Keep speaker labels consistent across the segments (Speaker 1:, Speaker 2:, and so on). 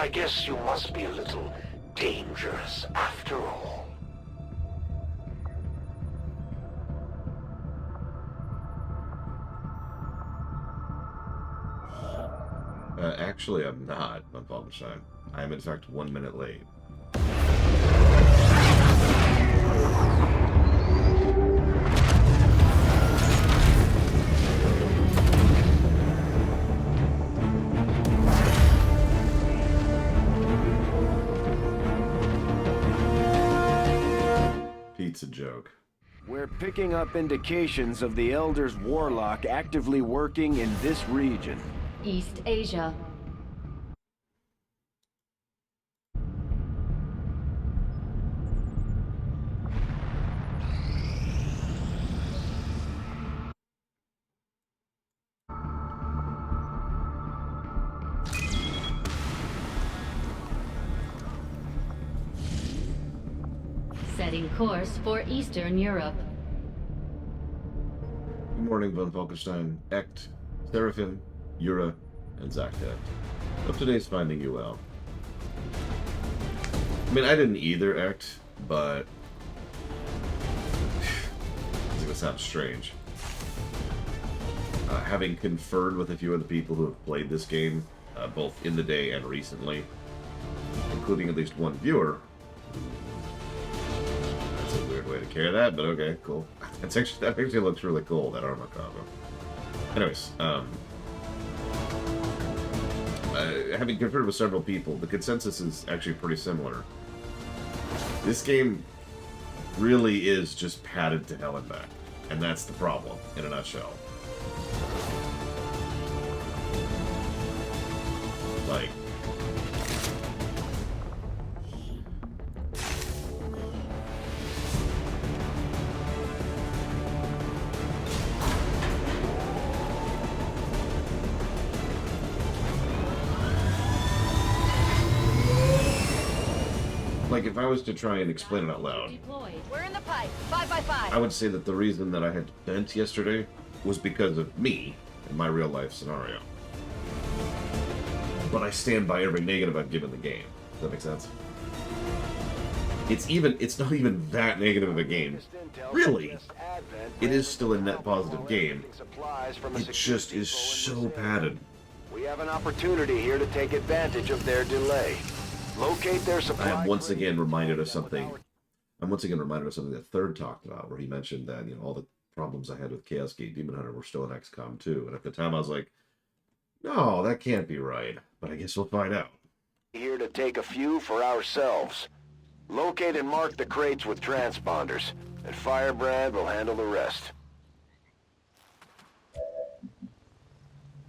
Speaker 1: I guess you must be a little dangerous after all.
Speaker 2: Actually, I'm not, von Falkenstein. I am, in fact, 1 minute late. Pizza joke.
Speaker 3: We're picking up indications of the Elder's warlock actively working in this region.
Speaker 4: East Asia. Setting course for Eastern Europe.
Speaker 2: Good morning, von Falkenstein, Ect, Seraphim, Yura, and Zaktet. Up today's finding you well. I mean, I didn't either, Ect, but it's gonna sound strange. Having conferred with a few of the people who have played this game, both in the day and recently, including at least one viewer. That's a weird way to carry that, but okay, cool. That actually looks really cool, that armor combo. Anyways, having conferred with several people, the consensus is actually pretty similar. This game really is just padded to hell and back, and that's the problem, in a nutshell. Like, if I was to try and explain it out loud,
Speaker 4: We're in the pipe. 5 by 5.
Speaker 2: I would say that the reason that I had vent yesterday was because of me and my real life scenario. But I stand by every negative I've given the game. Does that make sense? It's not even that negative of a game. Really, it is still a net positive game. It just is so padded.
Speaker 3: We have an opportunity here to take advantage of their delay. Locate their supply.
Speaker 2: I am once again reminded of something. That Third talked about, where he mentioned that, you know, all the problems I had with Chaos Gate Demon Hunter were still in XCOM 2. And at the time I was like, no, that can't be right. But I guess we'll find out.
Speaker 3: Here to take a few for ourselves. Locate and mark the crates with transponders, and Firebrand will handle the rest.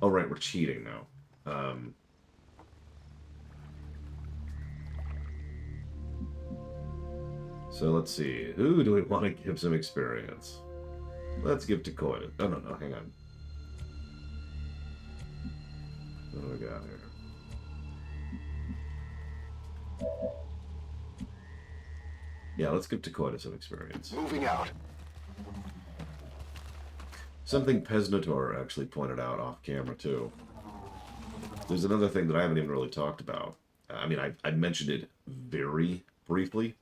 Speaker 2: Oh, right, we're cheating now. So let's see. Who do we want to give some experience? Let's give to Coit. Oh, no, hang on. What do we got here? Yeah, let's give Coit some experience.
Speaker 3: Moving out.
Speaker 2: Something Pesnator actually pointed out off camera, too. There's another thing that I haven't even really talked about. I mean, I mentioned it very briefly,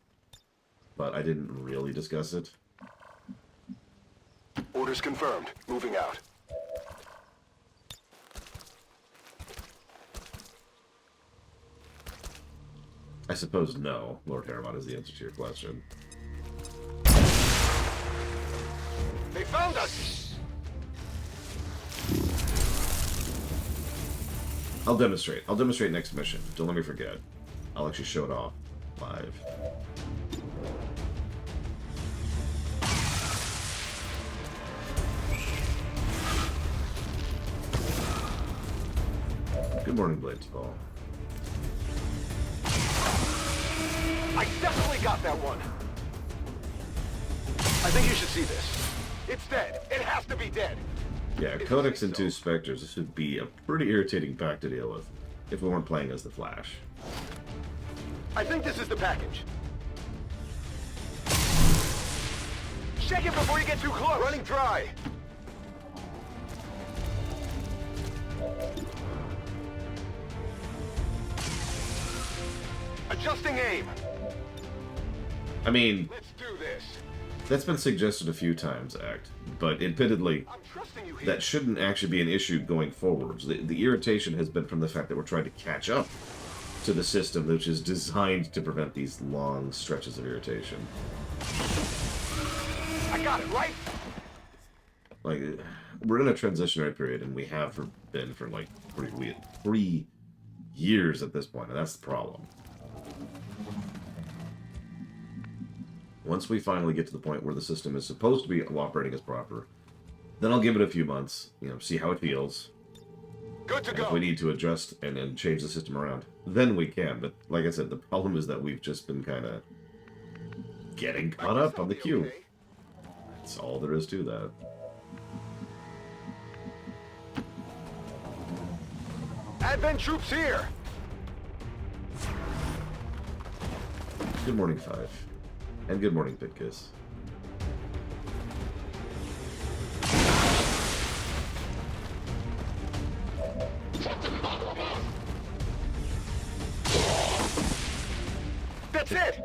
Speaker 2: but I didn't really discuss it.
Speaker 3: Orders confirmed. Moving out.
Speaker 2: I suppose no, Lord Harriman, is the answer to your question.
Speaker 3: They found us!
Speaker 2: I'll demonstrate. I'll demonstrate next mission. Don't let me forget. I'll actually show it off live. Good morning, Bladesball.
Speaker 3: I definitely got that one! I think you should see this. It's dead. It has to be dead.
Speaker 2: Yeah, Codex and 2 Spectres. This would be a pretty irritating pack to deal with if we weren't playing as the Flash.
Speaker 3: I think this is the package. Check it before you get too close. Running dry. Adjusting aim.
Speaker 2: I mean,
Speaker 3: Let's do this.
Speaker 2: that's been suggested a few times, Act, but admittedly,
Speaker 3: I'm trusting you here.
Speaker 2: that shouldn't actually be an issue going forwards. The irritation has been from the fact that we're trying to catch up to the system, which is designed to prevent these long stretches of irritation.
Speaker 3: I got it, right?
Speaker 2: Like, we're in a transitionary period, and we have been for like 3 years at this point, and that's the problem. Once we finally get to the point where the system is supposed to be operating as proper, then I'll give it a few months, see how it feels.
Speaker 3: Good to
Speaker 2: And
Speaker 3: go.
Speaker 2: if we need to adjust and change the system around, then we can. But like I said, the problem is that we've just been kind of getting caught up on the queue.
Speaker 3: Okay.
Speaker 2: That's all there is to that.
Speaker 3: Advent troops here.
Speaker 2: Good morning, Five. And good morning, Bitkiss.
Speaker 3: That's it.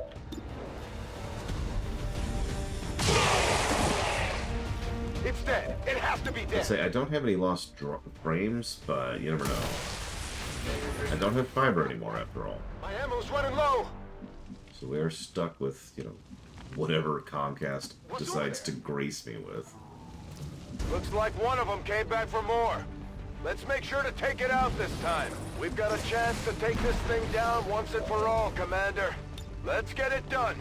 Speaker 3: It's dead. It has to be
Speaker 2: I
Speaker 3: dead.
Speaker 2: say I don't have any lost frames, but you never know. I don't have fiber anymore, after all.
Speaker 3: My ammo's running low.
Speaker 2: So we are stuck with, whatever Comcast decides to grace me with.
Speaker 3: Looks like one of them came back for more. Let's make sure to take it out this time. We've got a chance to take this thing down once and for all, Commander. Let's get it done.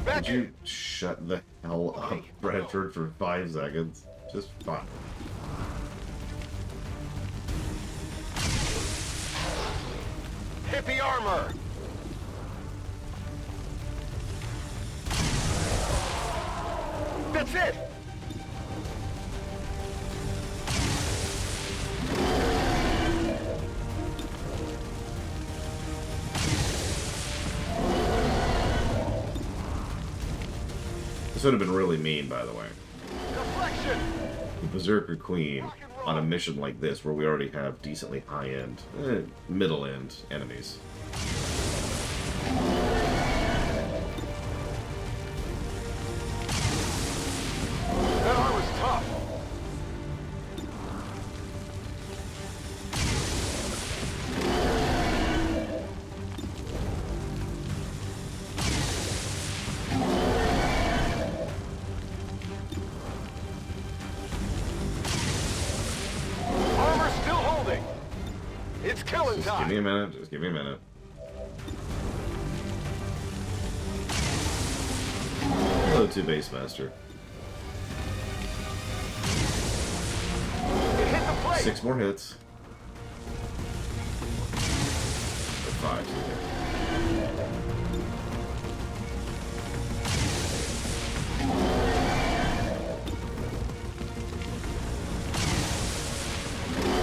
Speaker 3: Back
Speaker 2: Could you shut the hell up, Bradford, for 5 seconds? Just fine.
Speaker 3: Hit the armor. That's it.
Speaker 2: This would have been really mean, by the way.
Speaker 3: Deflection.
Speaker 2: The Berserker Queen on a mission like this, where we already have decently high-end, middle-end enemies.
Speaker 3: That armor's tough. Armor's still holding. It's killing
Speaker 2: Just
Speaker 3: time.
Speaker 2: give me a minute, just give me a minute. Hello to Base Master.
Speaker 3: It hit the plate.
Speaker 2: 6 more hits. Or 5.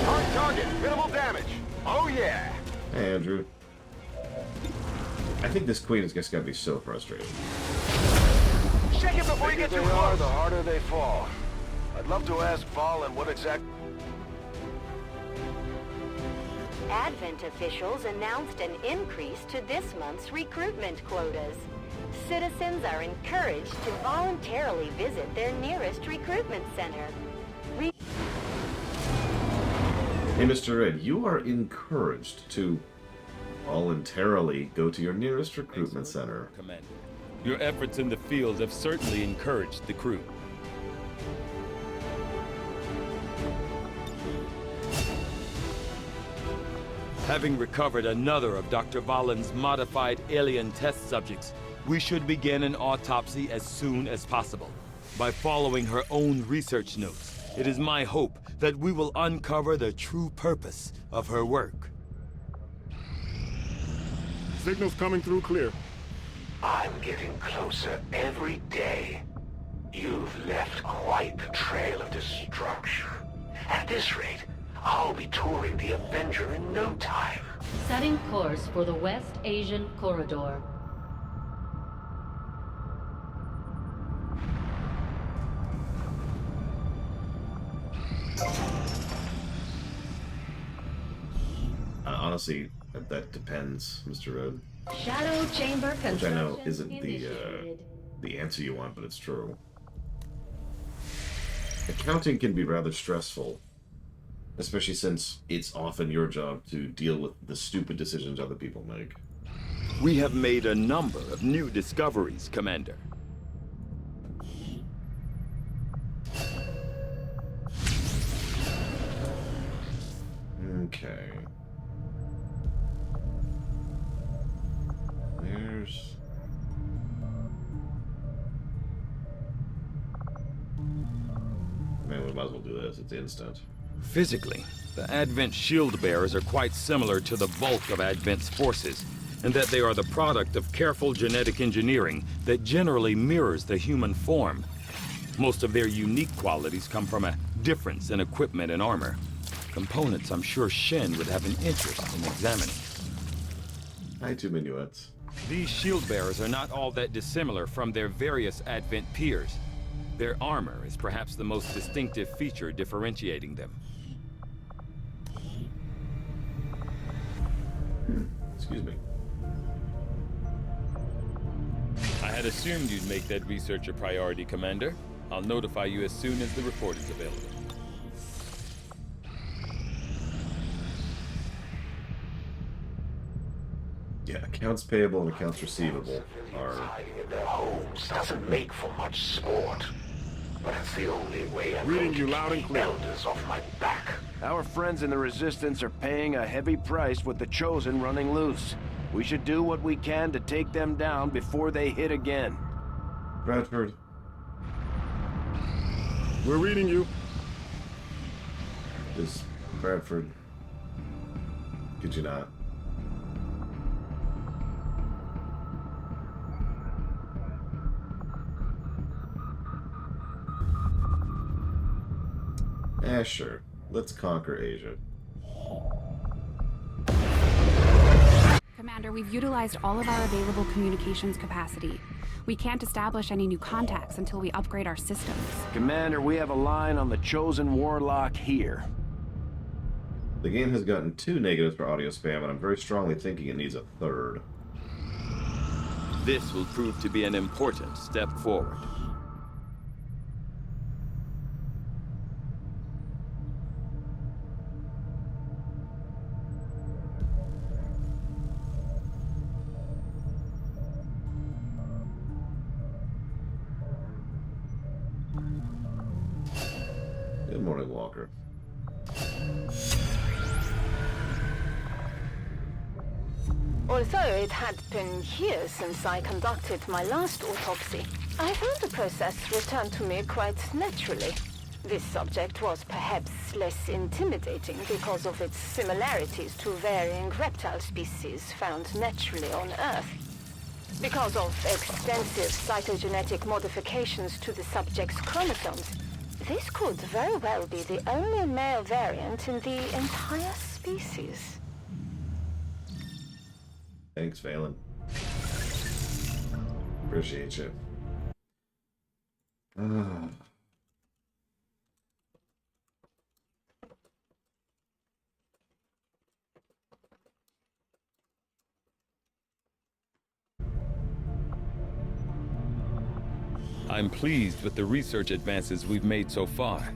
Speaker 3: On target. Minimal damage. Oh yeah.
Speaker 2: Hey, Andrew. I think this queen is just gonna be so frustrated.
Speaker 3: Shake it before you get too close. The harder they fall. I'd love to ask Valen what exact...
Speaker 5: Advent officials announced an increase to this month's recruitment quotas. Citizens are encouraged to voluntarily visit their nearest recruitment center.
Speaker 2: Hey, Mr. Red, you are encouraged to voluntarily go to your nearest recruitment center.
Speaker 6: Commander. Your efforts in the field have certainly encouraged the crew. Having recovered another of Dr. Valen's modified alien test subjects, we should begin an autopsy as soon as possible. By following her own research notes, it is my hope that we will uncover the true purpose of her work.
Speaker 7: Signal's coming through clear.
Speaker 1: I'm getting closer every day. You've left quite the trail of destruction. At this rate, I'll be touring the Avenger in no time.
Speaker 4: Setting course for the West Asian Corridor.
Speaker 2: Honestly, That depends, Mr. Road.
Speaker 4: Shadow chamber construction
Speaker 2: Which I know isn't
Speaker 4: initiated.
Speaker 2: the answer you want, but it's true. Accounting can be rather stressful, especially since it's often your job to deal with the stupid decisions other people make.
Speaker 6: We have made a number of new discoveries, Commander.
Speaker 2: Okay. There's... Man, we might as well do this. It's instant.
Speaker 6: Physically, the Advent shield bearers are quite similar to the bulk of Advent's forces, in that they are the product of careful genetic engineering that generally mirrors the human form. Most of their unique qualities come from a difference in equipment and armor. Components I'm sure Shen would have an interest in examining.
Speaker 2: Hi, 2 minuets.
Speaker 6: These shield bearers are not all that dissimilar from their various Advent peers. Their armor is perhaps the most distinctive feature differentiating them.
Speaker 2: Excuse me.
Speaker 6: I had assumed you'd make that research a priority, Commander. I'll notify you as soon as the report is available.
Speaker 2: Yeah, accounts payable and accounts receivable are...
Speaker 1: Hiding in their homes doesn't make for much sport. But it's the only way I'm
Speaker 7: Reading
Speaker 1: going
Speaker 7: you
Speaker 1: to
Speaker 7: loud
Speaker 1: keep
Speaker 7: and
Speaker 1: the
Speaker 7: clear.
Speaker 1: elders off my back.
Speaker 3: Our friends in the Resistance are paying a heavy price with the Chosen running loose. We should do what we can to take them down before they hit again.
Speaker 2: Bradford.
Speaker 7: We're reading you.
Speaker 2: Is Bradford... Could you not? Sure. Let's conquer Asia.
Speaker 8: Commander, we've utilized all of our available communications capacity. We can't establish any new contacts until we upgrade our systems.
Speaker 3: Commander, we have a line on the Chosen Warlock here.
Speaker 2: The game has gotten 2 negatives for audio spam, and I'm very strongly thinking it needs a 3rd.
Speaker 6: This will prove to be an important step forward.
Speaker 2: Good morning, Walker.
Speaker 9: Although it had been years since I conducted my last autopsy, I found the process returned to me quite naturally. This subject was perhaps less intimidating because of its similarities to varying reptile species found naturally on Earth. Because of extensive cytogenetic modifications to the subject's chromosomes, this could very well be the only male variant in the entire species.
Speaker 2: Thanks, Valen. Appreciate you.
Speaker 6: I'm pleased with the research advances we've made so far,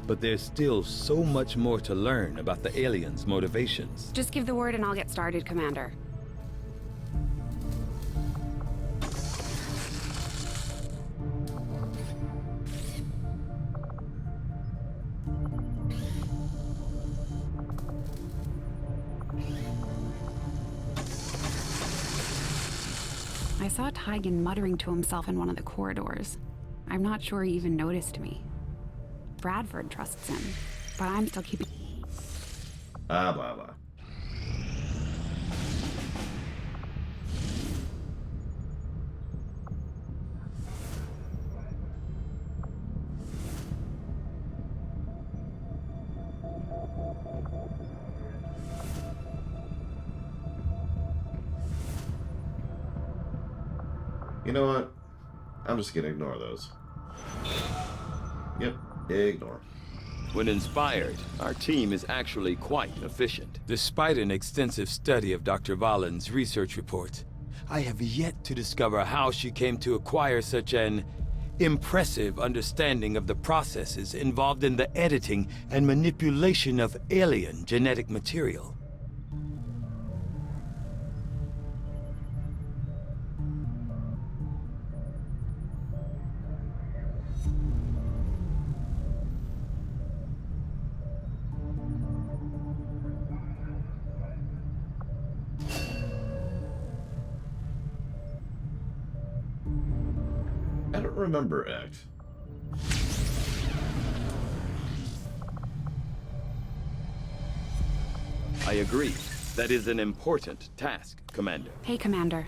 Speaker 6: but there's still so much more to learn about the aliens' motivations.
Speaker 8: Just give the word and I'll get started, Commander. I saw Tygan muttering to himself in one of the corridors. I'm not sure he even noticed me. Bradford trusts him, but I'm still keeping...
Speaker 2: Blah, blah. You know what? I'm just gonna ignore those. Yep, ignore.
Speaker 6: When inspired, our team is actually quite efficient. Despite an extensive study of Dr. Valen's research reports, I have yet to discover how she came to acquire such an impressive understanding of the processes involved in the editing and manipulation of alien genetic material.
Speaker 2: I don't remember Act.
Speaker 6: I agree. That is an important task, Commander.
Speaker 8: Hey, Commander.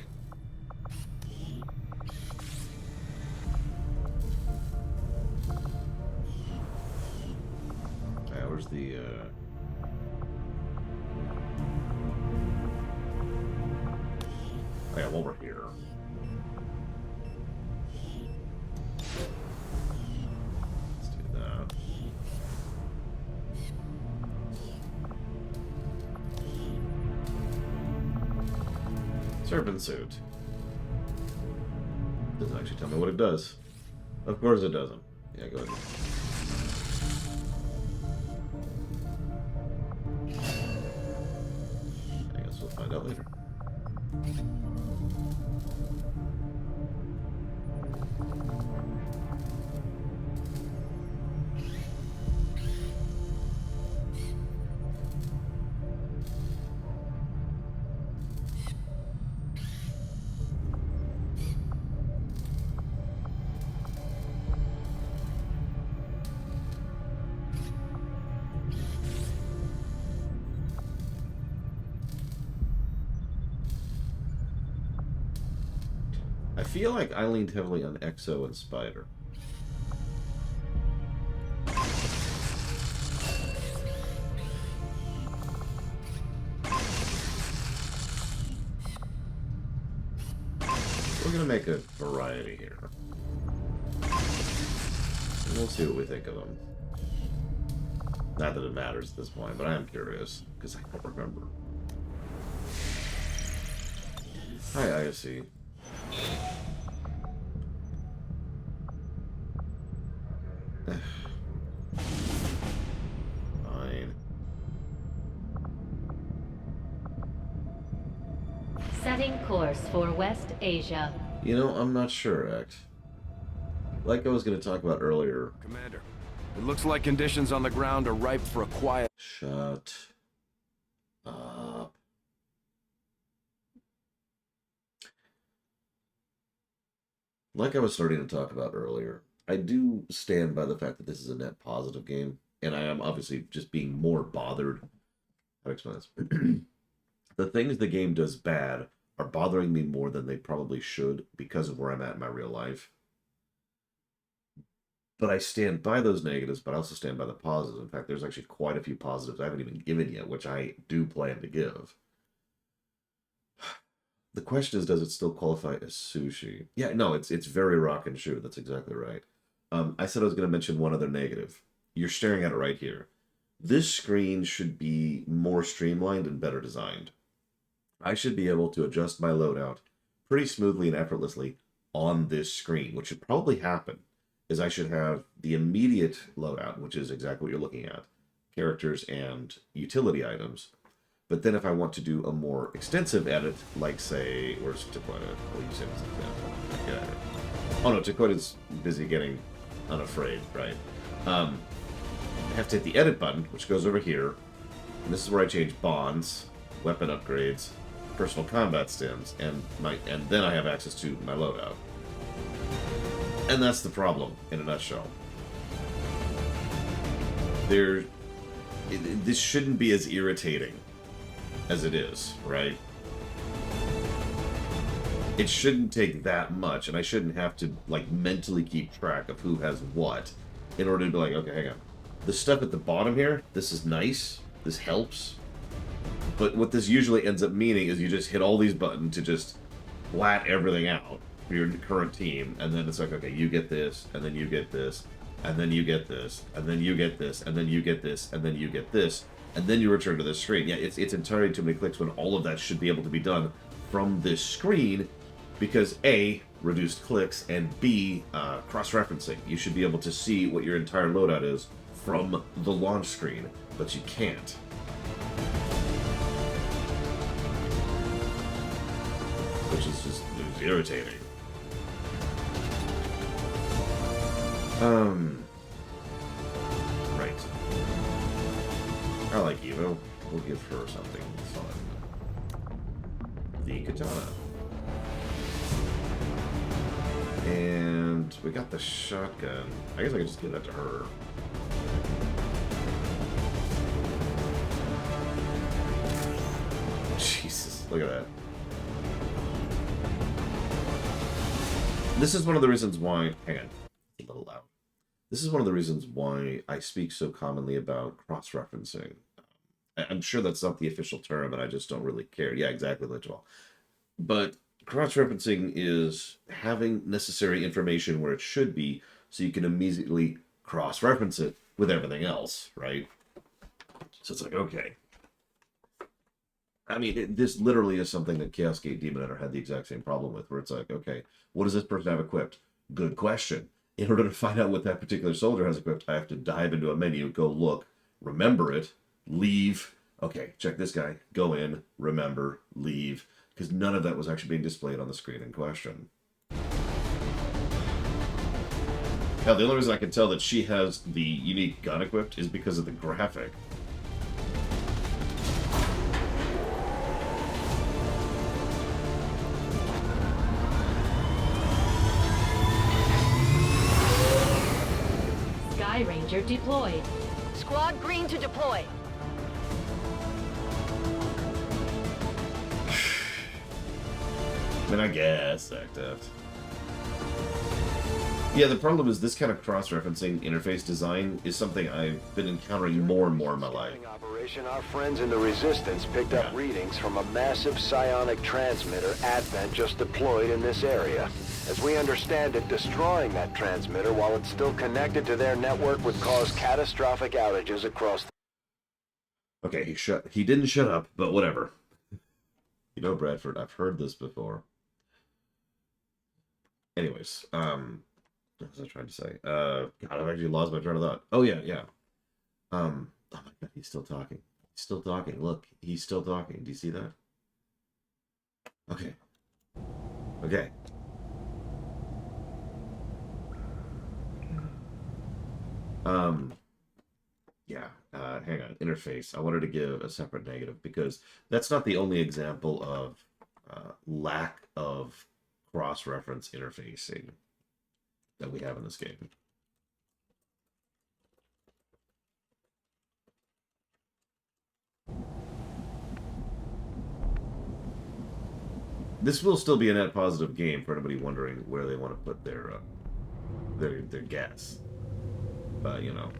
Speaker 2: Where's the, Oh yeah, while we're here. Let's do that. Serpent suit. Doesn't actually tell me what it does. Of course it doesn't. Yeah, go ahead. I guess we'll find out later. I feel like I leaned heavily on Exo and Spider. We're gonna make a variety here. And we'll see what we think of them. Not that it matters at this point, but I am curious, because I don't remember. Hi, ISC. Fine.
Speaker 4: Setting course for West Asia.
Speaker 2: You know, I'm not sure, Act. Like I was going to talk about earlier.
Speaker 3: Commander, it looks like conditions on the ground are ripe for a quiet...
Speaker 2: Shut up. Like I was starting to talk about earlier, I do stand by the fact that this is a net positive game, and I am obviously just being more bothered. How to explain this? The things the game does bad are bothering me more than they probably should because of where I'm at in my real life. But I stand by those negatives, but I also stand by the positives. In fact, there's actually quite a few positives I haven't even given yet, which I do plan to give. The question is, does it still qualify as sushi? Yeah, no, it's very rock and shoe. That's exactly right. I said I was going to mention one other negative. You're staring at it right here. This screen should be more streamlined and better designed. I should be able to adjust my loadout pretty smoothly and effortlessly on this screen. What should probably happen is I should have the immediate loadout, which is exactly what you're looking at, characters and utility items. But then if I want to do a more extensive edit, like say, where's Taquita? I'll use him as an example. Get at it. Oh no, Taquita's busy getting unafraid, right? I have to hit the edit button, which goes over here. And this is where I change bonds, weapon upgrades, personal combat stims, and then I have access to my loadout. And that's the problem in a nutshell. This shouldn't be as irritating as it is, right? It shouldn't take that much, and I shouldn't have to, like, mentally keep track of who has what in order to be like, okay, hang on. The stuff at the bottom here, this is nice, this helps, but what this usually ends up meaning is you just hit all these buttons to just flat everything out for your current team, and then it's like, okay, you get this, and then you get this, and then you get this, and then you get this, and then you get this, and then you get this, and then you return to this screen. Yeah, it's entirely too many clicks when all of that should be able to be done from this screen, because A, reduced clicks, and B, cross-referencing. You should be able to see what your entire loadout is from the launch screen, but you can't. Which is just irritating. Right. I like Evo. We'll give her something fun. The katana. And we got the shotgun. I guess I could just give that to her. Jesus, look at that. This is one of the reasons why... Hang on. A little loud. This is one of the reasons why I speak so commonly about cross-referencing. I'm sure that's not the official term, and I just don't really care. Yeah, exactly, literal. But cross-referencing is having necessary information where it should be, so you can immediately cross-reference it with everything else, right? So it's like, okay. I mean, this literally is something that Chaos Gate Demon Hunter had the exact same problem with, where it's like, okay, what does this person have equipped? Good question. In order to find out what that particular soldier has equipped, I have to dive into a menu, go look, remember it, leave. Okay, check this guy. Go in, remember, leave. Because none of that was actually being displayed on the screen in question. Hell, the only reason I can tell that she has the unique gun equipped is because of the graphic.
Speaker 4: Sky Ranger deployed.
Speaker 5: Squad green to deploy.
Speaker 2: I mean, I guess, Active. Yeah, the problem is this kind of cross-referencing interface design is something I've been encountering more and more in my life.
Speaker 3: Operation, our friends in the Resistance picked up readings from a massive psionic transmitter Advent just deployed in this area. As we understand it, destroying that transmitter while it's still connected to their network would cause catastrophic outages across the...
Speaker 2: Okay, he didn't shut up, but whatever. You know, Bradford, I've heard this before. Anyways, what was I trying to say? God, I've actually lost my train of thought. Oh, yeah. Oh my God, he's still talking. He's still talking. Look, he's still talking. Do you see that? Okay. Hang on. Interface. I wanted to give a separate negative because that's not the only example of lack of cross-reference interfacing that we have in this game. This will still be a net positive game for anybody wondering where they want to put their gas. But, you know.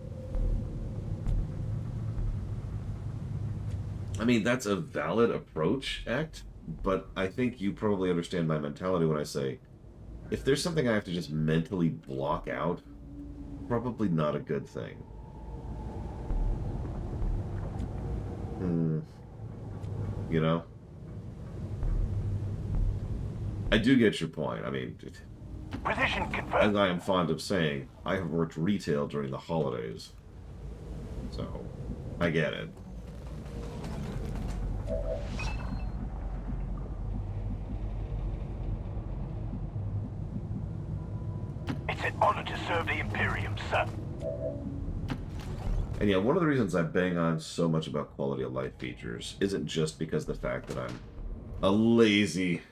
Speaker 2: I mean, that's a valid approach, Act, but I think you probably understand my mentality when I say, if there's something I have to just mentally block out, probably not a good thing. You know? I do get your point. I mean,
Speaker 1: Position confirmed.
Speaker 2: as I am fond of saying, I have worked retail during the holidays. So, I get it.
Speaker 1: It's an honor to serve the Imperium, sir.
Speaker 2: And yeah, one of the reasons I bang on so much about quality of life features isn't just because of the fact that I'm a lazy,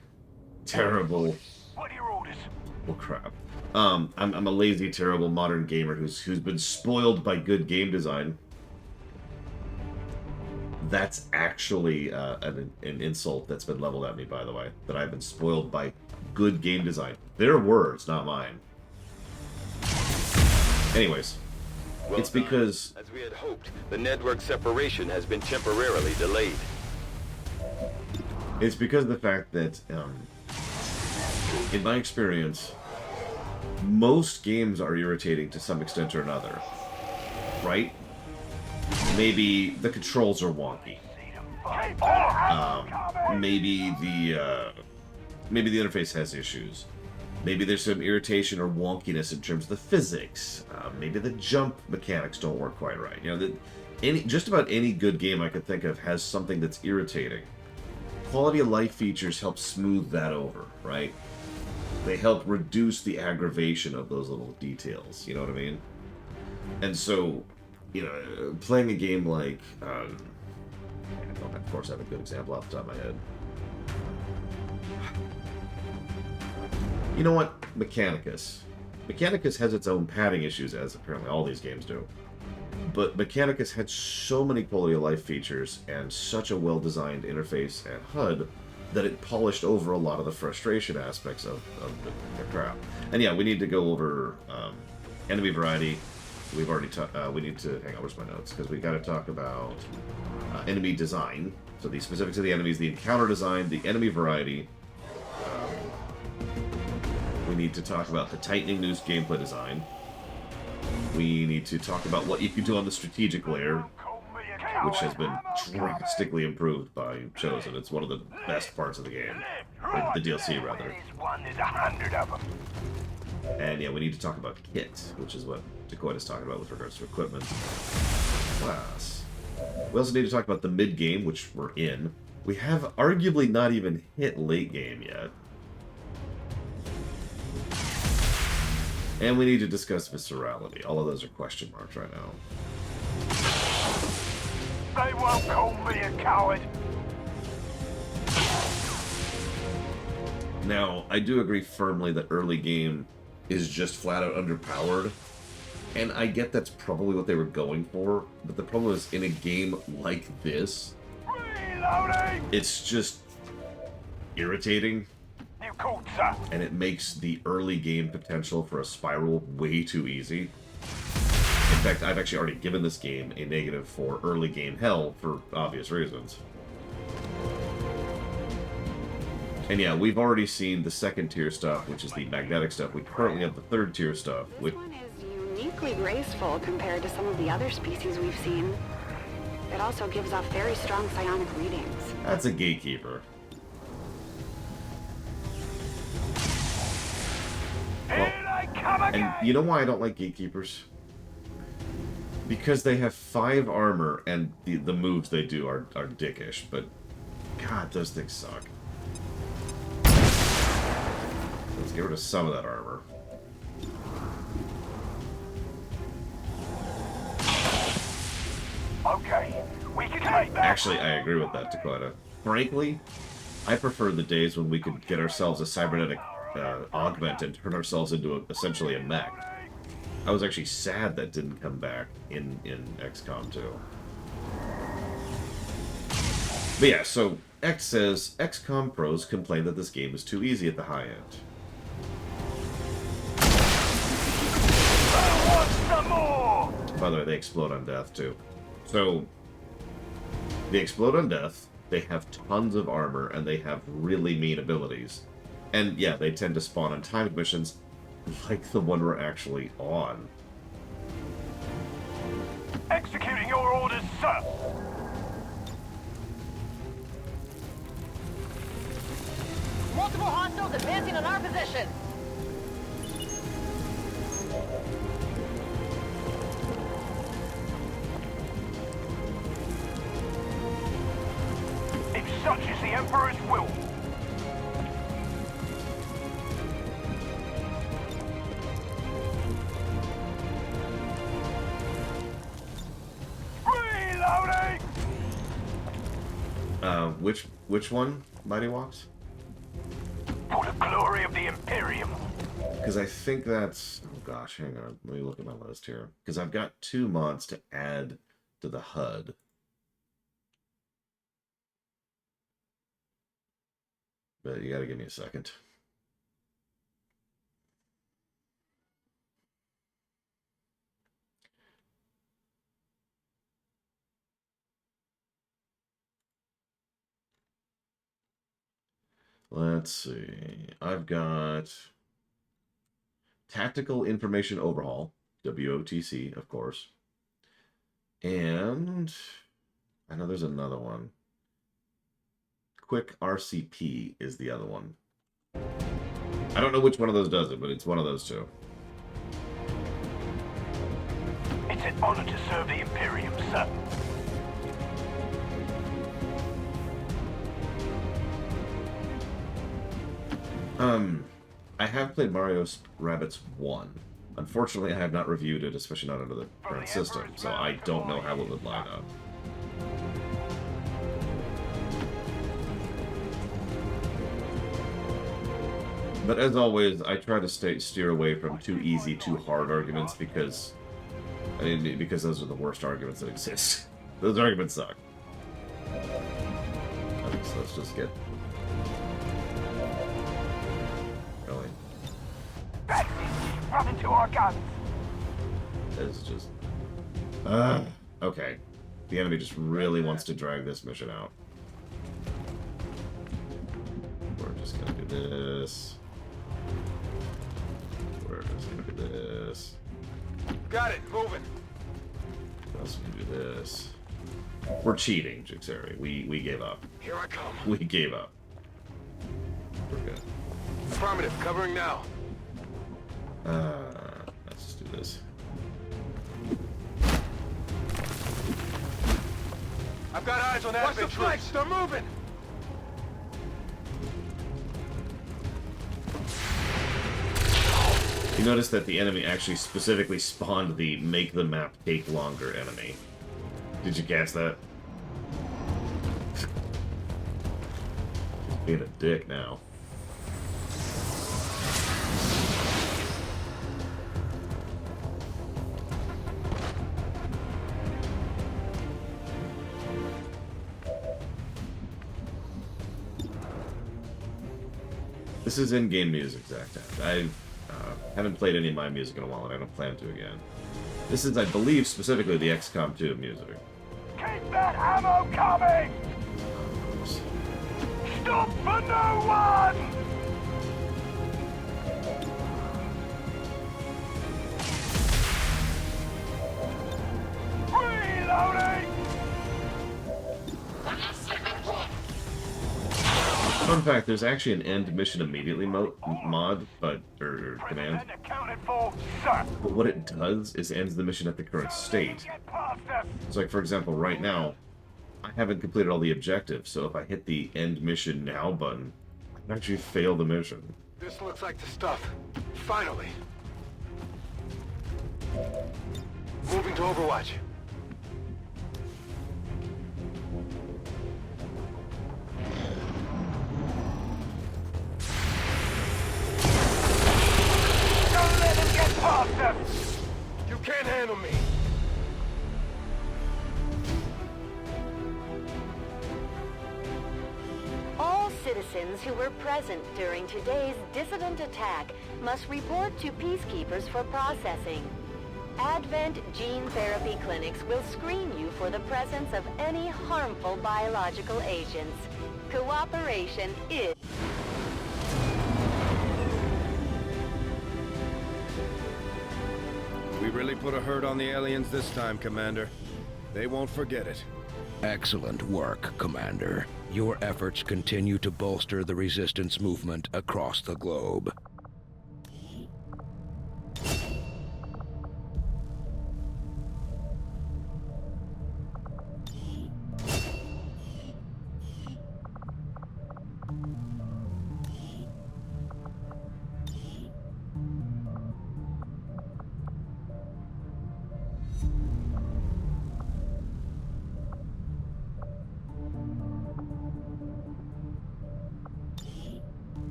Speaker 2: terrible...
Speaker 1: What are your orders?
Speaker 2: Well, crap. I'm a lazy, terrible modern gamer who's been spoiled by good game design. That's actually an insult that's been leveled at me, by the way. That I've been spoiled by good game design. Their words, not mine. Anyways,
Speaker 3: Well
Speaker 2: it's because...
Speaker 3: As we had hoped, the network separation has been temporarily delayed.
Speaker 2: It's because of the fact that, in my experience, most games are irritating to some extent or another, right? Maybe the controls are wonky. Maybe the interface has issues. Maybe there's some irritation or wonkiness in terms of the physics. Maybe the jump mechanics don't work quite right. You know, just about any good game I could think of has something that's irritating. Quality of life features help smooth that over, right? They help reduce the aggravation of those little details. You know what I mean? And so, you know, playing a game like, I don't, of course, have a good example off the top of my head. You know what? Mechanicus. Mechanicus has its own padding issues, as apparently all these games do. But Mechanicus had so many quality of life features and such a well-designed interface and HUD that it polished over a lot of the frustration aspects of the crap. And yeah, we need to go over enemy variety. We've already we need to hang on. Where's my notes? Because we got to talk about enemy design. So the specifics of the enemies, the encounter design, the enemy variety. We need to talk about the tightening news gameplay design. We need to talk about what you can do on the strategic layer, which has been drastically improved by Chosen. It's one of the best parts of the game. Or the DLC, rather. And yeah, we need to talk about kit, which is what Dakota is talking about with regards to equipment. Class. We also need to talk about the mid-game, which we're in. We have arguably not even hit late game yet. And we need to discuss viscerality. All of those are question marks right now.
Speaker 1: They won't call me a coward.
Speaker 2: Now, I do agree firmly that early game is just flat out underpowered. And I get that's probably what they were going for. But the problem is, in a game like this,
Speaker 1: Reloading!
Speaker 2: it's just irritating.
Speaker 1: You called, sir.
Speaker 2: And it makes the early game potential for a spiral way too easy. In fact, I've actually already given this game a negative for early game hell for obvious reasons. And yeah, we've already seen the second tier stuff, which is the magnetic stuff. We currently have the third tier stuff.
Speaker 8: This one is uniquely graceful compared to some of the other species we've seen. It also gives off very strong psionic readings.
Speaker 2: That's a gatekeeper. And you know why I don't like gatekeepers? Because they have 5 armor and the moves they do are dickish, but God, those things suck. Let's get rid of some of that armor.
Speaker 1: Okay, we can take that.
Speaker 2: Actually, I agree with that, Dakota. Frankly, I prefer the days when we could get ourselves a cybernetic augment and turn ourselves into essentially a mech. I was actually sad that didn't come back in XCOM 2. But yeah, so X says, XCOM pros complain that this game is too easy at the high end.
Speaker 1: I want some more!
Speaker 2: By the way, they explode on death, too. So, they explode on death, they have tons of armor, and they have really mean abilities. And yeah, they tend to spawn on timed missions, like the one we're actually on.
Speaker 1: Executing your orders, sir!
Speaker 5: Multiple hostiles advancing on our position.
Speaker 1: If such is the Emperor's will. Reloading!
Speaker 2: Which one, Mighty Walks?
Speaker 1: For the glory of the Imperium.
Speaker 2: Because I think that's... Oh gosh, hang on. Let me look at my list here. Because I've got 2 mods to add to the HUD. But you gotta give me a second. Let's see. I've got Tactical Information Overhaul, WOTC, of course. And I know there's another one. Quick RCP is the other one. I don't know which one of those does it, but it's one of those two.
Speaker 1: It's an honor to serve the Imperium, sir.
Speaker 2: I have played Mario Rabbids 1. Unfortunately, I have not reviewed it, especially not under the current system, so I don't know how it would line up. But as always, I try to steer away from too easy, too hard arguments because those are the worst arguments that exist. Those arguments suck. Okay, so let's just get going.
Speaker 1: Run into our guns.
Speaker 2: It's just okay. The enemy just really wants to drag this mission out. We're just gonna do this. We're just gonna do this.
Speaker 3: Got it, moving.
Speaker 2: Let's do this. We're cheating, Jixari. We gave up.
Speaker 3: Here I come.
Speaker 2: We gave up. We're good.
Speaker 3: Affirmative, covering now.
Speaker 2: Let's just do this.
Speaker 3: I've got eyes on that. Watch the flanks, they're moving.
Speaker 2: You notice that the enemy actually specifically spawned the make the map take longer enemy. Did you catch that? He's being a dick now. This is in-game music, Zach. I haven't played any of my music in a while, and I don't plan to again. This is, I believe, specifically the XCOM 2 music.
Speaker 1: Keep that ammo coming! Stop for no one! Reloading!
Speaker 2: Fun fact, there's actually an end mission immediately mod, or command. But what it does is ends the mission at the current state. So like, for example, right now, I haven't completed all the objectives, so if I hit the end mission now button, I can actually fail the mission.
Speaker 3: This looks like the stuff. Finally. Moving to Overwatch. Don't let him get past us! You can't handle me.
Speaker 5: All citizens who were present during today's dissident attack must report to peacekeepers for processing. Advent Gene Therapy Clinics will screen you for the presence of any harmful biological agents. Cooperation is...
Speaker 3: We really put a hurt on the aliens this time, Commander. They won't forget it.
Speaker 10: Excellent work, Commander. Your efforts continue to bolster the resistance movement across the globe.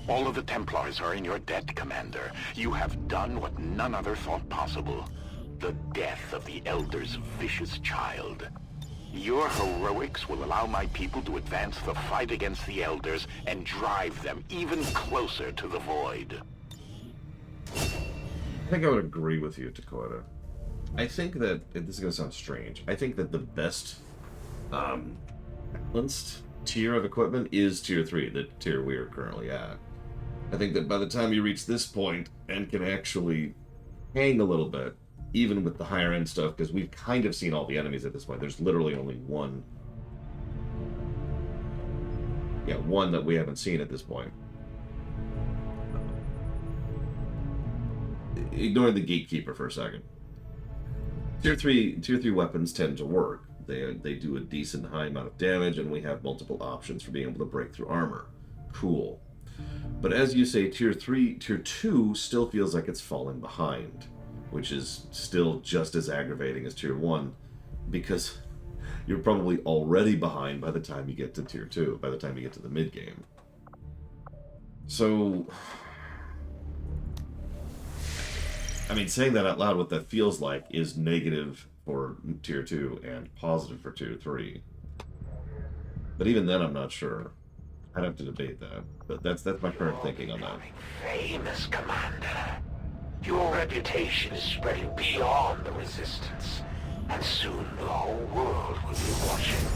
Speaker 1: All of the Templars are in your debt, Commander. You have done what none other thought possible. The death of the Elder's vicious child. Your heroics will allow my people to advance the fight against the Elders and drive them even closer to the Void.
Speaker 2: I think I would agree with you, Dakota. I think that, this is going to sound strange, I think that the best balanced tier of equipment is Tier 3, the tier we are currently at. I think that by the time you reach this point and can actually hang a little bit, even with the higher end stuff, because we've kind of seen all the enemies at this point. There's literally only one. Yeah, one that we haven't seen at this point. Ignoring the Gatekeeper for a second. Tier 3 weapons tend to work. They do a decent high amount of damage, and we have multiple options for being able to break through armor. Cool. But as you say, Tier 2 still feels like it's falling behind, which is still just as aggravating as Tier 1, because you're probably already behind by the time you get to Tier 2, by the time you get to the mid-game. So, I mean, saying that out loud, what that feels like is negative for Tier 2 and positive for Tier 3. But even then, I'm not sure. I'd have to debate that. But that's my current thinking on that.
Speaker 1: Famous, Commander. Your reputation is spreading beyond the Resistance, and soon the whole world will be watching.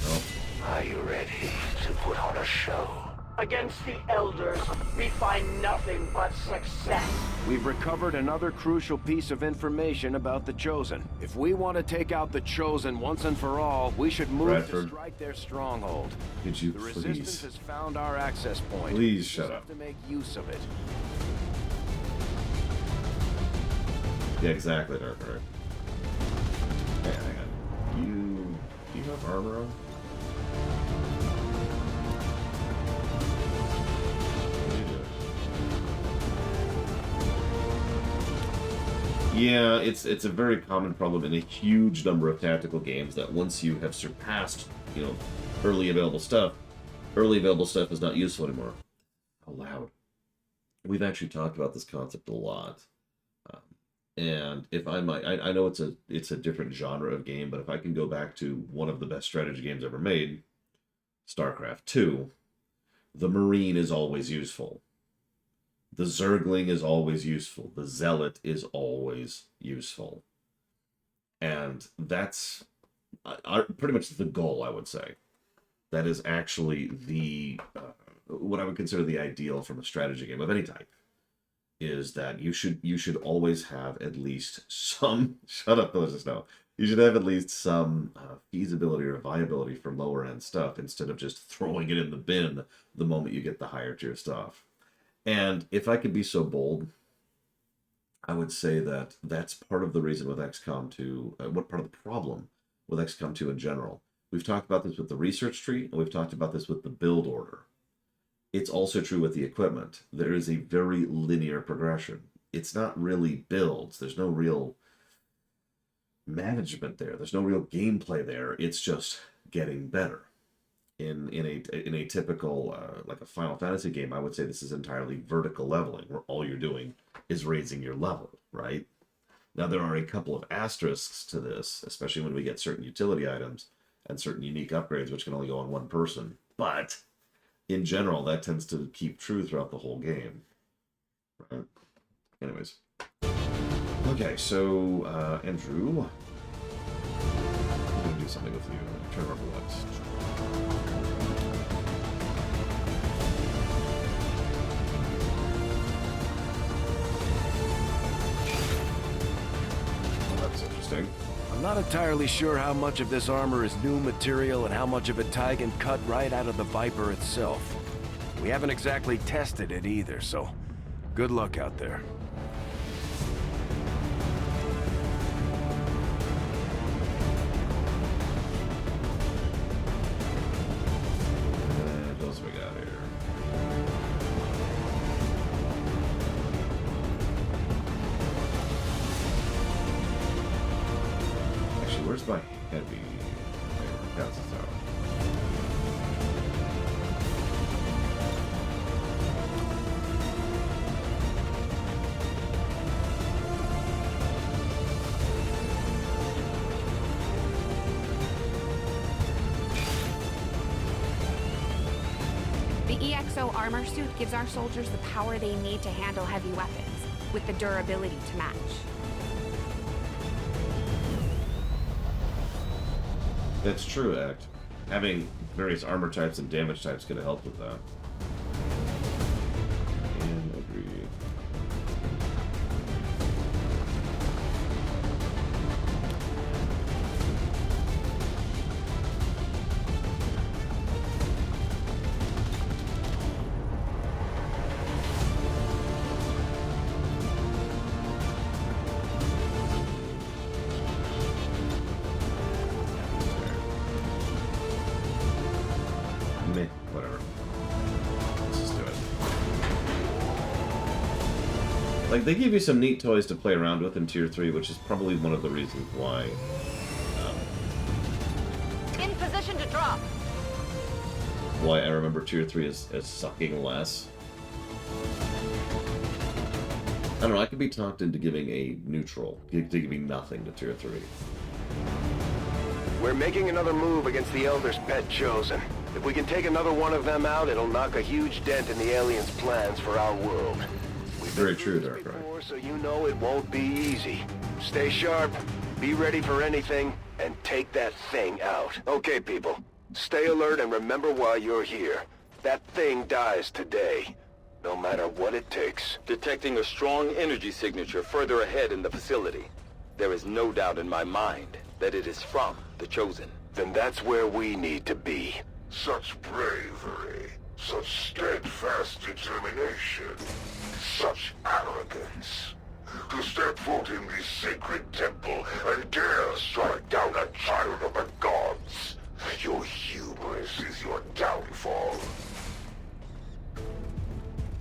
Speaker 2: Oh.
Speaker 1: Are you ready to put on a show?
Speaker 11: Against the Elders, we find nothing but success.
Speaker 3: We've recovered another crucial piece of information about the Chosen. If we want to take out the Chosen once and for all, we should move
Speaker 2: Bradford,
Speaker 3: to strike their stronghold.
Speaker 2: Could you
Speaker 3: The
Speaker 2: please?
Speaker 3: Resistance has found our access point.
Speaker 2: Please
Speaker 3: We
Speaker 2: shut
Speaker 3: just
Speaker 2: up.
Speaker 3: have to make use of it.
Speaker 2: Yeah, exactly, Darker. Hey, hang on. Do you have armor on? Yeah, it's a very common problem in a huge number of tactical games that once you have surpassed, early available stuff is not useful anymore. How loud. We've actually talked about this concept a lot. And if I might, I know it's a different genre of game, but if I can go back to one of the best strategy games ever made, StarCraft 2, the Marine is always useful. The Zergling is always useful. The Zealot is always useful. And that's pretty much the goal, I would say. That is actually what I would consider the ideal from a strategy game of any type. Is that you should always have at least some... Shut up, Delicious now. You should have at least some feasibility or viability for lower end stuff instead of just throwing it in the bin the moment you get the higher tier stuff. And if I could be so bold, I would say that that's part of the reason with XCOM 2, what part of the problem with XCOM 2 in general. We've talked about this with the research tree, and we've talked about this with the build order. It's also true with the equipment. There is a very linear progression. It's not really builds. There's no real management there. There's no real gameplay there. It's just getting better. In a typical like a Final Fantasy game, I would say this is entirely vertical leveling, where all you're doing is raising your level, right? Now there are a couple of asterisks to this, especially when we get certain utility items and certain unique upgrades, which can only go on one person. But in general, that tends to keep true throughout the whole game. Right? Anyways. Okay, so Andrew, I'm gonna do something with you. I'm trying to remember what.
Speaker 3: I'm not entirely sure how much of this armor is new material and how much of it Tygan cut right out of the Viper itself. We haven't exactly tested it either, so good luck out there.
Speaker 2: What else we got here? Where's my heavy? That's this out.
Speaker 8: The EXO armor suit gives our soldiers the power they need to handle heavy weapons, with the durability to match.
Speaker 2: That's true, Act. Having various armor types and damage types could have helped with that. Like, they give you some neat toys to play around with in Tier 3, which is probably one of the reasons why.
Speaker 5: In position to drop.
Speaker 2: Why I remember Tier 3 as sucking less. I don't know, I could be talked into giving a neutral, giving nothing to Tier 3.
Speaker 3: We're making another move against the Elder's pet Chosen. If we can take another one of them out, it'll knock a huge dent in the aliens' plans for our world.
Speaker 2: Very true, Darkrai.
Speaker 3: So you know it won't be easy. Stay sharp, be ready for anything, and take that thing out. Okay, people. Stay alert and remember why you're here. That thing dies today. No matter what it takes.
Speaker 6: Detecting a strong energy signature further ahead in the facility. There is no doubt in my mind that it is from the Chosen.
Speaker 3: Then that's where we need to be.
Speaker 1: Such bravery, such steadfast determination, such arrogance. To step foot in this sacred temple and dare strike down a child of the gods. Your hubris is your downfall.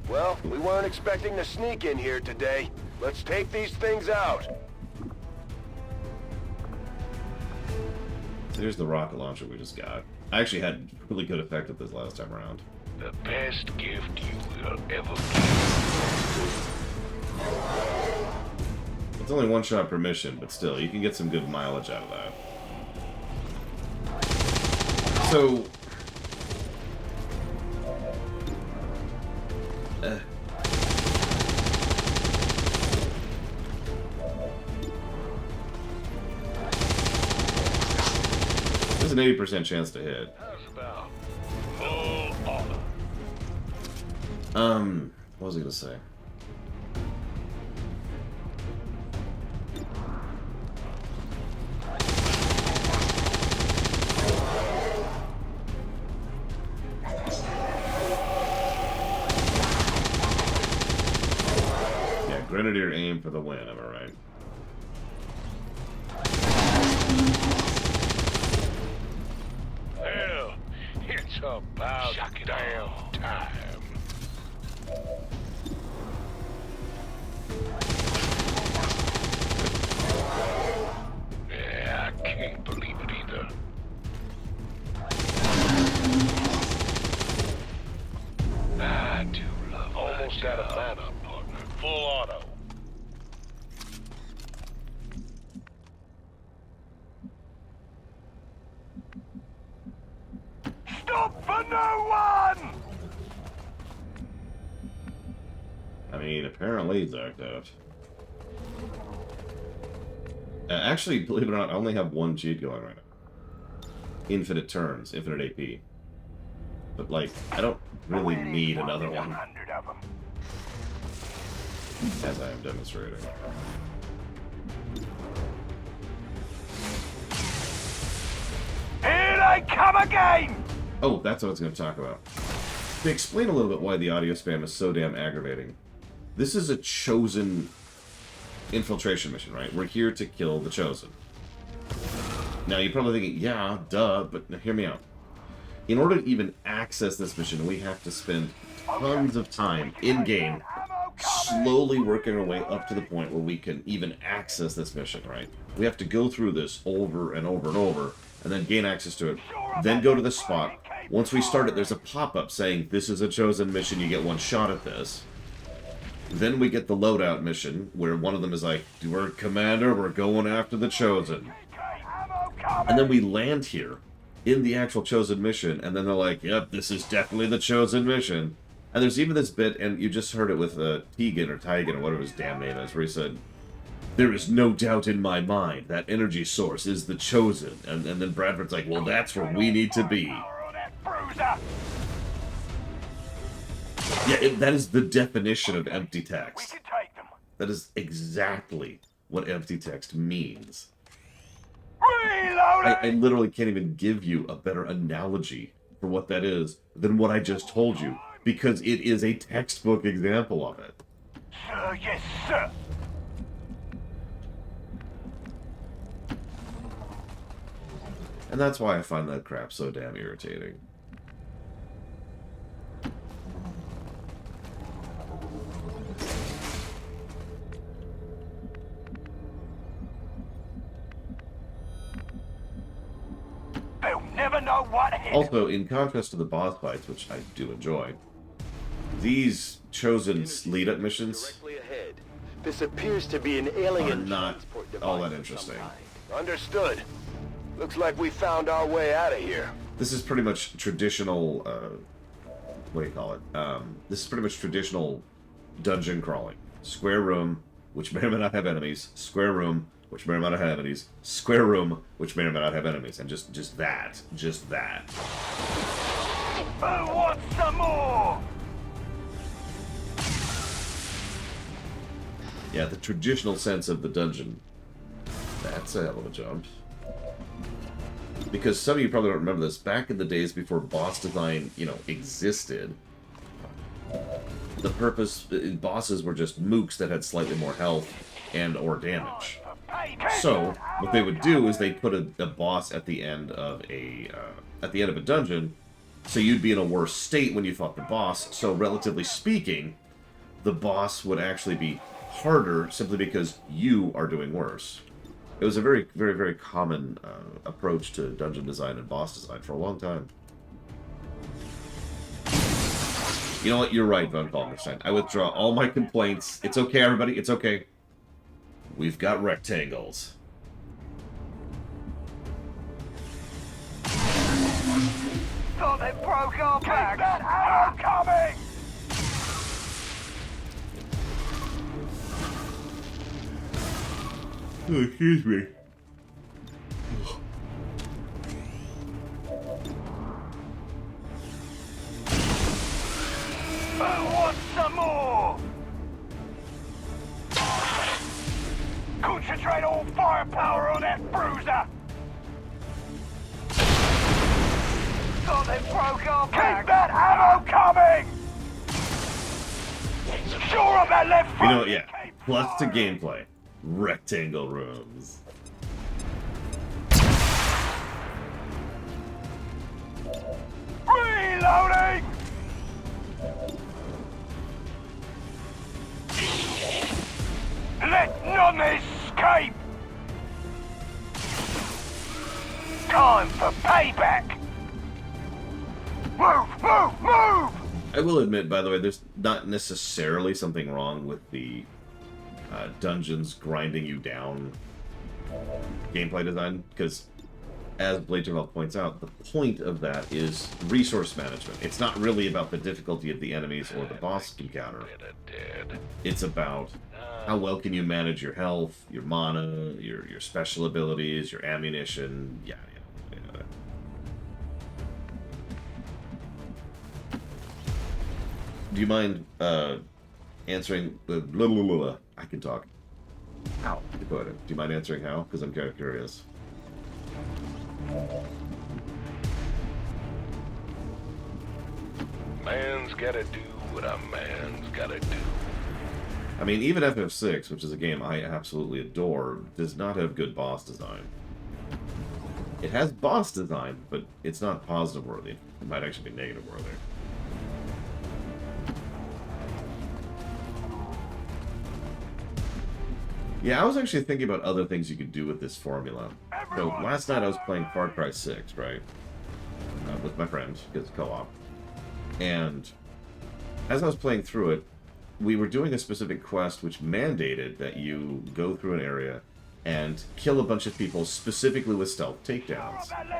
Speaker 3: Well, we weren't expecting to sneak in here today. Let's take these things out.
Speaker 2: Here's the rocket launcher we just got. I actually had really good effect with this last time around.
Speaker 1: The best gift you will ever give.
Speaker 2: It's only one shot per mission, but still, you can get some good mileage out of that. So... There's an 80% chance to hit. What was I gonna say? Yeah, Grenadier aim for the win, am I right?
Speaker 1: Well, it's about damn time. Yeah, I can't believe it either. I do love almost out of mana, partner. Full auto. Stop for no one!
Speaker 2: I mean, apparently it's act out. Actually, believe it or not, I only have one cheat going right now. Infinite turns, infinite AP. But, like, I don't really need another one. As I am demonstrating.
Speaker 1: Here they come again!
Speaker 2: Oh, that's what I was going to talk about. To explain a little bit why the audio spam is so damn aggravating. This is a Chosen infiltration mission, right? We're here to kill the Chosen. Now, you're probably thinking, yeah, duh, but hear me out. In order to even access this mission, we have to spend tons of time in-game slowly working our way up to the point where we can even access this mission, right? We have to go through this over and over and over, and then gain access to it, then go to the spot. Once we start it, there's a pop-up saying, this is a Chosen mission, you get one shot at this. Then we get the loadout mission, where one of them is like, we're Commander, we're going after the Chosen. And then we land here, in the actual Chosen mission, and then they're like, yep, this is definitely the Chosen mission. And there's even this bit, and you just heard it with Tegan, or Tygan, or whatever his damn name is, where he said, there is no doubt in my mind that energy source is the Chosen. And then Bradford's like, well, that's where we need to be. Yeah, that is the definition of empty text. That is exactly what empty text means. I literally can't even give you a better analogy for what that is than what I just told you, because it is a textbook example of it.
Speaker 1: Sir, yes, sir.
Speaker 2: And that's why I find that crap so damn irritating.
Speaker 11: what hit?
Speaker 2: Also, in contrast to the boss fights, which I do enjoy, these chosen lead-up missions
Speaker 3: Directly ahead. This appears to be an alien
Speaker 2: are not
Speaker 3: transport
Speaker 2: all
Speaker 3: device
Speaker 2: that
Speaker 3: of some
Speaker 2: interesting.
Speaker 3: kind. Understood. Looks like we found our way out of here.
Speaker 2: This is pretty much traditional, what do you call it? This is pretty much traditional dungeon crawling. Square room, which may or may not have enemies. Square room, which may or may not have enemies. Square room, which may or may not have enemies. And just that. Just that.
Speaker 11: Who wants some more?
Speaker 2: Yeah, the traditional sense of the dungeon. That's a hell of a jump. Because some of you probably don't remember this. Back in the days before boss design, existed, the purpose... bosses were just mooks that had slightly more health and or damage. So, what they would do is they'd put a boss at the end of a dungeon, so you'd be in a worse state when you fought the boss. So, relatively speaking, the boss would actually be harder simply because you are doing worse. It was a very, very, very common approach to dungeon design and boss design for a long time. You know what? You're right, Von Falkenstein. I withdraw all my complaints. It's okay, everybody. It's okay. We've got rectangles.
Speaker 11: Thought they broke our backs. Keep that arrow coming!
Speaker 2: Oh, excuse me.
Speaker 11: Who wants some more? Concentrate all firepower on that bruiser! Thought they broke our backs. Keep that ammo coming! Sure of that left front!
Speaker 2: You know what? Yeah. Plus to gameplay. Rectangle rooms.
Speaker 11: Reloading! Let none escape! Time for payback! Move, move, move!
Speaker 2: I will admit, by the way, there's not necessarily something wrong with the dungeons grinding you down gameplay design, because as Blade Terval points out, the point of that is resource management. It's not really about the difficulty of the enemies or the boss encounter. It's about how well can you manage your health, your mana, your special abilities, your ammunition, yada yada. Do you mind answering the blah, blah, blah, blah. I can talk. How? Go ahead. Do you mind answering how? Because I'm kind of curious.
Speaker 3: Man's gotta do what a man's gotta do.
Speaker 2: I mean, even FF6, which is a game I absolutely adore, does not have good boss design. It has boss design, but it's not positive worthy. It might actually be negative worthy. Yeah, I was actually thinking about other things you could do with this formula. So last night I was playing Far Cry 6, right? With my friends, because co-op. And as I was playing through it, we were doing a specific quest which mandated that you go through an area and kill a bunch of people specifically with stealth takedowns. And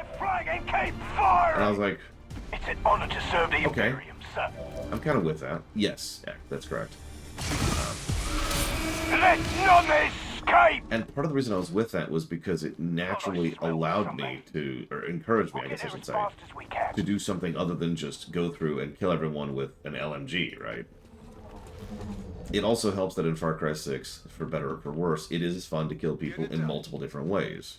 Speaker 2: I was like,
Speaker 11: it's an honor to serve the
Speaker 2: okay,
Speaker 11: Imperium, sir.
Speaker 2: I'm kind of with that. Yes, yeah, that's correct.
Speaker 11: Let none escape!
Speaker 2: And part of the reason I was with that was because it naturally allowed me to, or encouraged me, I guess I should say, to do something other than just go through and kill everyone with an LMG, right? It also helps that in Far Cry 6, for better or for worse, it is fun to kill people in multiple different ways.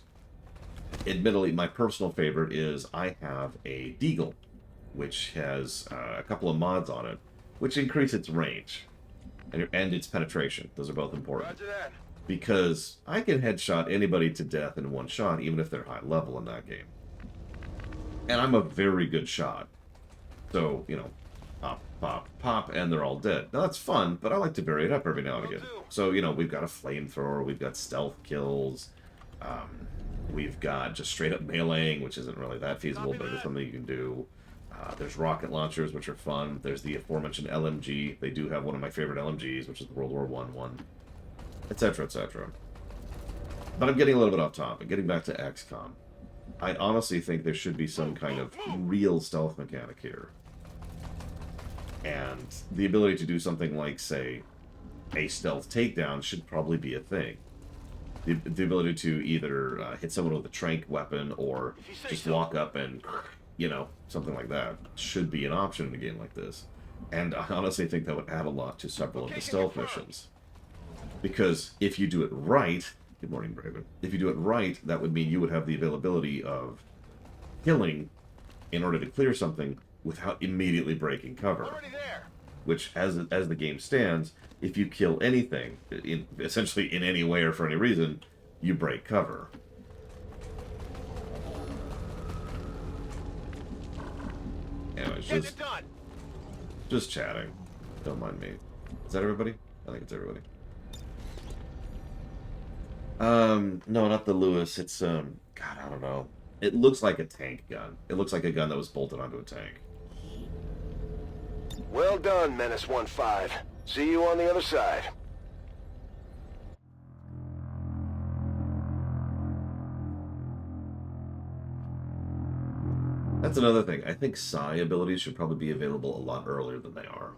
Speaker 2: Admittedly, my personal favorite is I have a Deagle, which has a couple of mods on it, which increase its range and its penetration. Those are both important. Because I can headshot anybody to death in one shot, even if they're high level in that game. And I'm a very good shot. So, you know, pop, pop, pop, and they're all dead. Now, that's fun, but I like to vary it up every now and again. So, you know, we've got a flamethrower, we've got stealth kills, We've got just straight up meleeing, which isn't really that feasible, but it's something you can do. There's rocket launchers, which are fun. There's the aforementioned LMG. They do have one of my favorite LMGs, which is the World War I one, etc., etc. But I'm getting a little bit off topic. Getting back to XCOM, I honestly think there should be some kind of real stealth mechanic here. And the ability to do something like, say, a stealth takedown should probably be a thing. The ability to either hit someone with a tranq weapon or just walk up and, you know, something like that should be an option in a game like this. And I honestly think that would add a lot to several of the stealth missions. Because if you do it right... Good morning, Braven. If you do it right, that would mean you would have the availability of killing in order to clear something without immediately breaking cover. Which, as the game stands, if you kill anything, essentially in any way or for any reason, you break cover. Anyways, just chatting. Don't mind me. Is that everybody? I think it's everybody. No, not the Lewis. It's, God, I don't know. It looks like a tank gun. It looks like a gun that was bolted onto a tank.
Speaker 3: Well done, Menace 1-5. See you on the other side.
Speaker 2: That's another thing. I think Psi abilities should probably be available a lot earlier than they are.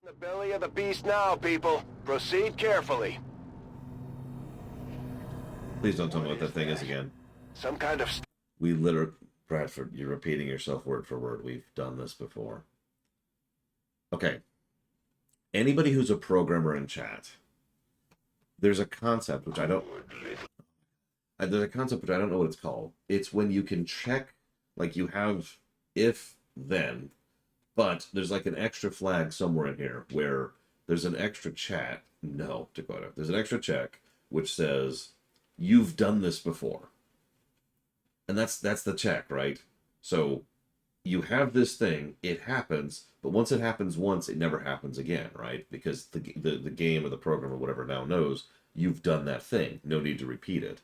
Speaker 3: The belly of the beast now, people. Proceed carefully.
Speaker 2: Please don't tell me what that thing is again.
Speaker 3: Some kind of...
Speaker 2: We literally... Bradford, you're repeating yourself word for word. We've done this before. Okay. Anybody who's a programmer in chat, there's a concept which I don't... There's a concept which I don't know what it's called. It's when you can check, like you have if, then, but there's like an extra flag somewhere in here where there's an extra chat. No, Dakota. There's an extra check which says, you've done this before. And that's the check, right? So you have this thing, it happens, but once it happens once, it never happens again, right? Because the game or the program or whatever now knows you've done that thing. No need to repeat it.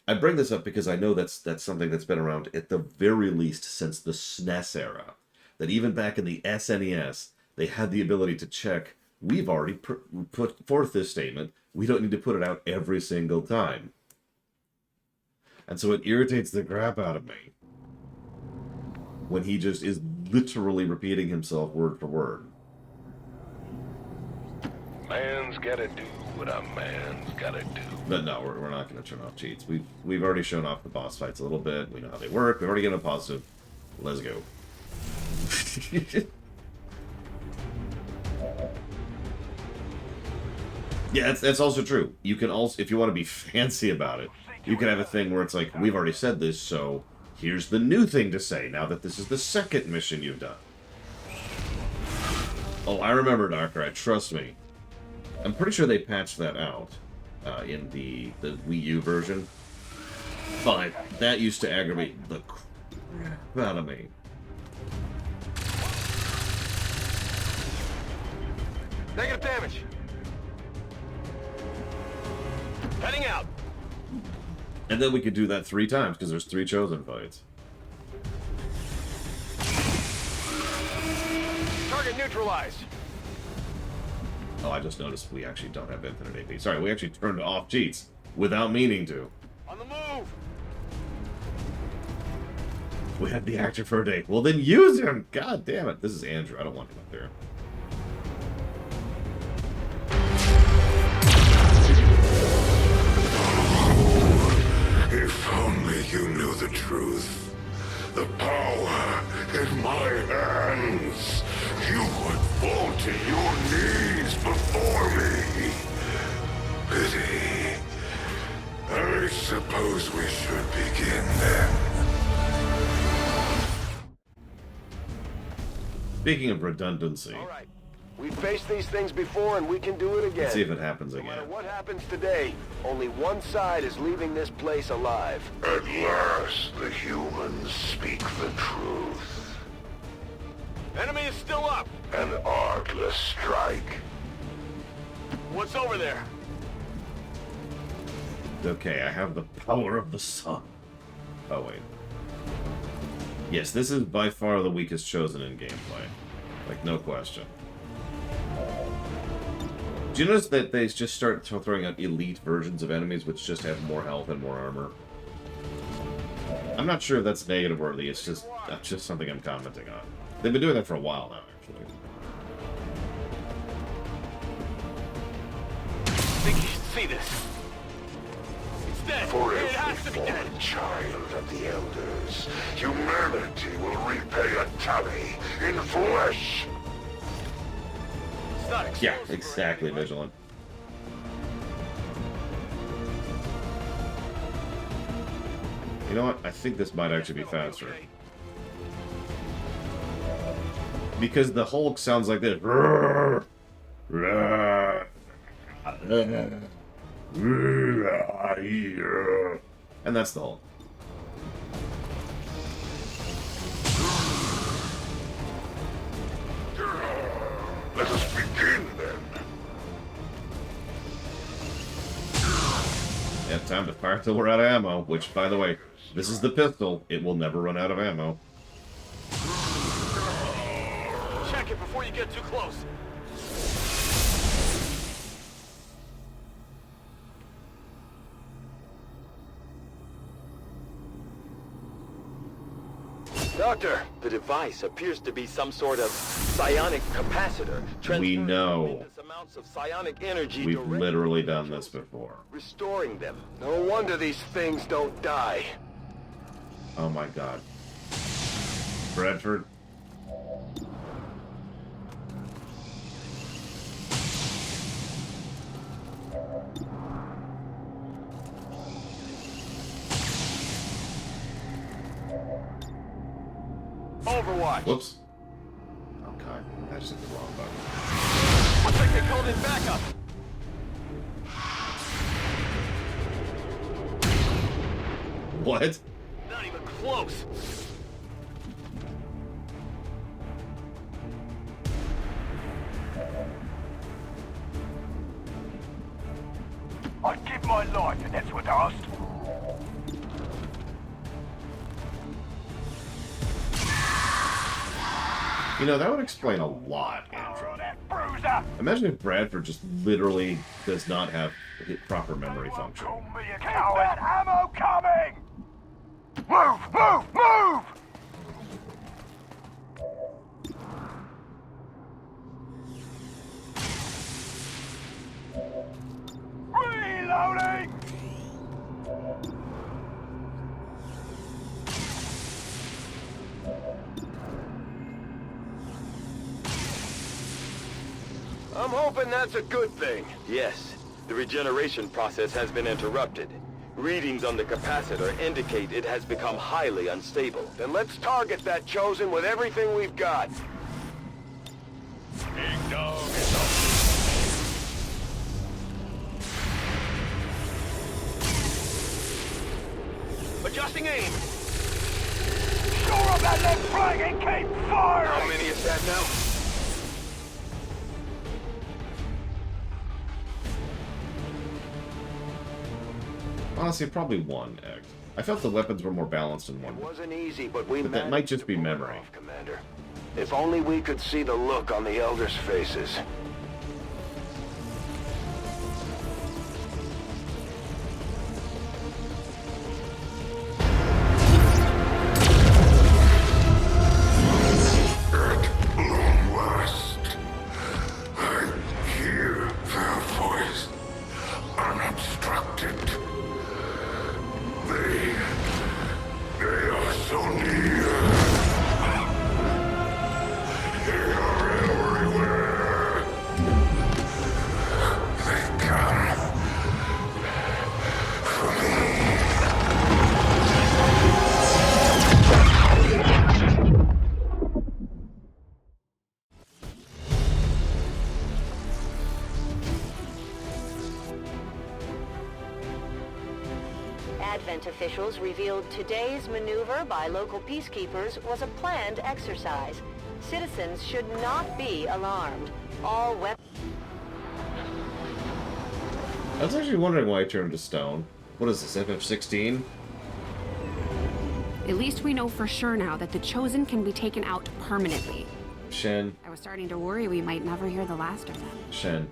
Speaker 2: I bring this up because I know that's something that's been around at the very least since the SNES era. That even back in the SNES, they had the ability to check, we've already put forth this statement, we don't need to put it out every single time. And so it irritates the crap out of me when he just is literally repeating himself word for word.
Speaker 3: Man's gotta do what a man's gotta do.
Speaker 2: But no, we're not going to turn off cheats. We've already shown off the boss fights a little bit. We know how they work. We've already given a positive. Let's go. Yeah, that's also true. You can also, if you want to be fancy about it, you can have a thing where it's like, we've already said this, so here's the new thing to say, now that this is the second mission you've done. Oh, I remember, Darkrai, trust me. I'm pretty sure they patched that out in the Wii U version. But that used to aggravate the crap out of me.
Speaker 3: Negative damage. Heading out.
Speaker 2: And then we could do that 3 times, because there's 3 Chosen fights.
Speaker 3: Target neutralized.
Speaker 2: Oh, I just noticed we actually don't have infinite AP. Sorry, we actually turned off cheats without meaning to.
Speaker 3: On the move.
Speaker 2: We had the actor for a day. Well, then use him! God damn it. This is Andrew. I don't want him up there.
Speaker 12: If only you knew the truth. The power in my hands. You would fall to your knees before me. Pity. I suppose we should begin then.
Speaker 2: Speaking of redundancy.
Speaker 3: All right. We've faced these things before and we can do it again.
Speaker 2: Let's see if it happens again.
Speaker 3: No matter what happens today, only one side is leaving this place alive.
Speaker 12: At last, the humans speak the truth.
Speaker 3: Enemy is still up.
Speaker 12: An artless strike.
Speaker 3: What's over there?
Speaker 2: Okay, I have the power of the sun. Oh, wait. Yes, this is by far the weakest chosen in gameplay. Like, no question. Do you notice that they just start throwing out elite versions of enemies which just have more health and more armor? I'm not sure if that's negative worthy, it's just something I'm commenting on. They've been doing that for a while now, actually.
Speaker 3: I think you should see this. It's dead.
Speaker 12: For
Speaker 3: It has to be
Speaker 12: every
Speaker 3: dead.
Speaker 12: fallen child of the Elders, humanity will repay a tally in flesh.
Speaker 3: It's not
Speaker 2: Yeah,
Speaker 3: explosive or
Speaker 2: exactly,
Speaker 3: anything, right?
Speaker 2: Vigilant. You know what? I think this might actually be faster.
Speaker 3: Okay.
Speaker 2: Because the Hulk sounds like this. And that's the Hulk.
Speaker 12: Let us begin then.
Speaker 2: Yeah, time to fire till we're out of ammo. Which, by the way, this is the pistol. It will never run out of ammo.
Speaker 3: Check it before you get too close. Doctor, the device appears to be some sort of psionic capacitor.
Speaker 2: We know.
Speaker 3: Tremendous amounts of psionic energy
Speaker 2: We've
Speaker 3: directly
Speaker 2: literally
Speaker 3: to the
Speaker 2: done this
Speaker 3: chosen,
Speaker 2: before.
Speaker 3: restoring them. No wonder these things don't die.
Speaker 2: Oh my god. Bradford?
Speaker 3: Overwatch.
Speaker 2: Whoops. Okay, I just hit the wrong button.
Speaker 3: Looks like they called in backup.
Speaker 2: What?
Speaker 3: Not even close.
Speaker 11: I'd give my life if that's what I asked.
Speaker 2: You know, that would explain a lot, Andrew. Imagine if Bradford just literally does not have proper memory function.
Speaker 11: Keep that ammo coming! Move! Move! Move! Reloading!
Speaker 3: I'm hoping that's a good thing. Yes, the regeneration process has been interrupted. Readings on the capacitor indicate it has become highly unstable. Then let's target that Chosen with everything we've got.
Speaker 11: Big dog is up.
Speaker 3: Adjusting aim.
Speaker 11: Shore up that left flank and keep firing!
Speaker 3: How many is that now?
Speaker 2: Honestly, probably one, Egg. I felt the weapons were more balanced in
Speaker 3: It
Speaker 2: one.
Speaker 3: wasn't easy, but we
Speaker 2: But that
Speaker 3: managed
Speaker 2: might just
Speaker 3: to
Speaker 2: be
Speaker 3: pull it
Speaker 2: memory.
Speaker 3: off, Commander. If only we could see the look on the Elders' faces.
Speaker 12: At long last, I hear their voice unobstructed. They are so near. They are everywhere. They come for me.
Speaker 5: Advent officials revealed today's maneuver by local peacekeepers was a planned exercise. Citizens should not be alarmed. All weapons...
Speaker 2: I was actually wondering why I turned to stone. What is this, FF16?
Speaker 8: At least we know for sure now that the Chosen can be taken out permanently.
Speaker 2: Shen.
Speaker 8: I was starting to worry we might never hear the last of them.
Speaker 2: Shen.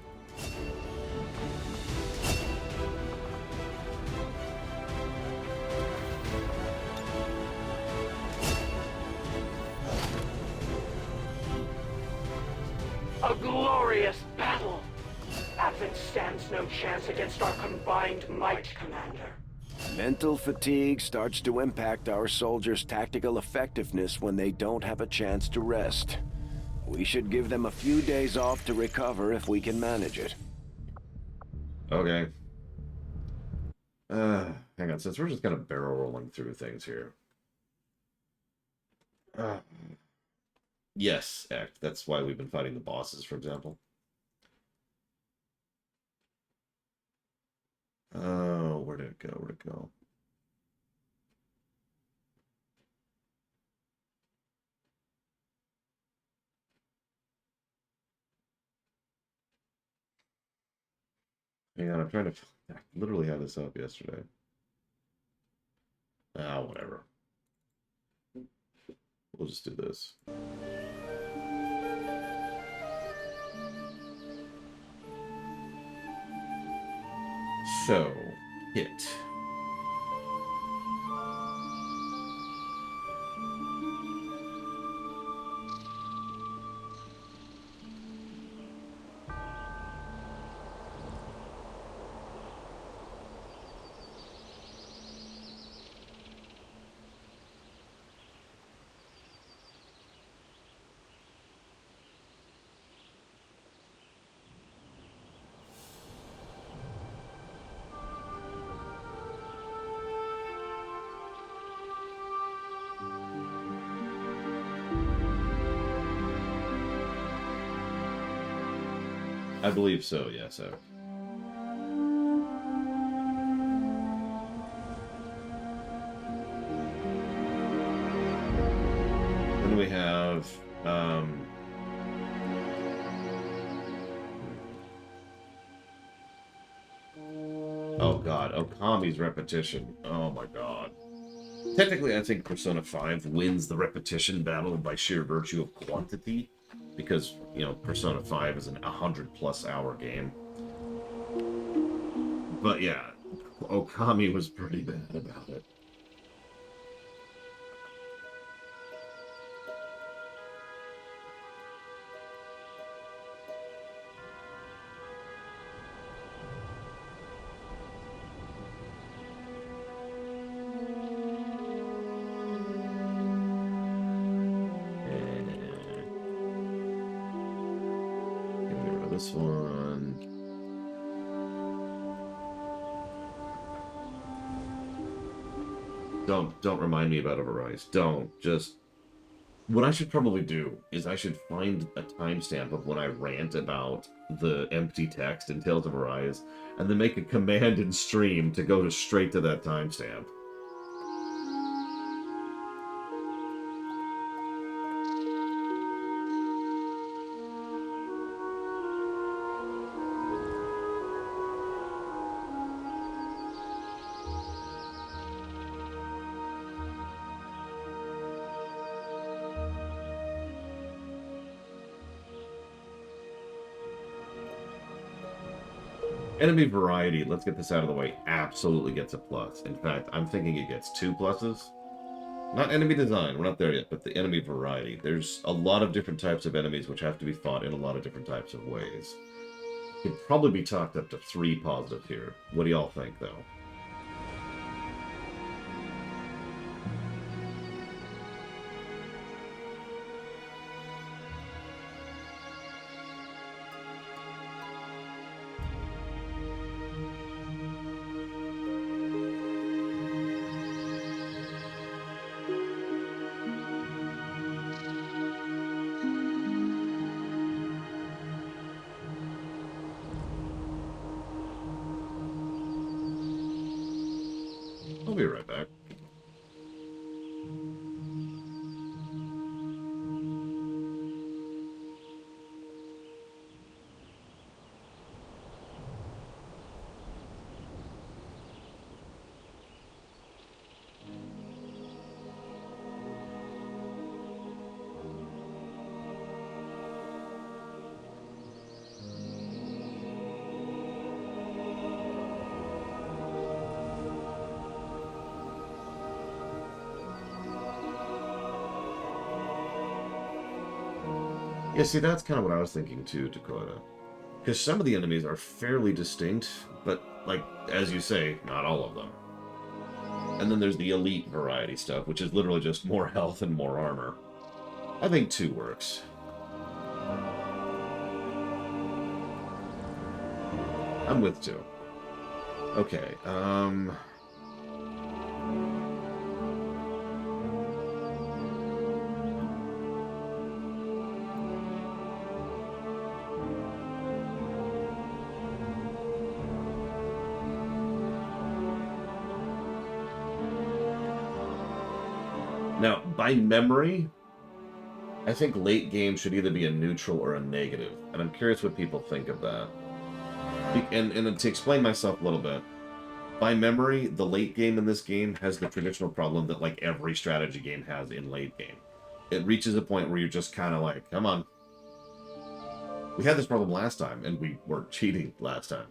Speaker 11: A glorious battle! Advent stands no chance against our combined might, Commander.
Speaker 3: Mental fatigue starts to impact our soldiers' tactical effectiveness when they don't have a chance to rest. We should give them a few days off to recover if we can manage it.
Speaker 2: Okay. Hang on, since we're just kind of barrel rolling through things here. Yes, Act. That's why we've been fighting the bosses, for example. Oh, where'd it go? Where'd it go? Hang on, I'm trying to... I literally had this up yesterday. Ah, whatever. We'll just do this. So, hit. I believe so, yes. Then we have, oh god, Okami's repetition. Oh my god. Technically, I think Persona 5 wins the repetition battle by sheer virtue of quantity. Because, you know, Persona 5 is an 100+ hour game. But yeah, Okami was pretty bad about it. This one. Don't remind me about Arise. Don't. Just... What I should probably do is I should find a timestamp of when I rant about the empty text in Tales of Arise, and then make a command in stream to go straight to that timestamp. Enemy variety, let's get this out of the way, absolutely gets a plus. In fact, I'm thinking it gets 2 pluses. Not enemy design, we're not there yet, but the enemy variety. There's a lot of different types of enemies which have to be fought in a lot of different types of ways. Could probably be talked up to 3 positive here. What do y'all think, though? I'll be right back. Yeah, see, that's kind of what I was thinking too, Dakota. Because some of the enemies are fairly distinct, but, like, as you say, not all of them. And then there's the elite variety stuff, which is literally just more health and more armor. I think 2 works. I'm with 2. Okay, now, by memory, I think late game should either be a neutral or a negative, and I'm curious what people think of that. And to explain myself a little bit, by memory, the late game in this game has the traditional problem that, like, every strategy game has in late game. It reaches a point where you're just kind of like, come on. We had this problem last time, and we weren't cheating last time.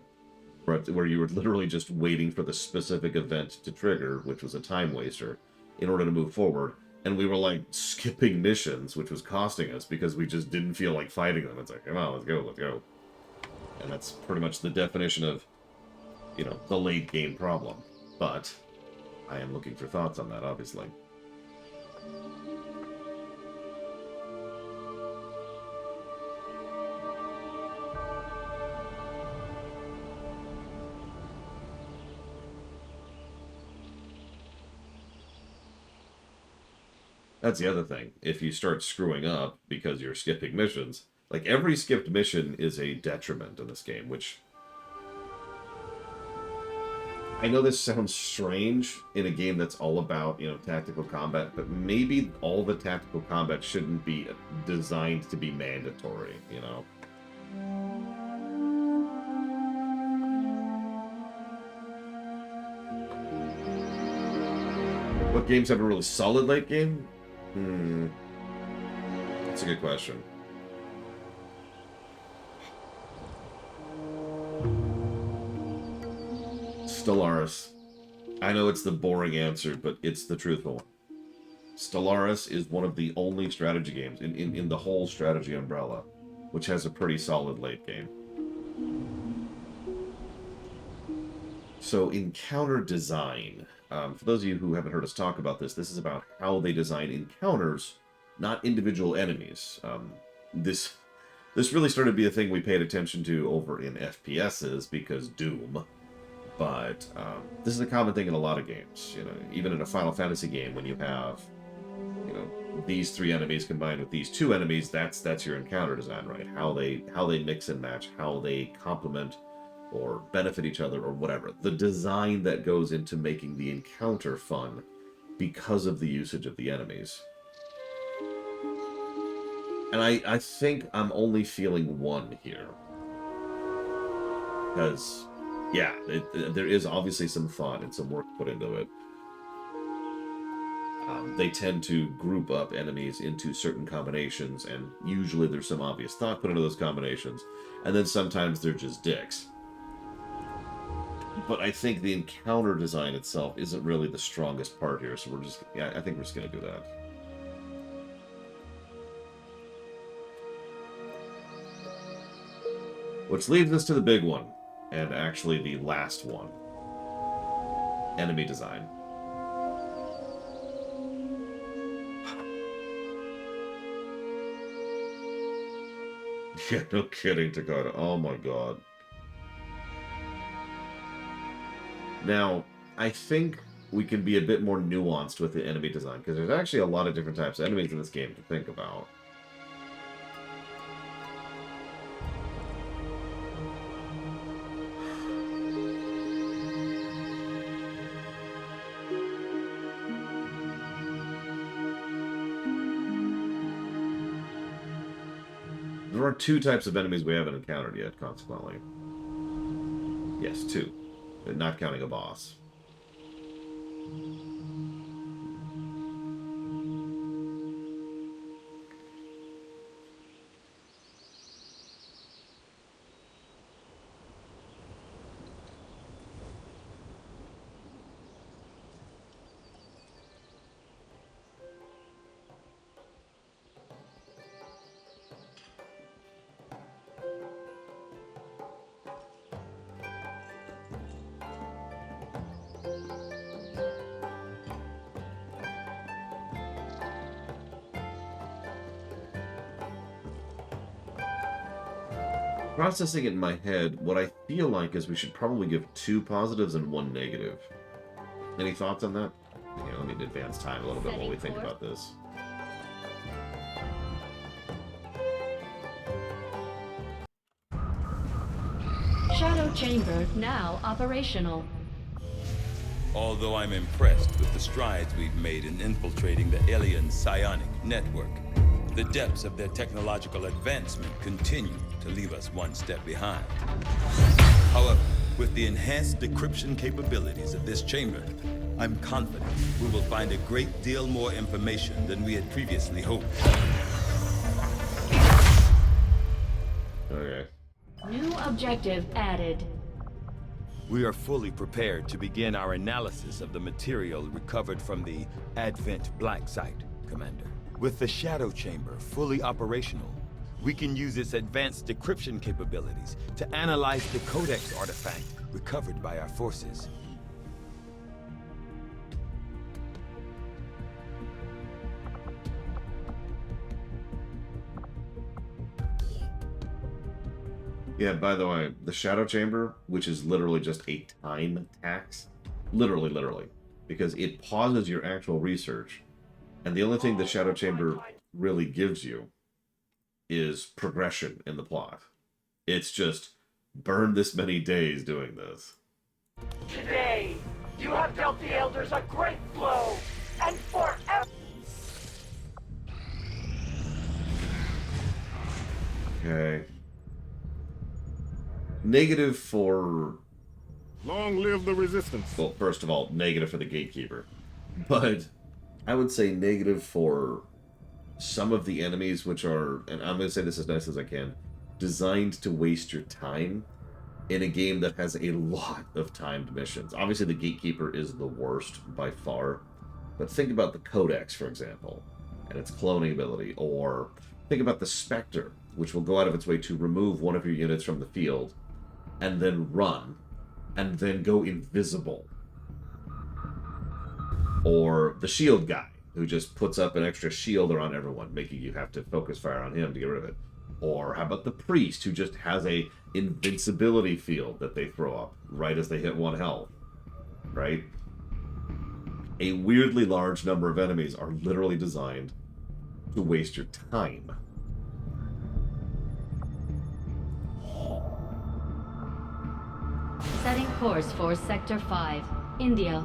Speaker 2: Where you were literally just waiting for the specific event to trigger, which was a time waster, in order to move forward. And we were, like, skipping missions, which was costing us because we just didn't feel like fighting them. It's like, come on, let's go, let's go. And that's pretty much the definition of, you know, the late game problem. But I am looking for thoughts on that, obviously. That's the other thing. If you start screwing up because you're skipping missions, like, every skipped mission is a detriment in this game, which... I know this sounds strange in a game that's all about, you know, tactical combat, but maybe all the tactical combat shouldn't be designed to be mandatory, you know? What games have a really solid late game? That's a good question. Stellaris. I know it's the boring answer, but it's the truthful one. Stellaris is one of the only strategy games in the whole strategy umbrella which has a pretty solid late game. So, encounter design. For those of you who haven't heard us talk about this, this is about how they design encounters, not individual enemies. This really started to be a thing we paid attention to over in FPSs because Doom. But this is a common thing in a lot of games. You know, even in a Final Fantasy game, when you have, you know, these 3 enemies combined with these 2 enemies, that's your encounter design, right? How they mix and match, how they complement or benefit each other or whatever. The design that goes into making the encounter fun because of the usage of the enemies. And I think I'm only feeling one here. Because, yeah, there is obviously some thought and some work put into it. They tend to group up enemies into certain combinations, and usually there's some obvious thought put into those combinations, and then sometimes they're just dicks. But I think the encounter design itself isn't really the strongest part here, so I think we're just going to do that. Which leads us to the big one, and actually the last one. Enemy design. Yeah, no kidding, Takata. Oh my god. Now, I think we can be a bit more nuanced with the enemy design, because there's actually a lot of different types of enemies in this game to think about. There are 2 types of enemies we haven't encountered yet, consequently. Yes, 2. Not counting a boss. processing it in my head, what I feel like is we should probably give 2 positives and 1 negative. Any thoughts on that? Let me advance time a little bit while we think about this.
Speaker 4: Shadow chamber now operational.
Speaker 6: Although I'm impressed with the strides we've made in infiltrating the alien psionic network, the depths of their technological advancement continue to leave us one step behind. However, with the enhanced decryption capabilities of this chamber, I'm confident we will find a great deal more information than we had previously hoped.
Speaker 2: Okay.
Speaker 4: New objective added.
Speaker 6: We are fully prepared to begin our analysis of the material recovered from the Advent Black Site, Commander. With the Shadow Chamber fully operational, we can use its advanced decryption capabilities to analyze the Codex artifact recovered by our forces.
Speaker 2: Yeah, by the way, the Shadow Chamber, which is literally just a time tax, literally, because it pauses your actual research, and the only thing the Shadow Chamber really gives you is progression in the plot. It's just, burn this many days doing this.
Speaker 11: Today, you have dealt the Elders a great blow, and forever.
Speaker 2: Okay. Negative for...
Speaker 7: Long live the Resistance.
Speaker 2: Well, first of all, negative for the Gatekeeper. But I would say negative for some of the enemies, which are, and I'm going to say this as nice as I can, designed to waste your time in a game that has a lot of timed missions. Obviously, the Gatekeeper is the worst by far. But think about the Codex, for example, and its cloning ability. Or think about the Spectre, which will go out of its way to remove one of your units from the field and then run, and then go invisible. Or the shield guy, who just puts up an extra shield around everyone, making you have to focus fire on him to get rid of it. Or how about the priest, who just has a invincibility field that they throw up right as they hit 1 health, right? A weirdly large number of enemies are literally designed to waste your time.
Speaker 4: Setting course for Sector 5, India.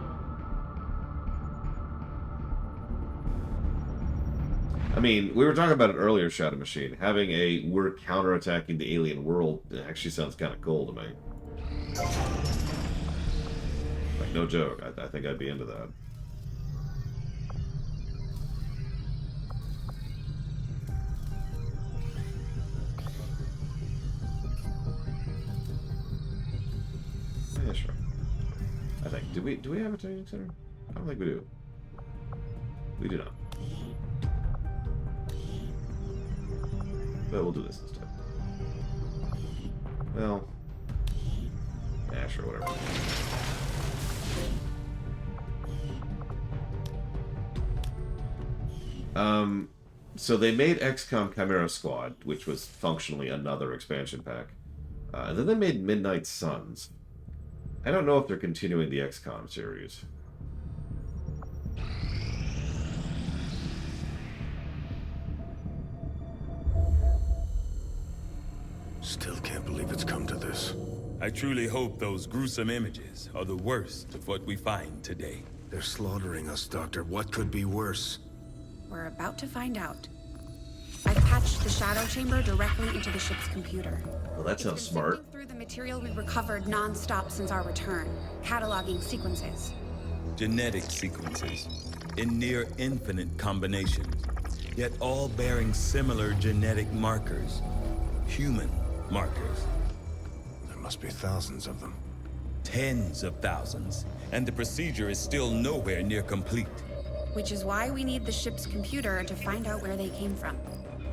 Speaker 2: I mean, we were talking about it earlier, Shadow Machine. Having a we're counterattacking the alien world actually sounds kind of cool to me. Like, no joke. I think I'd be into that. Yeah, sure. I think. Do we have a training center? I don't think we do. We do not. But we'll do this instead. Well, yeah, sure, whatever. So they made XCOM Chimera Squad, which was functionally another expansion pack. And then they made Midnight Suns. I don't know if they're continuing the XCOM series.
Speaker 12: Still can't believe it's come to this.
Speaker 6: I truly hope those gruesome images are the worst of what we find today.
Speaker 12: They're slaughtering us, Doctor. What could be worse?
Speaker 8: We're about to find out. I've patched the Shadow Chamber directly into the ship's computer.
Speaker 2: Well, that sounds smart.
Speaker 8: It's been through the material we recovered non-stop since our return, cataloging sequences.
Speaker 6: Genetic sequences in near infinite combinations, yet all bearing similar genetic markers. Human markers.
Speaker 12: There must be thousands of them.
Speaker 6: Tens of thousands, and the procedure is still nowhere near complete.
Speaker 8: Which is why we need the ship's computer to find out where they came from,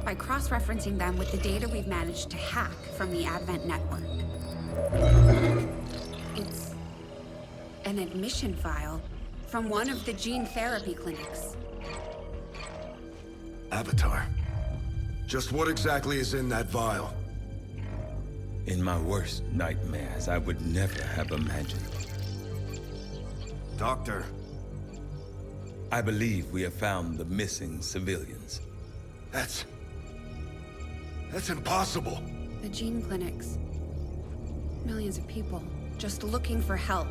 Speaker 8: by cross-referencing them with the data we've managed to hack from the Advent network. It's an admission file from one of the gene therapy clinics.
Speaker 12: Avatar. Just what exactly is in that vial?
Speaker 6: In my worst nightmares, I would never have imagined.
Speaker 3: Doctor.
Speaker 6: I believe we have found the missing civilians.
Speaker 12: That's impossible.
Speaker 8: The gene clinics. Millions of people just looking for help.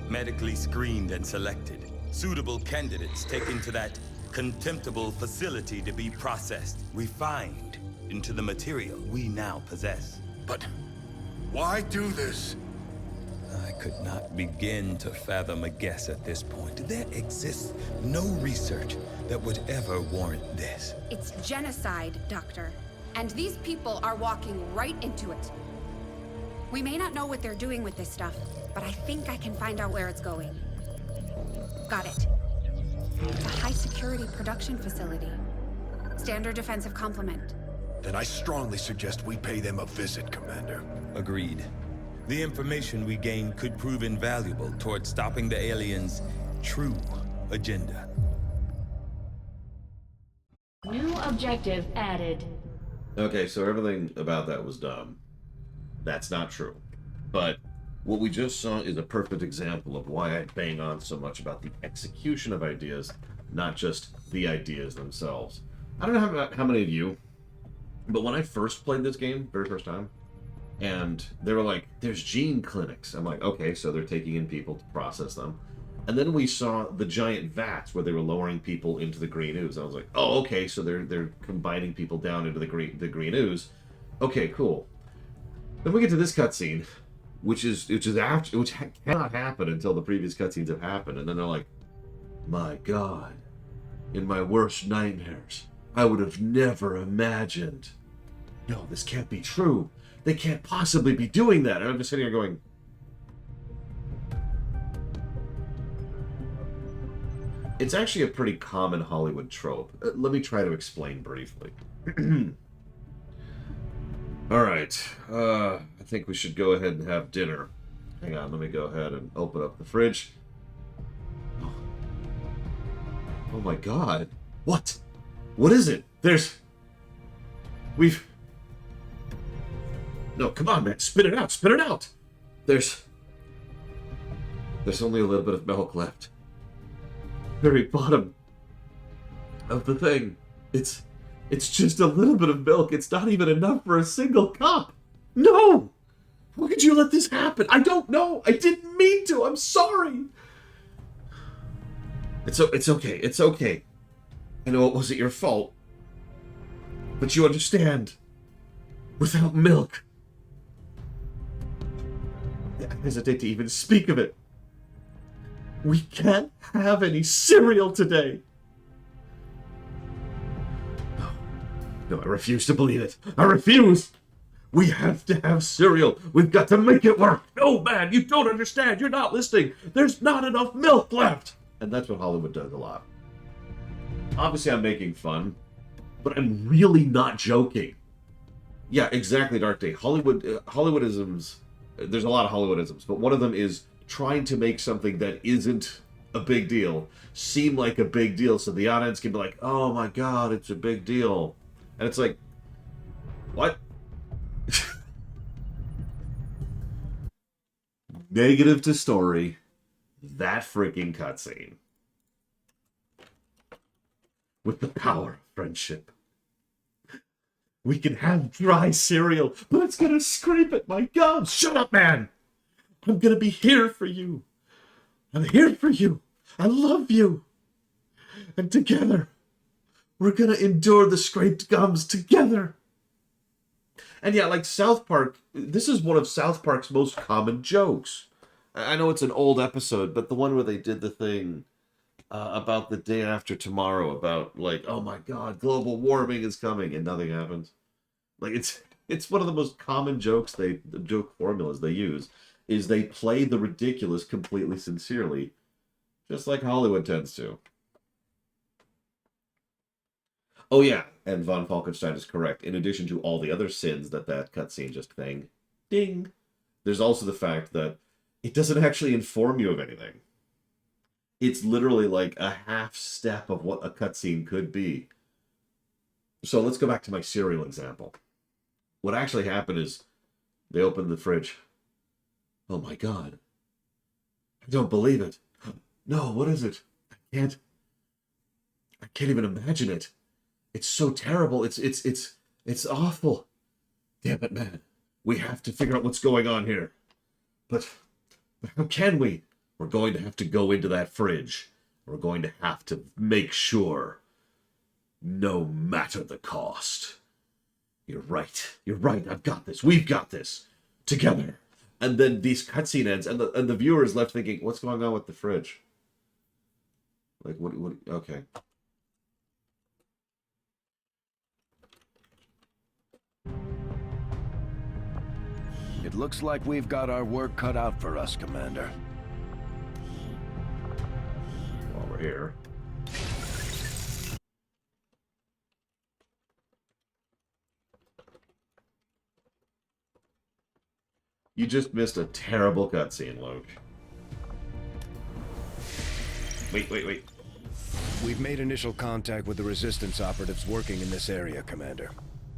Speaker 6: Medically screened and selected. Suitable candidates taken to that contemptible facility to be processed, refined into the material we now possess.
Speaker 12: But why do this?
Speaker 6: I could not begin to fathom a guess at this point. There exists no research that would ever warrant this.
Speaker 8: It's genocide, Doctor. And these people are walking right into it. We may not know what they're doing with this stuff, but I think I can find out where it's going. Got it. It's a high-security production facility. Standard defensive complement.
Speaker 12: Then I strongly suggest we pay them a visit, Commander.
Speaker 6: Agreed. The information we gain could prove invaluable towards stopping the aliens' true agenda.
Speaker 4: New objective added.
Speaker 2: Okay, so everything about that was dumb. That's not true. But what we just saw is a perfect example of why I bang on so much about the execution of ideas, not just the ideas themselves. I don't know how many of you, but when I first played this game, very first time, and they were like, there's gene clinics. I'm like, okay, so they're taking in people to process them. And then we saw the giant vats where they were lowering people into the green ooze. I was like, oh, okay, so they're combining people down into the green ooze. Okay, cool. Then we get to this cutscene, which cannot happen until the previous cutscenes have happened, and then they're like, my God, in my worst nightmares, I would have never imagined. No, this can't be true. They can't possibly be doing that. And I'm just sitting here going, it's actually a pretty common Hollywood trope. Let me try to explain briefly. Alright, I think we should go ahead and have dinner. Hang on, let me go ahead and open up the fridge. Oh my God. What? What is it? No, come on, man. Spit it out. Spit it out. There's only a little bit of milk left. Very bottom of the thing. It's just a little bit of milk. It's not even enough for a single cup. No! Why could you let this happen? I don't know. I didn't mean to. I'm sorry. It's okay. It's okay. I know it wasn't your fault. But you understand. Without milk. I hesitate to even speak of it. We can't have any cereal today. No, I refuse to believe it. I refuse. We have to have cereal. We've got to make it work. No, man, you don't understand. You're not listening. There's not enough milk left. And that's what Hollywood does a lot. Obviously, I'm making fun, but I'm really not joking. Yeah, exactly, Dark Day. Hollywoodisms, there's a lot of Hollywoodisms, but one of them is trying to make something that isn't a big deal seem like a big deal so the audience can be like, oh my God, it's a big deal. And it's like, what? Negative to story, that freaking cutscene. With the power of friendship. We can have dry cereal, but it's gonna scrape at my gums. Shut up, man! I'm gonna be here for you. I'm here for you. I love you. And together, we're gonna endure the scraped gums together. And yeah, like South Park, this is one of South Park's most common jokes. I know it's an old episode, but the one where they did the thing about the day after tomorrow, about like, oh my God, global warming is coming, and nothing happens. Like it's one of the most common jokes the joke formulas they use is they play the ridiculous completely sincerely, just like Hollywood tends to. Oh yeah, and Von Falkenstein is correct. In addition to all the other sins that cutscene just thing, ding, there's also the fact that it doesn't actually inform you of anything. It's literally like a half step of what a cutscene could be. So let's go back to my cereal example. What actually happened is They open the fridge. Oh my god. I don't believe it. No, what is it? I can't even imagine it. It's so terrible. It's awful. Damn it, man. We have to figure out what's going on here. But how can we? We're going to have to go into that fridge. We're going to have to make sure. No matter the cost. You're right. You're right. I've got this. We've got this. Together. And then these cutscene ends, and the viewer is left thinking, what's going on with the fridge? Like, what, okay.
Speaker 13: It looks like we've got our work cut out for us, Commander.
Speaker 2: While we're here. You just missed a terrible cutscene, Luke. Wait.
Speaker 13: We've made initial contact with the Resistance operatives working in this area, Commander.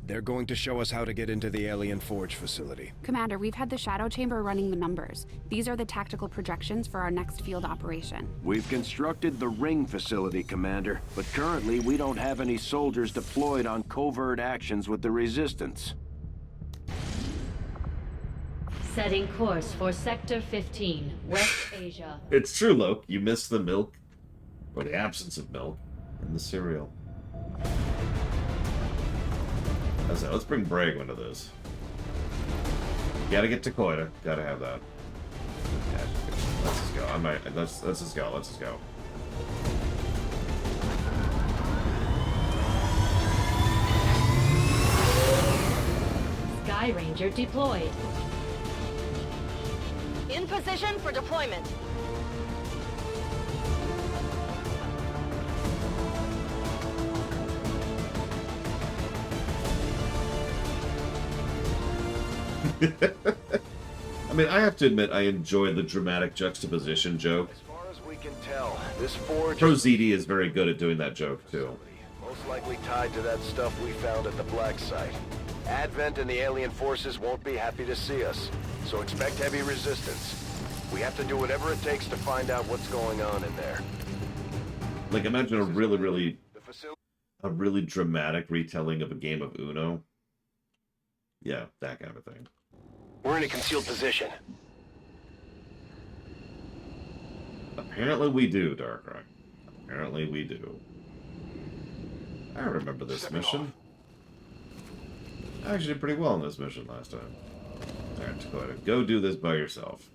Speaker 13: They're going to show us how to get into the Alien Forge facility.
Speaker 8: Commander, we've had the Shadow Chamber running the numbers. These are the tactical projections for our next field operation.
Speaker 14: We've constructed the Ring facility, Commander, but currently we don't have any soldiers deployed on covert actions with the Resistance.
Speaker 4: Setting course for Sector 15, West Asia.
Speaker 2: It's true, Luke. You missed the milk, or the absence of milk, in the cereal. Let's bring Bragg into this. Gotta get to Koida. Gotta have that. Yeah, let's just go. Let's just go. Let's just go.
Speaker 4: Sky Ranger deployed.
Speaker 5: In position for deployment.
Speaker 2: I mean, I have to admit, I enjoy the dramatic juxtaposition joke.
Speaker 3: As far as we can tell, this forge...
Speaker 2: ProZD is very good at doing that joke, too.
Speaker 3: Most likely tied to that stuff we found at the Black Site. Advent and the alien forces won't be happy to see us, so expect heavy resistance. We have to do whatever it takes to find out what's going on in there.
Speaker 2: Like, imagine a really dramatic retelling of a game of Uno. Yeah, that kind of thing.
Speaker 3: We're in a concealed position.
Speaker 2: Apparently we do, Darkrai. Apparently we do. I remember this mission. I actually did pretty well in this mission last time. Alright, Dakota, go do this by yourself.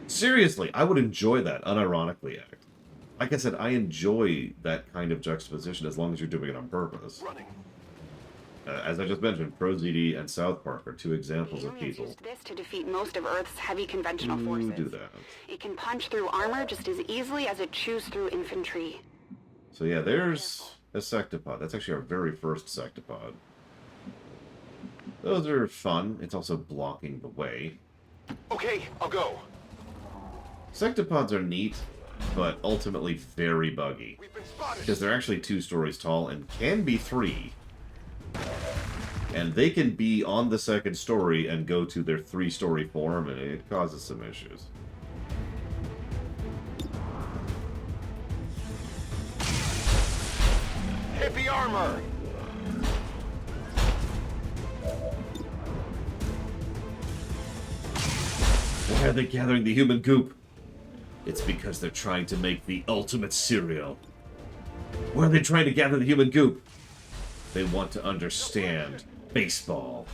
Speaker 2: Seriously, I would enjoy that, unironically, Act. Like I said, I enjoy that kind of juxtaposition as long as you're doing it on purpose.
Speaker 3: Running.
Speaker 2: As I just mentioned, ProZD and South Park are two examples of people.
Speaker 8: Used this to defeat most of Earth's heavy conventional forces.
Speaker 2: Do that.
Speaker 8: It can punch through armor just as easily as it chews through infantry.
Speaker 2: So yeah, there's a sectopod. That's actually our very first sectopod. Those are fun. It's also blocking the way.
Speaker 3: Okay, I'll go.
Speaker 2: Sectopods are neat, but ultimately very buggy. Because they're actually 2 stories tall and can be 3. And they can be on the 2nd story and go to their 3-story form, and it causes some issues.
Speaker 3: Heavy armor!
Speaker 2: Why are they gathering the human goop? It's because they're trying to make the ultimate cereal. Why are they trying to gather the human goop? They want to understand baseball.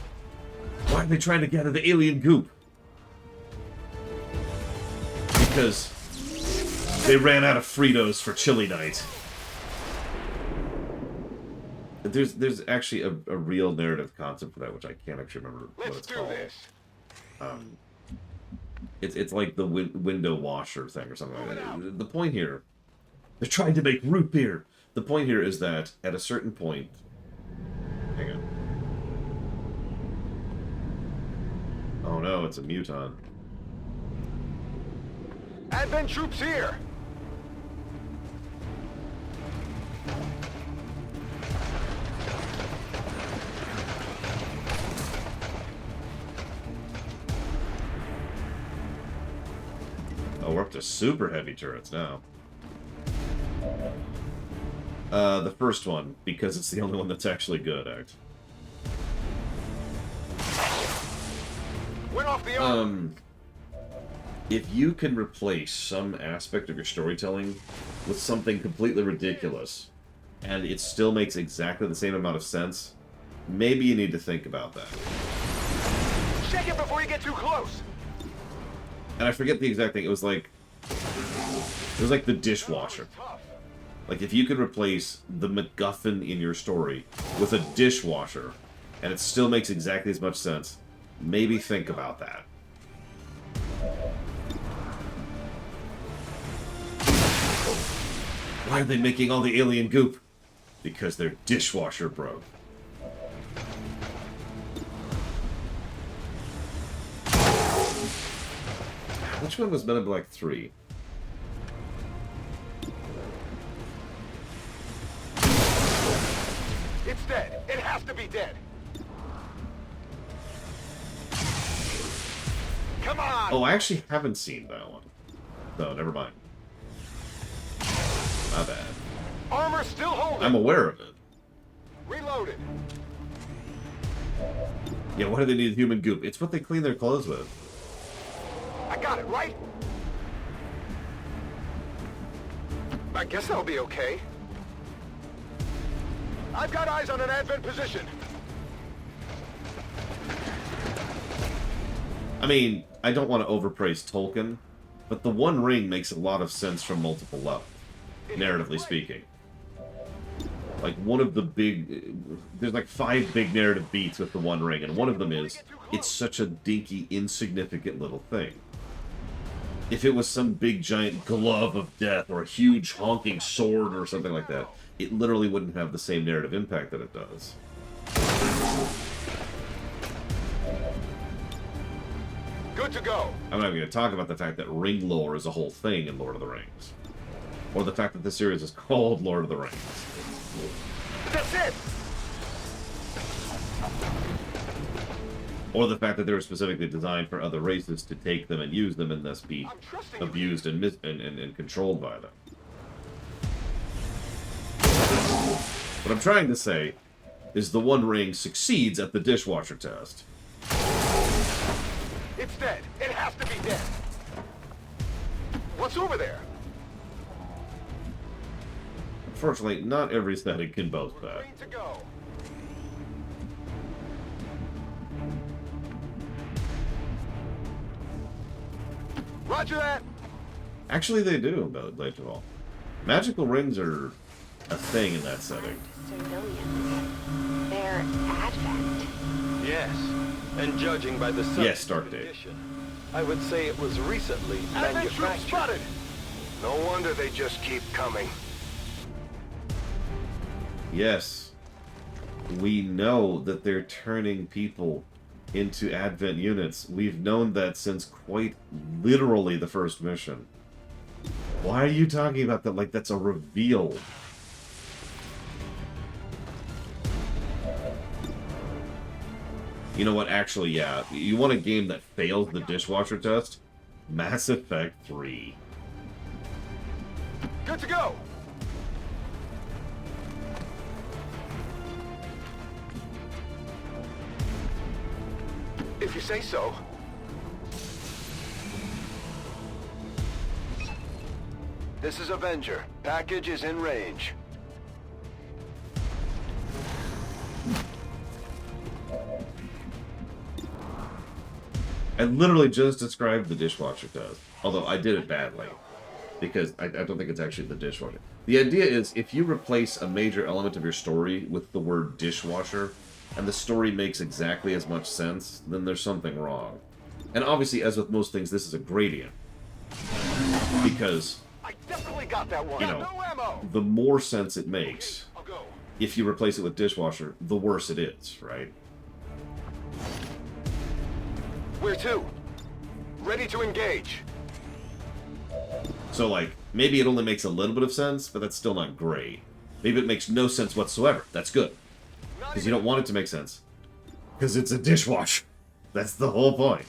Speaker 2: Why are they trying to gather the alien goop? Because they ran out of Fritos for chili night. There's actually a real narrative concept for that, which I can't actually remember what it's called. It's like the window washer thing or something like that. The point here, they're trying to make root beer. The point here is that at a certain point, hang on. Oh no, it's a muton.
Speaker 3: Advent troops here!
Speaker 2: Oh, we're up to super heavy turrets now. The first one, because it's the only one that's actually good,
Speaker 3: Went off the arm.
Speaker 2: If you can replace some aspect of your storytelling with something completely ridiculous, and it still makes exactly the same amount of sense, maybe you need to think about that.
Speaker 3: Check it before you get too close.
Speaker 2: And I forget the exact thing. It was like the dishwasher. Like, if you could replace the MacGuffin in your story with a dishwasher, and it still makes exactly as much sense, maybe think about that. Why are they making all the alien goop? Because their dishwasher broke. Which one was Men in Black 3?
Speaker 3: It's dead. It has to be dead. Come on!
Speaker 2: Oh, I actually haven't seen that one. So, never mind. My bad.
Speaker 3: Armor still holding.
Speaker 2: I'm aware of it.
Speaker 3: Reloaded.
Speaker 2: Yeah, why do they need human goop? It's what they clean their clothes with.
Speaker 3: I got it, right? I guess that'll be okay. I've got eyes on an advent position.
Speaker 2: I mean, I don't want to overpraise Tolkien, but the One Ring makes a lot of sense from multiple levels, narratively speaking. Like, one of the big... There's like 5 big narrative beats with the One Ring, and one of them is, it's such a dinky, insignificant little thing. If it was some big, giant glove of death, or a huge, honking sword, or something like that, it literally wouldn't have the same narrative impact that it does.
Speaker 3: Good to go.
Speaker 2: I'm not going to talk about the fact that ring lore is a whole thing in Lord of the Rings. Or the fact that the series is called Lord of the Rings.
Speaker 3: That's it!
Speaker 2: Or the fact that they were specifically designed for other races to take them and use them and thus be abused and controlled by them. What I'm trying to say is the One Ring succeeds at the dishwasher test.
Speaker 3: It's dead. It has to be dead. What's over there?
Speaker 2: Unfortunately, not every setting can boast that.
Speaker 3: Green to go. Roger that.
Speaker 2: Actually, they do, Legend of All. Magical rings are a thing in that setting.
Speaker 5: Civilians. They're advent.
Speaker 3: Yes. And judging by the
Speaker 2: Yes, Dark Day.
Speaker 3: I would say it was recently manufactured. Spotted. No wonder they just keep coming.
Speaker 2: Yes. We know that they're turning people into Advent units. We've known that since quite literally the first mission. Why are you talking about that like that's a reveal? You know what, actually, yeah. You want a game that fails the dishwasher test? Mass Effect 3.
Speaker 3: Good to go! If you say so. This is Avenger. Package is in range.
Speaker 2: I literally just described the dishwasher test. Although I did it badly. Because I don't think it's actually the dishwasher. The idea is, if you replace a major element of your story with the word dishwasher, and the story makes exactly as much sense, then there's something wrong. And obviously, as with most things, this is a gradient. Because,
Speaker 3: I definitely got that one.
Speaker 2: you know,
Speaker 3: no ammo.
Speaker 2: the more sense it makes,
Speaker 3: I'll go.
Speaker 2: if you replace it with dishwasher, the worse it is, right?
Speaker 3: Where to? Ready to engage.
Speaker 2: So, like, maybe it only makes a little bit of sense, but that's still not great. Maybe it makes no sense whatsoever. That's good. Because you don't want it to make sense. Because it's a dishwasher. That's the whole point.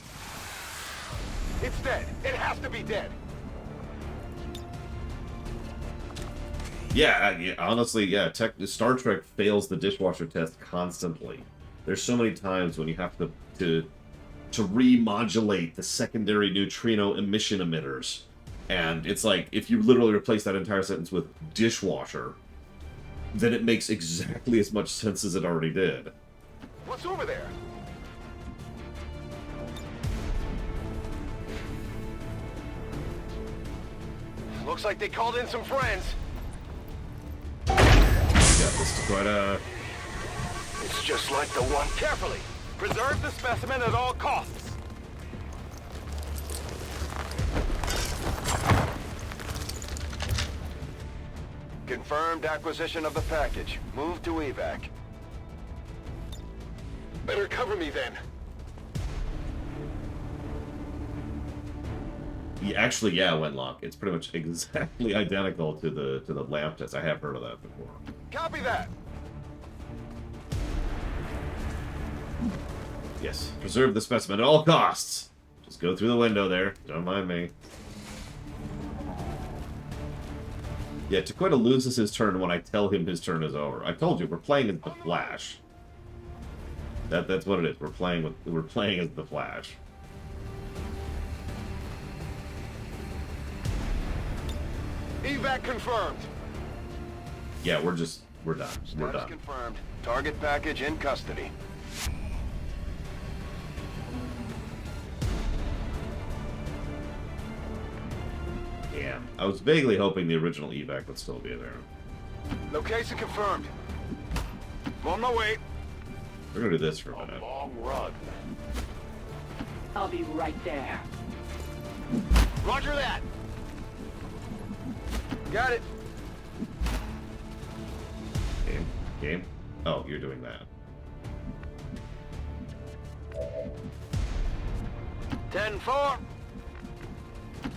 Speaker 3: It's dead. It has to be dead.
Speaker 2: Yeah, honestly, yeah. Star Trek fails the dishwasher test constantly. There's so many times when you have to remodulate the secondary neutrino emission emitters, and it's like if you literally replace that entire sentence with dishwasher, then it makes exactly as much sense as it already did.
Speaker 3: What's over there? Looks like they called in some friends.
Speaker 2: Yeah, this is quite a...
Speaker 3: It's just like the one. Carefully! Preserve the specimen at all costs! Confirmed acquisition of the package. Move to evac. Better cover me then.
Speaker 2: Yeah, actually, yeah, Wenlock. It's pretty much exactly identical to the lamp test. I have heard of that before.
Speaker 3: Copy that!
Speaker 2: Yes, preserve the specimen at all costs. Just go through the window there. Don't mind me. Yeah, Taqueta loses his turn when I tell him his turn is over. I told you, we're playing as the Flash. That's what it is. We're playing as the Flash.
Speaker 3: Evac confirmed.
Speaker 2: Yeah, we're done. We're
Speaker 3: Status
Speaker 2: done.
Speaker 3: confirmed. Target package in custody.
Speaker 2: Yeah, I was vaguely hoping the original evac would still be there.
Speaker 3: Location confirmed. I'm on my way.
Speaker 2: We're gonna do this for a minute.
Speaker 3: Long run.
Speaker 11: I'll be right there.
Speaker 3: Roger that. Got it.
Speaker 2: Game. Oh, you're doing that.
Speaker 3: 10-4.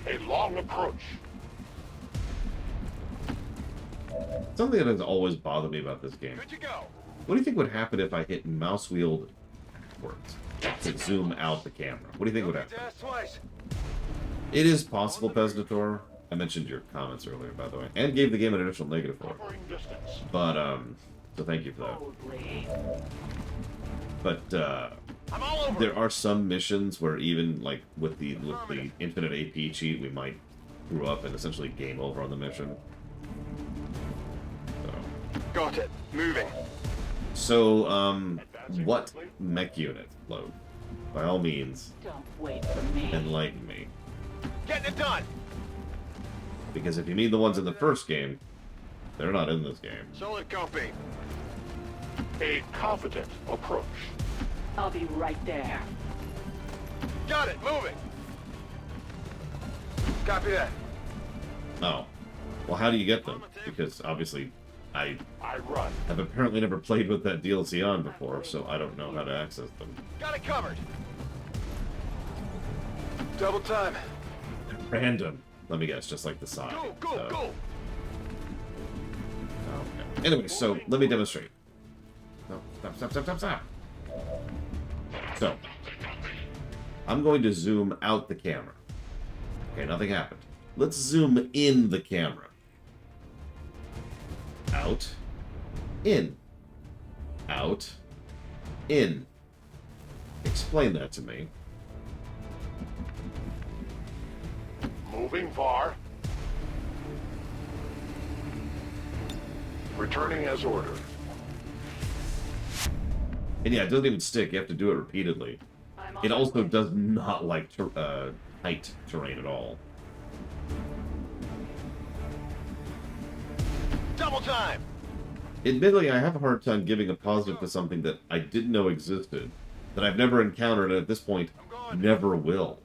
Speaker 12: A long approach.
Speaker 2: Something that has always bothered me about this game.
Speaker 3: Good to go.
Speaker 2: What do you think would happen if I hit mouse wheel backwards to zoom out the camera? What do you think would happen?
Speaker 3: Twice.
Speaker 2: It is possible, Pesnator. I mentioned your comments earlier, by the way, and gave the game an initial negative for it. But, so thank you for that. But, there are some missions where even, like, with the infinite AP cheat, we might screw up and essentially game over on the mission. So.
Speaker 3: Got it. Moving.
Speaker 2: So, what mech unit, Load? By all means,
Speaker 11: Don't wait for me.
Speaker 2: enlighten me.
Speaker 3: Getting it done.
Speaker 2: Because if you mean the ones in the first game, they're not in this game.
Speaker 3: Solid copy.
Speaker 12: A confident approach.
Speaker 11: I'll be right there.
Speaker 3: Got it. Moving. Copy that.
Speaker 2: Oh. Well, how do you get them? Because obviously, I
Speaker 12: run.
Speaker 2: have apparently never played with that DLC on before, so I don't know how to access them.
Speaker 3: Got it covered. Double time.
Speaker 2: Random. Let me guess, just like the side.
Speaker 3: Go.
Speaker 2: Okay. Anyway, so let me demonstrate. No, stop. So, I'm going to zoom out the camera. Okay, nothing happened. Let's zoom in the camera. Out. In. Out. In. Explain that to me.
Speaker 12: Moving far. Returning as ordered.
Speaker 2: And yeah, it doesn't even stick. You have to do it repeatedly. It also does not like height terrain at all.
Speaker 3: Double time.
Speaker 2: Admittedly, I have a hard time giving a positive to something that I didn't know existed, that I've never encountered, and at this point, never will.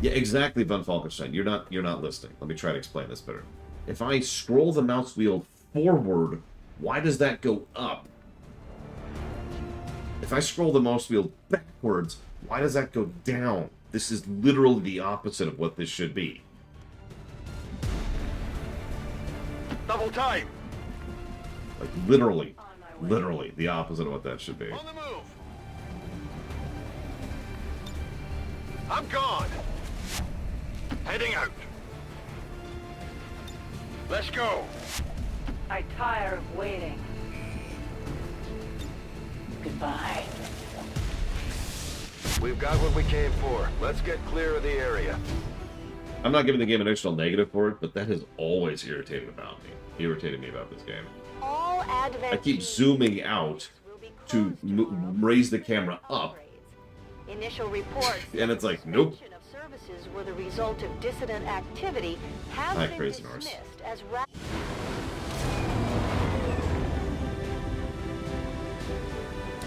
Speaker 2: Yeah, exactly, Von Falkenstein. You're not listening. Let me try to explain this better. If I scroll the mouse wheel forward, why does that go up? If I scroll the mouse wheel backwards, why does that go down? This is literally the opposite of what this should be.
Speaker 3: Double time.
Speaker 2: Like, literally the opposite of what that should be.
Speaker 3: On the move. I'm gone. Heading out. Let's go.
Speaker 11: I tire of waiting. Goodbye.
Speaker 3: We've got what we came for. Let's get clear of the area.
Speaker 2: I'm not giving the game an additional negative for it, but that has always irritated me about this game.
Speaker 5: All Advent
Speaker 2: I keep zooming out to raise the camera up,
Speaker 5: Initial reports
Speaker 2: and it's like, nope.
Speaker 5: of services were the result of dissident activity have
Speaker 2: Hi,
Speaker 5: been
Speaker 2: Crazy Norse.
Speaker 5: dismissed as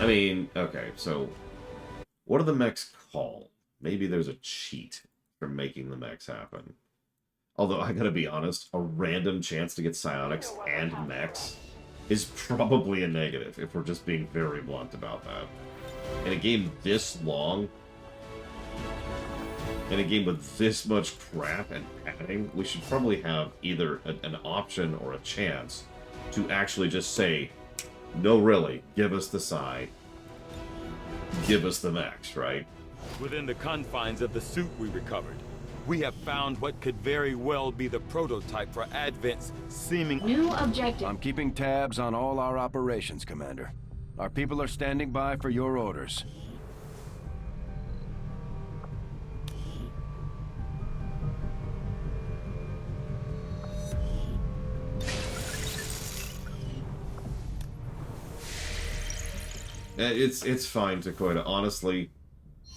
Speaker 2: I mean, okay, so what are the mechs called? Maybe there's a cheat for making the mechs happen. Although, I gotta be honest, a random chance to get psionics and mechs is probably a negative, if we're just being very blunt about that. In a game this long, in a game with this much crap and padding, we should probably have either an option or a chance to actually just say, no, really, give us the psi, give us the mechs, right?
Speaker 6: Within the confines of the suit we recovered, we have found what could very well be the prototype for Advent's seeming...
Speaker 4: New objective.
Speaker 13: I'm keeping tabs on all our operations, Commander. Our people are standing by for your orders.
Speaker 2: It's fine, Takoida. Honestly,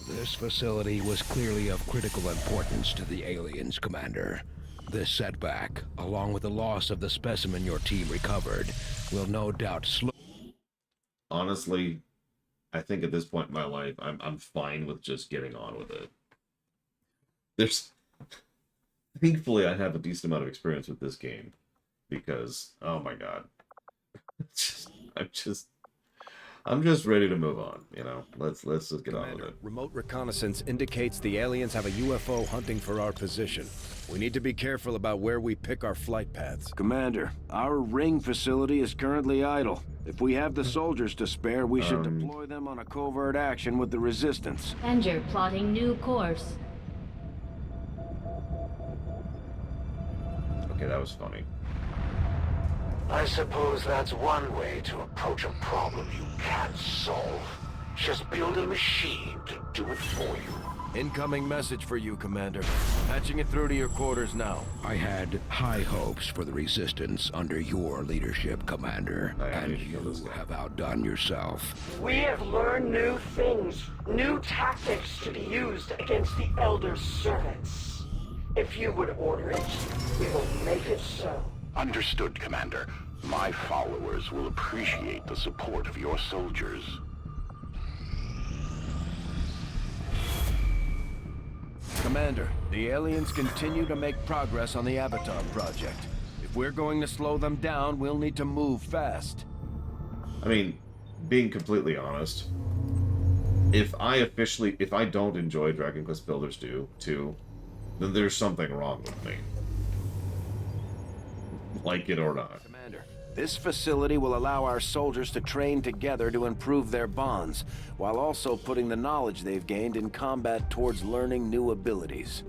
Speaker 10: this facility was clearly of critical importance to the aliens, Commander. This setback, along with the loss of the specimen your team recovered, will no doubt slow...
Speaker 2: Honestly, I think at this point in my life, I'm fine with just getting on with it. Thankfully, I have a decent amount of experience with this game, because, oh my god. I'm just ready to move on, you know? Let's just get on with it.
Speaker 13: Remote reconnaissance indicates the aliens have a UFO hunting for our position. We need to be careful about where we pick our flight paths.
Speaker 14: Commander, our ring facility is currently idle. If we have the soldiers to spare, we should deploy them on a covert action with the Resistance.
Speaker 4: Avenger plotting new course.
Speaker 2: Okay, that was funny.
Speaker 1: I suppose that's one way to approach a problem you can't solve. Just build a machine to do it for you.
Speaker 13: Incoming message for you, Commander. Patching it through to your quarters now.
Speaker 10: I had high hopes for the Resistance under your leadership, Commander, and you have outdone yourself.
Speaker 11: We have learned new things, new tactics to be used against the Elder Servants. If you would order it, we will make it so.
Speaker 12: Understood, Commander. My followers will appreciate the support of your soldiers.
Speaker 13: Commander, the aliens continue to make progress on the Avatar project. If we're going to slow them down, we'll need to move fast.
Speaker 2: I mean, being completely honest, if I don't enjoy Dragon Quest Builders 2, then there's something wrong with me. Like it or not.
Speaker 14: Commander, this facility will allow our soldiers to train together to improve their bonds, while also putting the knowledge they've gained in combat towards learning new abilities.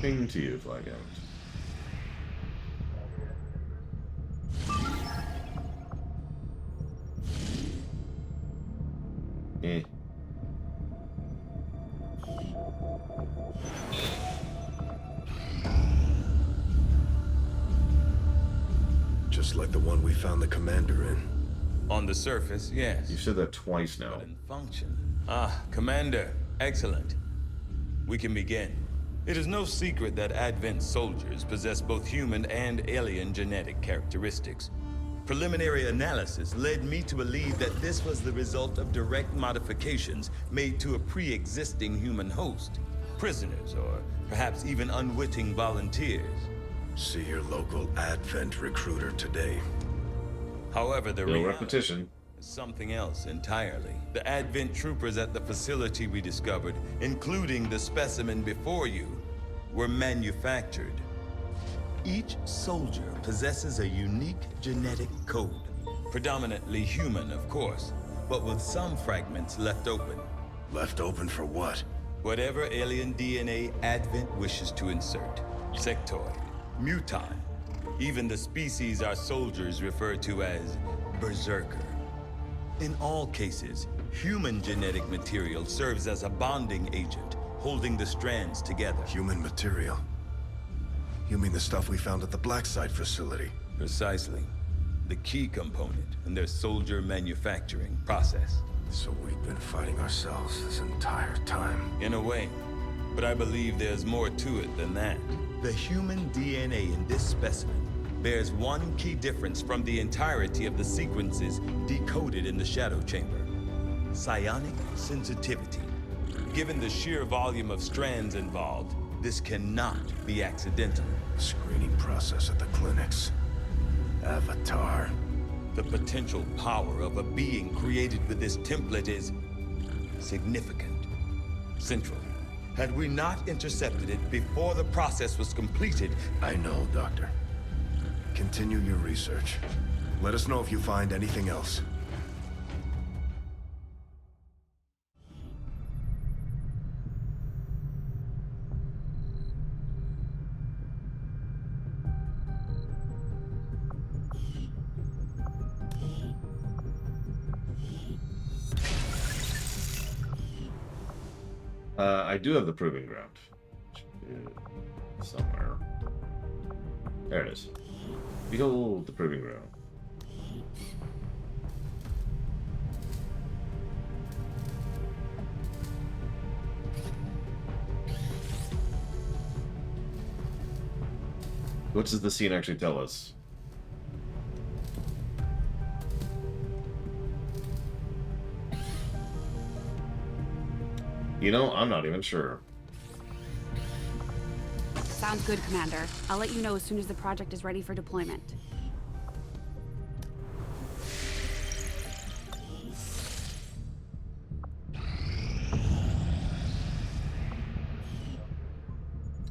Speaker 2: Ping to you, Flag Out. Eh.
Speaker 13: Just like the one we found the commander in.
Speaker 6: On the surface, yes.
Speaker 2: You've said that twice now.
Speaker 6: But in function. Ah, Commander. Excellent. We can begin. It is no secret that Advent soldiers possess both human and alien genetic characteristics. Preliminary analysis led me to believe that this was the result of direct modifications made to a pre-existing human host. Prisoners, or perhaps even unwitting volunteers.
Speaker 13: See your local Advent recruiter today.
Speaker 6: However, the
Speaker 2: repetition
Speaker 6: is something else entirely. The Advent troopers at the facility we discovered, including the specimen before you, were manufactured. Each soldier possesses a unique genetic code. Predominantly human, of course, but with some fragments left open.
Speaker 13: Left open for what?
Speaker 6: Whatever alien DNA Advent wishes to insert. Sectoid, mutant, even the species our soldiers refer to as berserker. In all cases, human genetic material serves as a bonding agent, holding the strands together.
Speaker 13: Human material? You mean the stuff we found at the Black Site facility?
Speaker 6: Precisely. The key component in their soldier manufacturing process.
Speaker 13: So we've been fighting ourselves this entire time.
Speaker 6: In a way. But I believe there's more to it than that. The human DNA in this specimen bears one key difference from the entirety of the sequences decoded in the Shadow Chamber. Psionic sensitivity. Given the sheer volume of strands involved, this cannot be accidental.
Speaker 13: Screening process at the clinics. Avatar.
Speaker 6: The potential power of a being created with this template is significant, central. Had we not intercepted it before the process was completed...
Speaker 13: I know, Doctor. Continue your research. Let us know if you find anything else.
Speaker 2: I do have the proving ground. Somewhere. There it is. Behold the proving ground. What does the scene actually tell us? You know, I'm not even sure.
Speaker 8: Sounds good, Commander. I'll let you know as soon as the project is ready for deployment.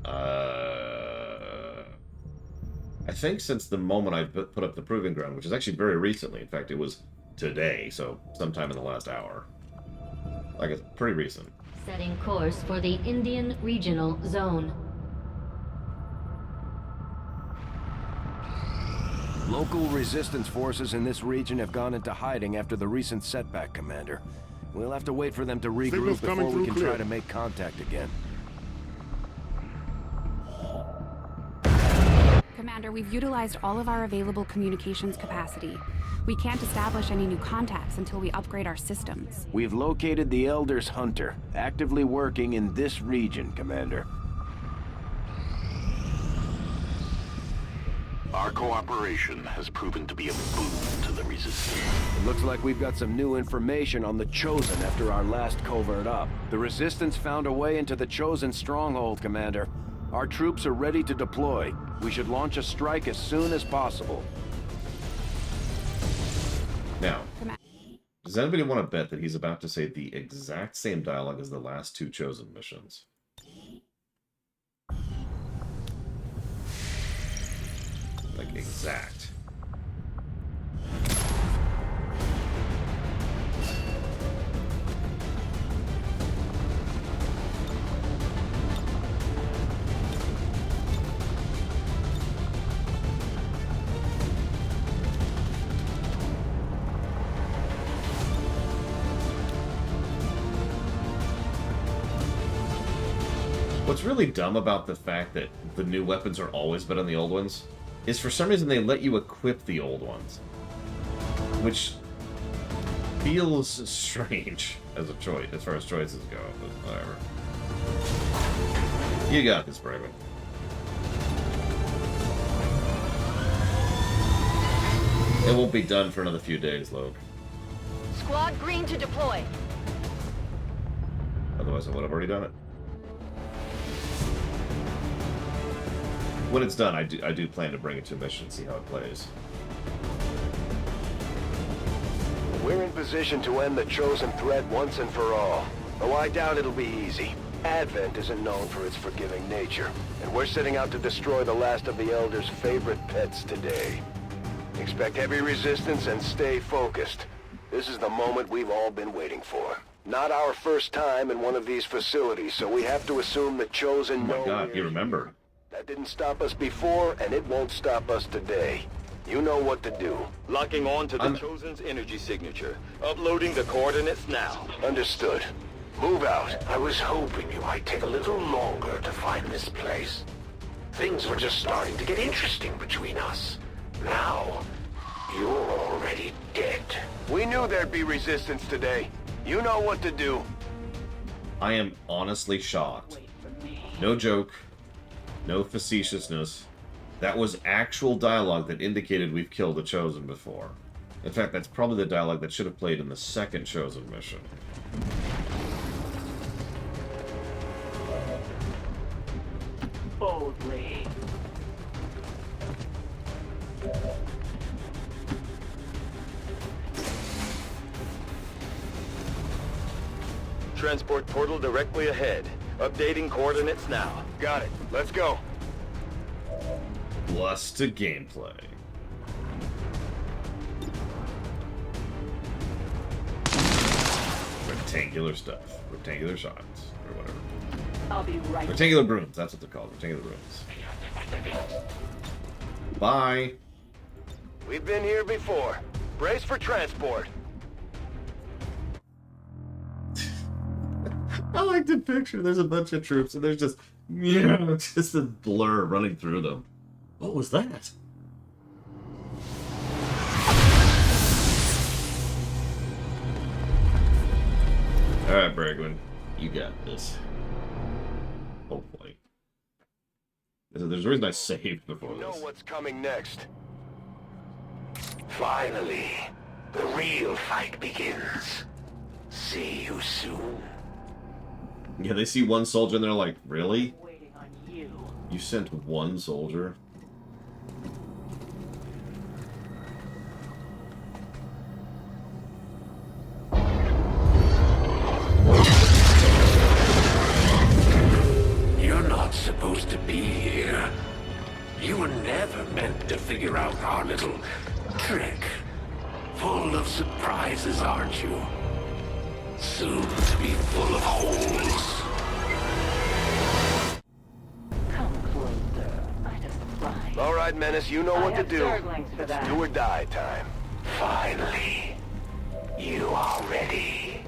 Speaker 2: I think since the moment I put up the proving ground, which is actually very recently, in fact, it was today, so sometime in the last hour. Like, it's pretty recent.
Speaker 4: Setting course for the Indian Regional Zone.
Speaker 14: Local resistance forces in this region have gone into hiding after the recent setback, Commander. We'll have to wait for them to regroup before we can try to make contact again.
Speaker 8: Commander, we've utilized all of our available communications capacity. We can't establish any new contacts until we upgrade our systems.
Speaker 14: We've located the Elder's Hunter, actively working in this region, Commander.
Speaker 1: Our cooperation has proven to be a boon to the Resistance.
Speaker 14: It looks like we've got some new information on the Chosen after our last covert op. The Resistance found a way into the Chosen stronghold, Commander. Our troops are ready to deploy. We should launch a strike as soon as possible.
Speaker 2: Now, does anybody want to bet that he's about to say the exact same dialogue as the last two Chosen missions? Like, exact. What's really dumb about the fact that the new weapons are always better than the old ones is for some reason they let you equip the old ones. Which feels strange as a choice, as far as choices go, but whatever. You got this, Braven. It won't be done for another few days, Loke.
Speaker 5: Squad green to deploy.
Speaker 2: Otherwise I would have already done it. When it's done, I do plan to bring it to a mission and see how it plays.
Speaker 3: We're in position to end the Chosen threat once and for all, though I doubt it'll be easy. Advent isn't known for its forgiving nature, and we're setting out to destroy the last of the Elder's favorite pets today. Expect heavy resistance and stay focused. This is the moment we've all been waiting for. Not our first time in one of these facilities, so we have to assume the Chosen know.
Speaker 2: Oh my god, you remember.
Speaker 3: That didn't stop us before, and it won't stop us today. You know what to do.
Speaker 6: Locking on to the Chosen's energy signature. Uploading the coordinates now.
Speaker 3: Understood. Move out.
Speaker 1: I was hoping you might take a little longer to find this place. Things were just starting to get interesting between us. Now, you're already dead.
Speaker 3: We knew there'd be resistance today. You know what to do.
Speaker 2: I am honestly shocked. No joke. No facetiousness. That was actual dialogue that indicated we've killed the Chosen before. In fact, that's probably the dialogue that should have played in the second Chosen mission.
Speaker 11: Boldly.
Speaker 6: Transport portal directly ahead. Updating coordinates now.
Speaker 3: Got it. Let's go.
Speaker 2: Plus to gameplay. Rectangular stuff. Rectangular shots. Or whatever.
Speaker 11: I'll be right.
Speaker 2: Rectangular brooms. That's what they're called. Rectangular brooms. Bye.
Speaker 3: We've been here before. Brace for transport.
Speaker 2: I like the picture. There's a bunch of troops and there's just, yeah, just a blur running through them. What was that? Alright, Bregman. You got this. Hopefully. There's a reason I saved before
Speaker 3: You know
Speaker 2: this.
Speaker 3: what's coming next.
Speaker 1: Finally, the real fight begins. See you soon.
Speaker 2: Yeah, they see one soldier and they're like, really?
Speaker 11: Waiting on you.
Speaker 2: You sent one soldier?
Speaker 1: You're not supposed to be here. You were never meant to figure out our little trick. Full of surprises, aren't you? Soon to be full of holes.
Speaker 11: Come closer. I just fly.
Speaker 3: All right, Menace, you know what to do.
Speaker 11: Zerglings for
Speaker 3: It's
Speaker 11: that.
Speaker 3: do or die time.
Speaker 1: Finally, you are ready.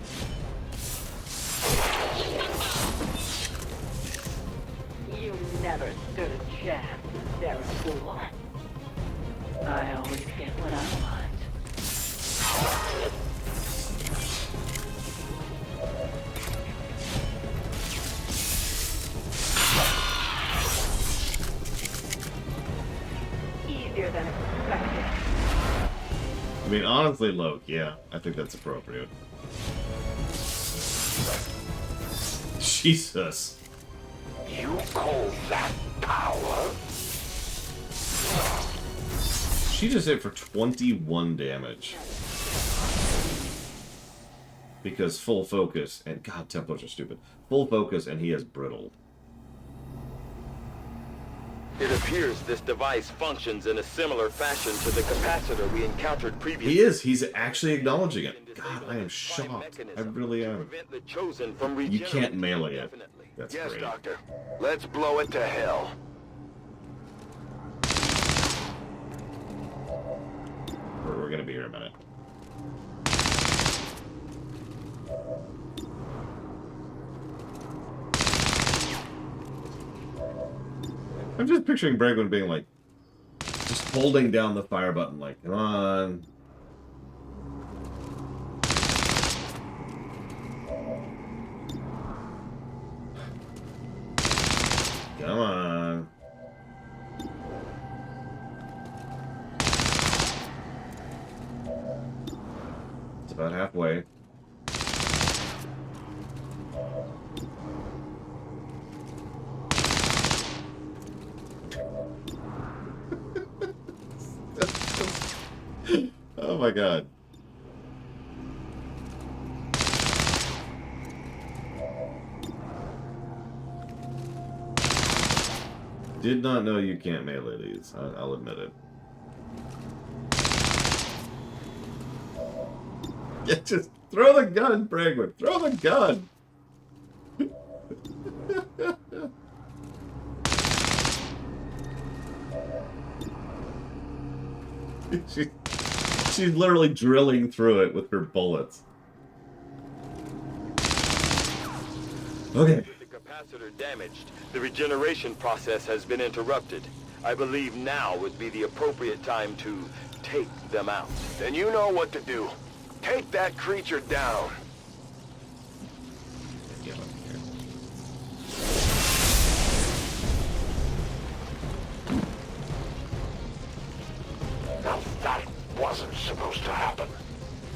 Speaker 11: You never stood a chance, Sarah Fool. I always get what I want. Easier than expected.
Speaker 2: I mean, honestly, Loke, yeah, I think that's appropriate. Jesus.
Speaker 1: You call that power?
Speaker 2: She just hit for 21 damage. Because full focus, and God, Templars are stupid. Full focus, and he has brittle.
Speaker 6: It appears this device functions in a similar fashion to the capacitor we encountered previously.
Speaker 2: He is. He's actually acknowledging it. God, I am shocked. I really am.
Speaker 6: Prevent the Chosen from
Speaker 2: You can't
Speaker 6: regenerating
Speaker 2: melee it.
Speaker 6: indefinitely.
Speaker 2: That's
Speaker 3: Yes,
Speaker 2: great.
Speaker 3: Doctor. Let's blow it to hell.
Speaker 2: We're gonna be here a minute. I'm just picturing Bregman being like, just holding down the fire button, like, come on. Come on. It's about halfway. Oh my god. Did not know you can't melee these. I'll admit it. Yeah, just throw the gun, Bragwood. Throw the gun. She's literally drilling through it with her bullets. Okay.
Speaker 6: With the capacitor damaged, the regeneration process has been interrupted. I believe now would be the appropriate time to take them out.
Speaker 3: Then you know what to do. Take that creature down.
Speaker 1: Now that wasn't supposed to happen.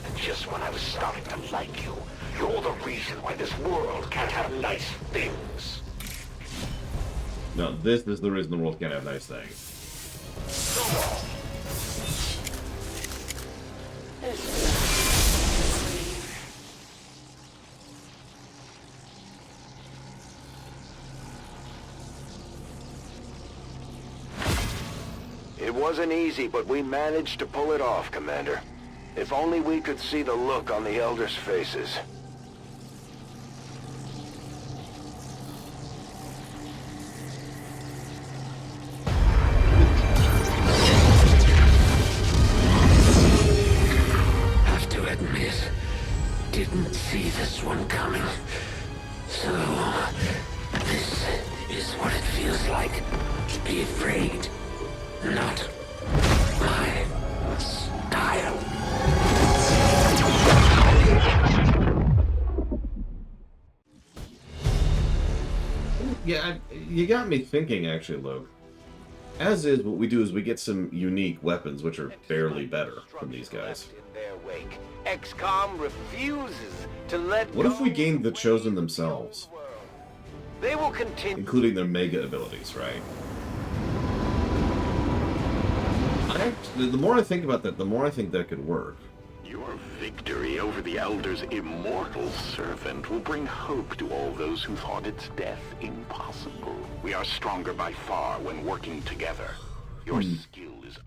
Speaker 1: And just when I was starting to like you, you're the reason why this world can't have nice things.
Speaker 2: No, this is the reason the world can't have nice things.
Speaker 3: It wasn't easy, but we managed to pull it off, Commander. If only we could see the look on the Elders' faces.
Speaker 1: Have to admit, didn't see this one coming. So, this is what it feels like to be afraid. Not my style.
Speaker 2: Yeah, you got me thinking, actually, Luke. As is, what we do is we get some unique weapons, which are barely better from these guys.
Speaker 3: In their wake, XCOM refuses to let
Speaker 2: What if we gained the Chosen themselves?
Speaker 3: They will continue.
Speaker 2: Including their mega abilities, right? The more I think about that, the more I think that could work.
Speaker 12: Your victory over the Elder's immortal servant will bring hope to all those who thought its death impossible. We are stronger by far when working together. Your skill is...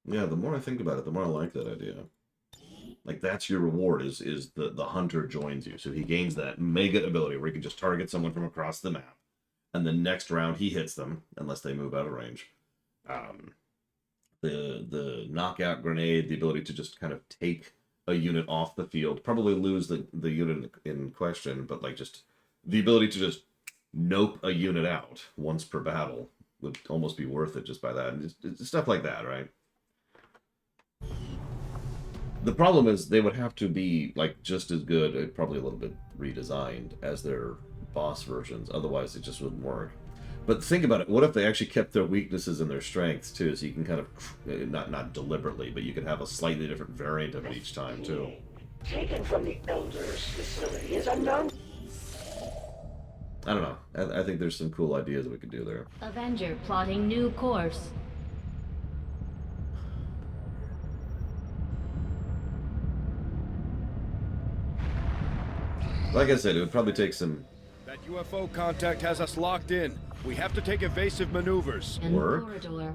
Speaker 2: Yeah, the more I think about it, the more I like that idea. Like, that's your reward, is the hunter joins you. So he gains that mega ability where he can just target someone from across the map. And the next round, he hits them, unless they move out of range. The knockout grenade, the ability to just kind of take a unit off the field, probably lose the unit in question, but like just the ability to just nope a unit out once per battle would almost be worth it just by that. And just stuff like that, right? The problem is they would have to be like just as good, probably a little bit redesigned as their boss versions. Otherwise, it just wouldn't work. But think about it. What if they actually kept their weaknesses and their strengths too? So you can kind of not deliberately, but you could have a slightly different variant of it each time too.
Speaker 11: Taken from the Elders' facility is unknown.
Speaker 2: I don't know. I think there's some cool ideas we could do there.
Speaker 4: Avenger plotting new course.
Speaker 2: Like I said, it would probably take some...
Speaker 13: That UFO contact has us locked in. We have to take evasive maneuvers.
Speaker 4: In the corridor.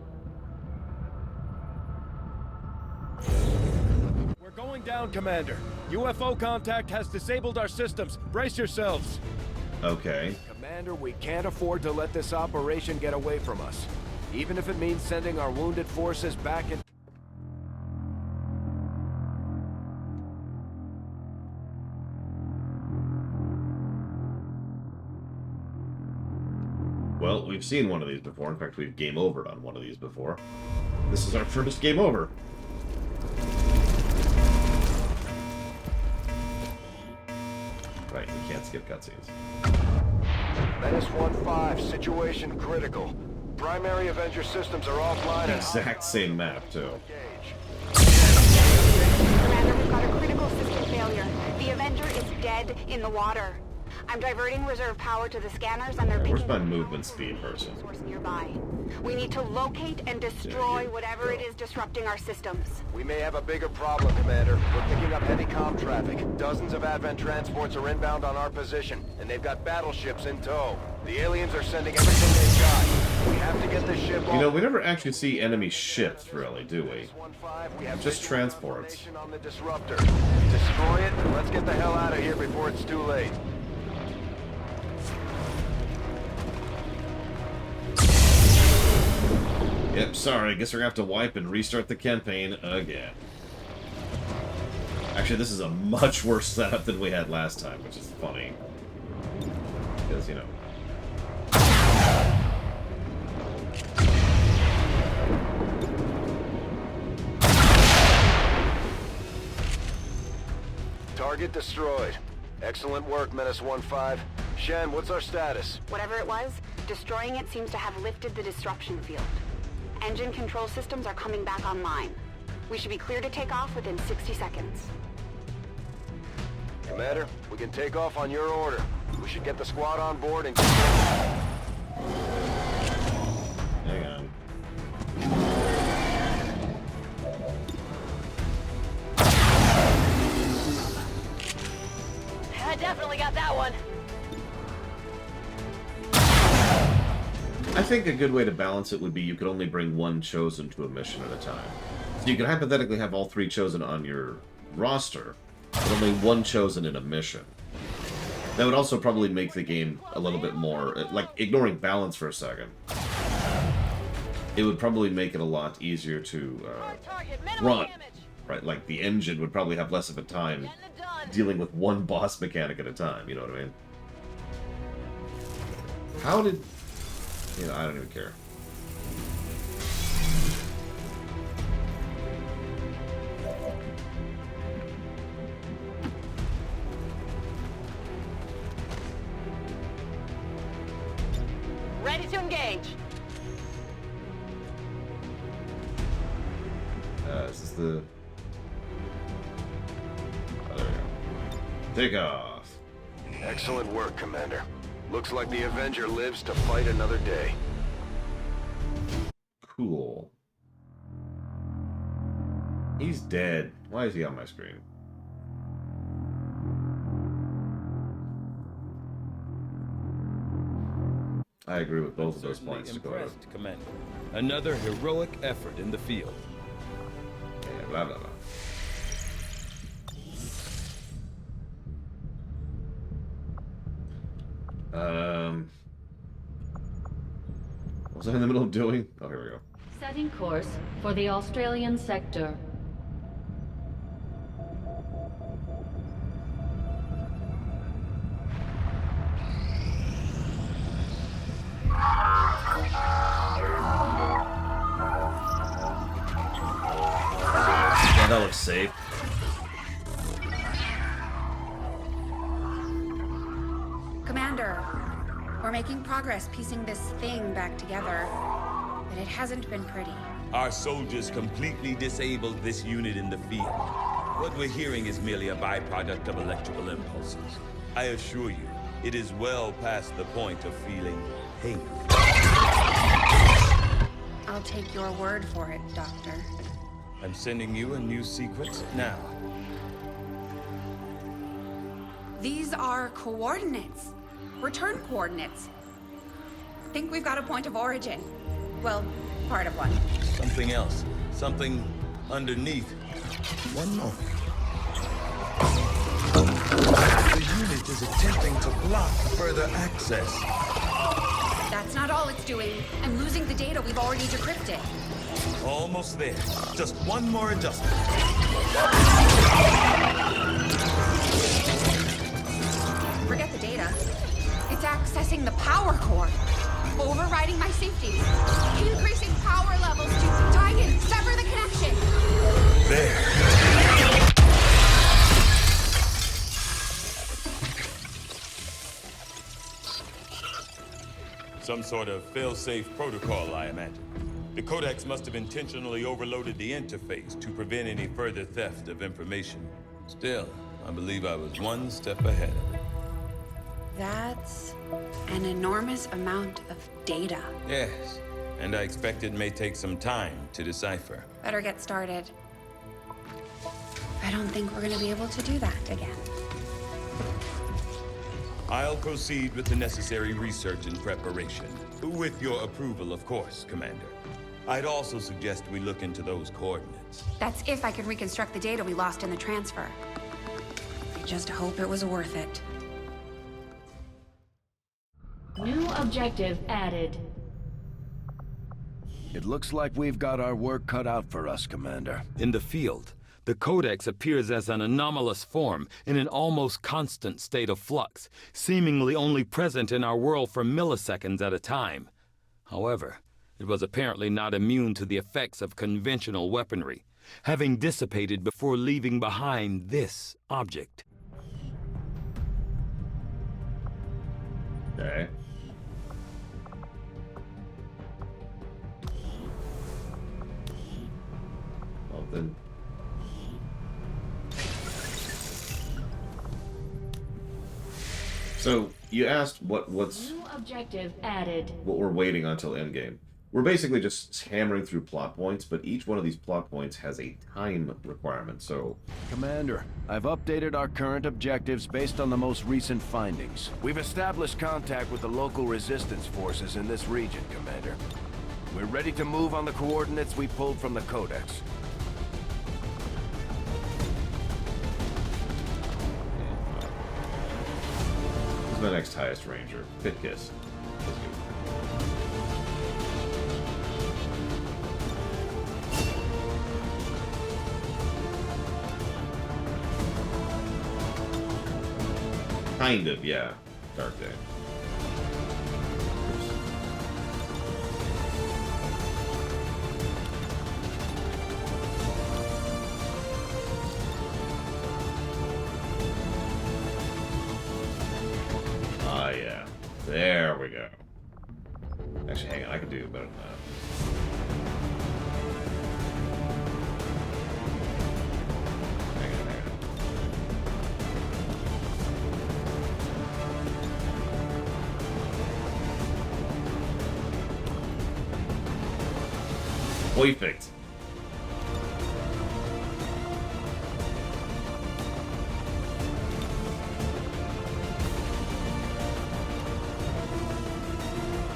Speaker 13: We're going down, Commander. UFO contact has disabled our systems. Brace yourselves.
Speaker 2: Okay.
Speaker 14: Commander, we can't afford to let this operation get away from us. Even if it means sending our wounded forces back in...
Speaker 2: Well, we've seen one of these before. In fact, we've game overed on one of these before. This is our first game over. Right, we can't skip cutscenes.
Speaker 3: Menace 1-5, situation critical. Primary Avenger systems are offline.
Speaker 2: Exact same map, too.
Speaker 8: Commander, we've got a critical system failure. The Avenger is dead in the water. I'm diverting reserve power to the scanners and they're
Speaker 2: Where's
Speaker 8: picking
Speaker 2: my
Speaker 8: up
Speaker 2: movement speed person?
Speaker 8: source nearby. We need to locate and destroy whatever it is disrupting our systems.
Speaker 3: We may have a bigger problem, Commander. We're picking up heavy comm traffic. Dozens of Advent transports are inbound on our position, and they've got battleships in tow. The aliens are sending everything they've got. We have to get this ship off.
Speaker 2: You know, we never actually see enemy ships, really, do we? Just transports.
Speaker 3: On the disruptor. Destroy it, and let's get the hell out of here before it's too late.
Speaker 2: Yep, sorry, I guess we're gonna have to wipe and restart the campaign again. Actually, this is a much worse setup than we had last time, which is funny. Because, you know...
Speaker 3: Target destroyed. Excellent work, Menace 1-5. Shen, what's our status?
Speaker 8: Whatever it was, destroying it seems to have lifted the disruption field. Engine control systems are coming back online. We should be clear to take off within 60 seconds.
Speaker 3: Commander, we can take off on your order. We should get the squad on board and...
Speaker 2: Hang on.
Speaker 5: I definitely got that one.
Speaker 2: I think a good way to balance it would be you could only bring one chosen to a mission at a time. So you could hypothetically have all 3 chosen on your roster, but only one chosen in a mission. That would also probably make the game a little bit more... like, ignoring balance for a second. It would probably make it a lot easier to run. Right, like the engine would probably have less of a time dealing with one boss mechanic at a time, you know what I mean? How did... You know, I don't even care.
Speaker 5: Ready to engage.
Speaker 2: Is this the... Oh, there we go. Take off.
Speaker 3: Excellent work, Commander. Looks like the Avenger lives to fight another day.
Speaker 2: Cool. He's dead. Why is he on my screen? I agree with both of those points.
Speaker 6: Impressed, Commander. Another heroic effort in the field.
Speaker 2: Yeah, blah, blah, blah. What was I in the middle of doing? Oh, here we go.
Speaker 4: Setting course for the Australian sector.
Speaker 2: Yeah, that looks safe.
Speaker 8: Commander, we're making progress piecing this thing back together, but it hasn't been pretty.
Speaker 6: Our soldiers completely disabled this unit in the field. What we're hearing is merely a byproduct of electrical impulses. I assure you, it is well past the point of feeling pain.
Speaker 8: I'll take your word for it, Doctor.
Speaker 6: I'm sending you a new sequence now.
Speaker 8: These are coordinates. Return coordinates. Think we've got a point of origin. Well, part of one.
Speaker 6: Something else. Something underneath. One moment. The unit is attempting to block further access.
Speaker 8: That's not all it's doing. I'm losing the data we've already decrypted.
Speaker 6: Almost there. Just one more adjustment.
Speaker 8: Forget the data. It's accessing the power core. Overriding my safety. Increasing power levels to tie in, sever the connection.
Speaker 6: There. Some sort of fail-safe protocol, I imagine. The Codex must have intentionally overloaded the interface to prevent any further theft of information. Still, I believe I was one step ahead of it.
Speaker 8: That's an enormous amount of data.
Speaker 6: Yes, and I expect it may take some time to decipher.
Speaker 8: Better get started. I don't think we're gonna be able to do that again.
Speaker 6: I'll proceed with the necessary research and preparation. With your approval, of course, Commander. I'd also suggest we look into those coordinates.
Speaker 8: That's if I can reconstruct the data we lost in the transfer. I just hope it was worth it.
Speaker 4: New objective added.
Speaker 14: It looks like we've got our work cut out for us, Commander.
Speaker 6: In the field, the Codex appears as an anomalous form in an almost constant state of flux, seemingly only present in our world for milliseconds at a time. However, it was apparently not immune to the effects of conventional weaponry, having dissipated before leaving behind this object.
Speaker 2: Okay. Well then. So you asked what's
Speaker 4: New objective added.
Speaker 2: what we're waiting on till endgame. We're basically just hammering through plot points, but each one of these plot points has a time requirement, so...
Speaker 14: Commander, I've updated our current objectives based on the most recent findings. We've established contact with the local resistance forces in this region, Commander. We're ready to move on the coordinates we pulled from the Codex.
Speaker 2: Who's my next highest ranger? Pit Kiss. Let's go. Kind of, yeah. Dark Day. Ah, yeah. There we go. Actually, hang on. I can do better than that. Hang on. Perfect.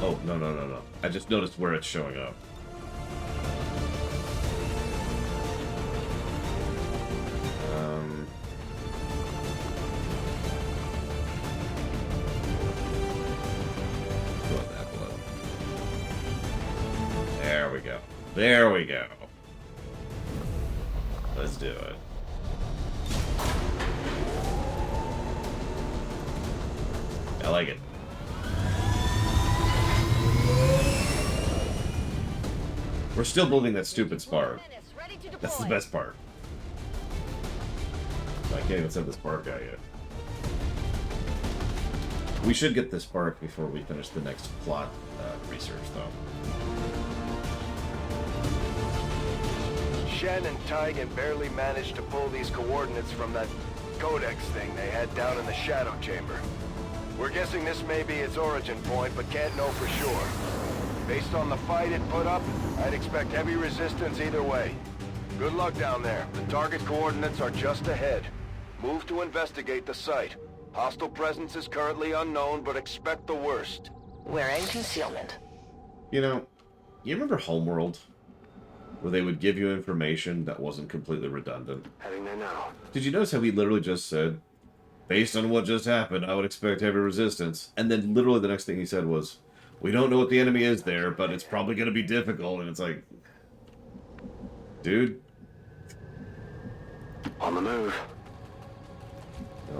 Speaker 2: Oh, no. I just noticed where it's showing up. There we go. There we go. Let's do it. I like it. We're still building that stupid spark. That's the best part. I can't even send the spark out yet. We should get this spark before we finish the next plot research, though.
Speaker 3: Shen and Taigen barely managed to pull these coordinates from that Codex thing they had down in the Shadow Chamber. We're guessing this may be its origin point, but can't know for sure. Based on the fight it put up, I'd expect heavy resistance either way. Good luck down there. The target coordinates are just ahead. Move to investigate the site. Hostile presence is currently unknown, but expect the worst.
Speaker 11: We're in concealment.
Speaker 2: You know, you remember Homeworld? Where they would give you information that wasn't completely redundant?
Speaker 1: Heading there now.
Speaker 2: Did you notice how he literally just said, based on what just happened, I would expect heavy resistance? And then literally the next thing he said was, we don't know what the enemy is there, but it's probably going to be difficult. And it's like, dude.
Speaker 1: On the move.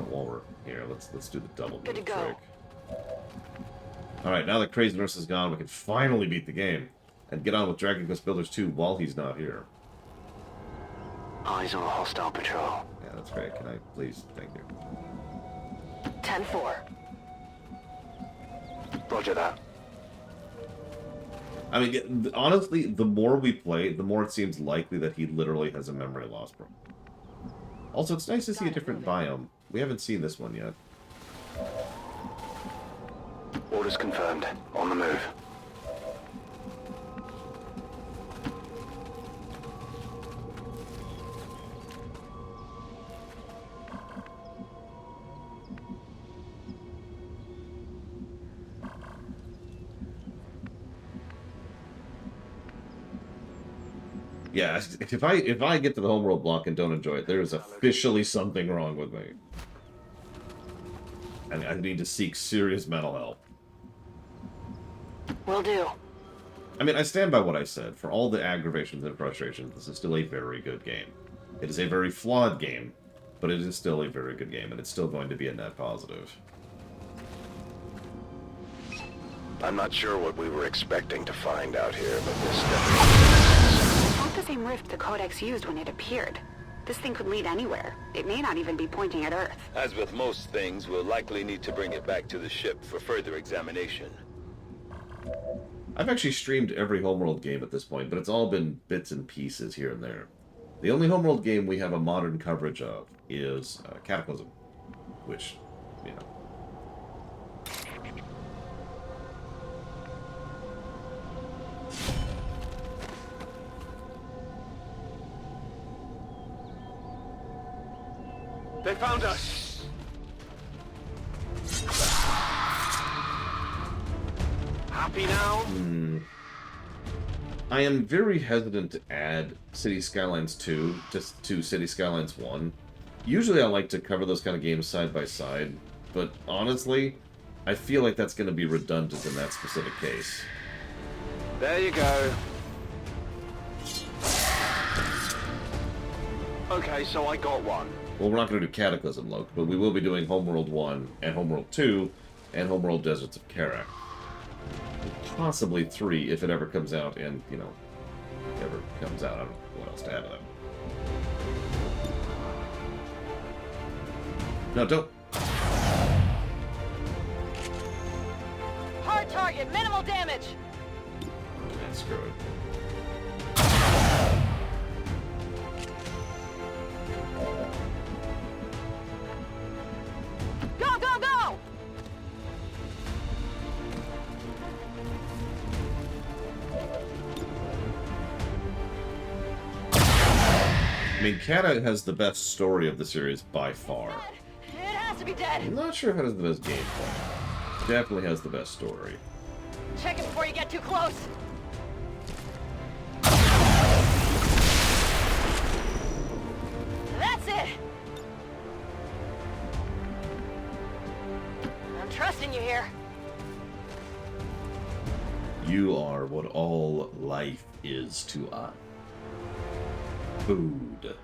Speaker 2: While we're here, let's do the double move
Speaker 11: Good to go.
Speaker 2: trick. Alright, now that Crazy Nurse is gone, we can finally beat the game. And get on with Dragon Quest Builders 2 while he's not here.
Speaker 1: Eyes on a hostile patrol.
Speaker 2: Yeah, that's great. Can I please? Thank you.
Speaker 11: 10-4.
Speaker 1: Roger that.
Speaker 2: I mean, honestly, the more we play, the more it seems likely that he literally has a memory loss problem. Also, it's nice to see a different biome. We haven't seen this one yet.
Speaker 1: Orders confirmed. On the move.
Speaker 2: Yeah, if I get to the homeworld block and don't enjoy it, there is officially something wrong with me. And I need to seek serious mental help.
Speaker 9: Will do.
Speaker 2: I mean, I stand by what I said. For all the aggravations and frustrations, this is still a very good game. It is a very flawed game, but it is still a very good game, and it's still going to be a net positive.
Speaker 1: I'm not sure what we were expecting to find out here, but this definitely...
Speaker 8: Not the same rift the Codex used when it appeared. This thing could lead anywhere. It may not even be pointing at Earth.
Speaker 6: As with most things, we'll likely need to bring it back to the ship for further examination.
Speaker 2: I've actually streamed every homeworld game at this point, but it's all been bits and pieces here and there. The only homeworld game we have a modern coverage of is Cataclysm, which, you know...
Speaker 3: They found us! Happy now?
Speaker 2: I am very hesitant to add City Skylines 2 just to City Skylines 1. Usually I like to cover those kind of games side by side, but honestly, I feel like that's going to be redundant in that specific case.
Speaker 3: There you go. Okay, so I got one.
Speaker 2: Well, we're not going to do Cataclysm, Loke, but we will be doing Homeworld 1 and Homeworld 2 and Homeworld Deserts of Karak. Possibly 3 if it ever comes out, and, you know, ever comes out. I don't know what else to add to that. No, don't.
Speaker 9: Hard target, minimal damage.
Speaker 2: Yeah, screw it.
Speaker 9: Go, go, go!
Speaker 2: I mean, Kata has the best story of the series by far.
Speaker 9: It has to be dead.
Speaker 2: I'm not sure if it has the best gameplay. Definitely has the best story.
Speaker 9: Check it before you get too close. That's it. I'm trusting you here.
Speaker 2: You are what all life is to us. Food.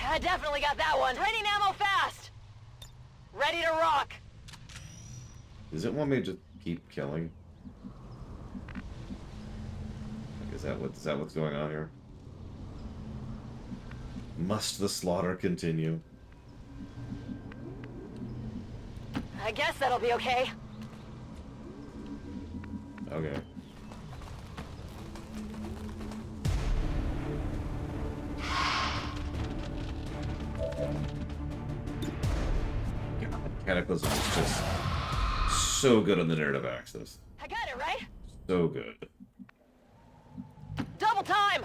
Speaker 9: I definitely got that one. Training ammo fast. Ready to rock.
Speaker 2: Does it want me to just keep killing? Is that what's going on here? Must the slaughter continue?
Speaker 9: I guess that'll be okay.
Speaker 2: Okay. Cataclysm is just so good on the narrative axis.
Speaker 9: I got it, right?
Speaker 2: So good.
Speaker 9: Double time!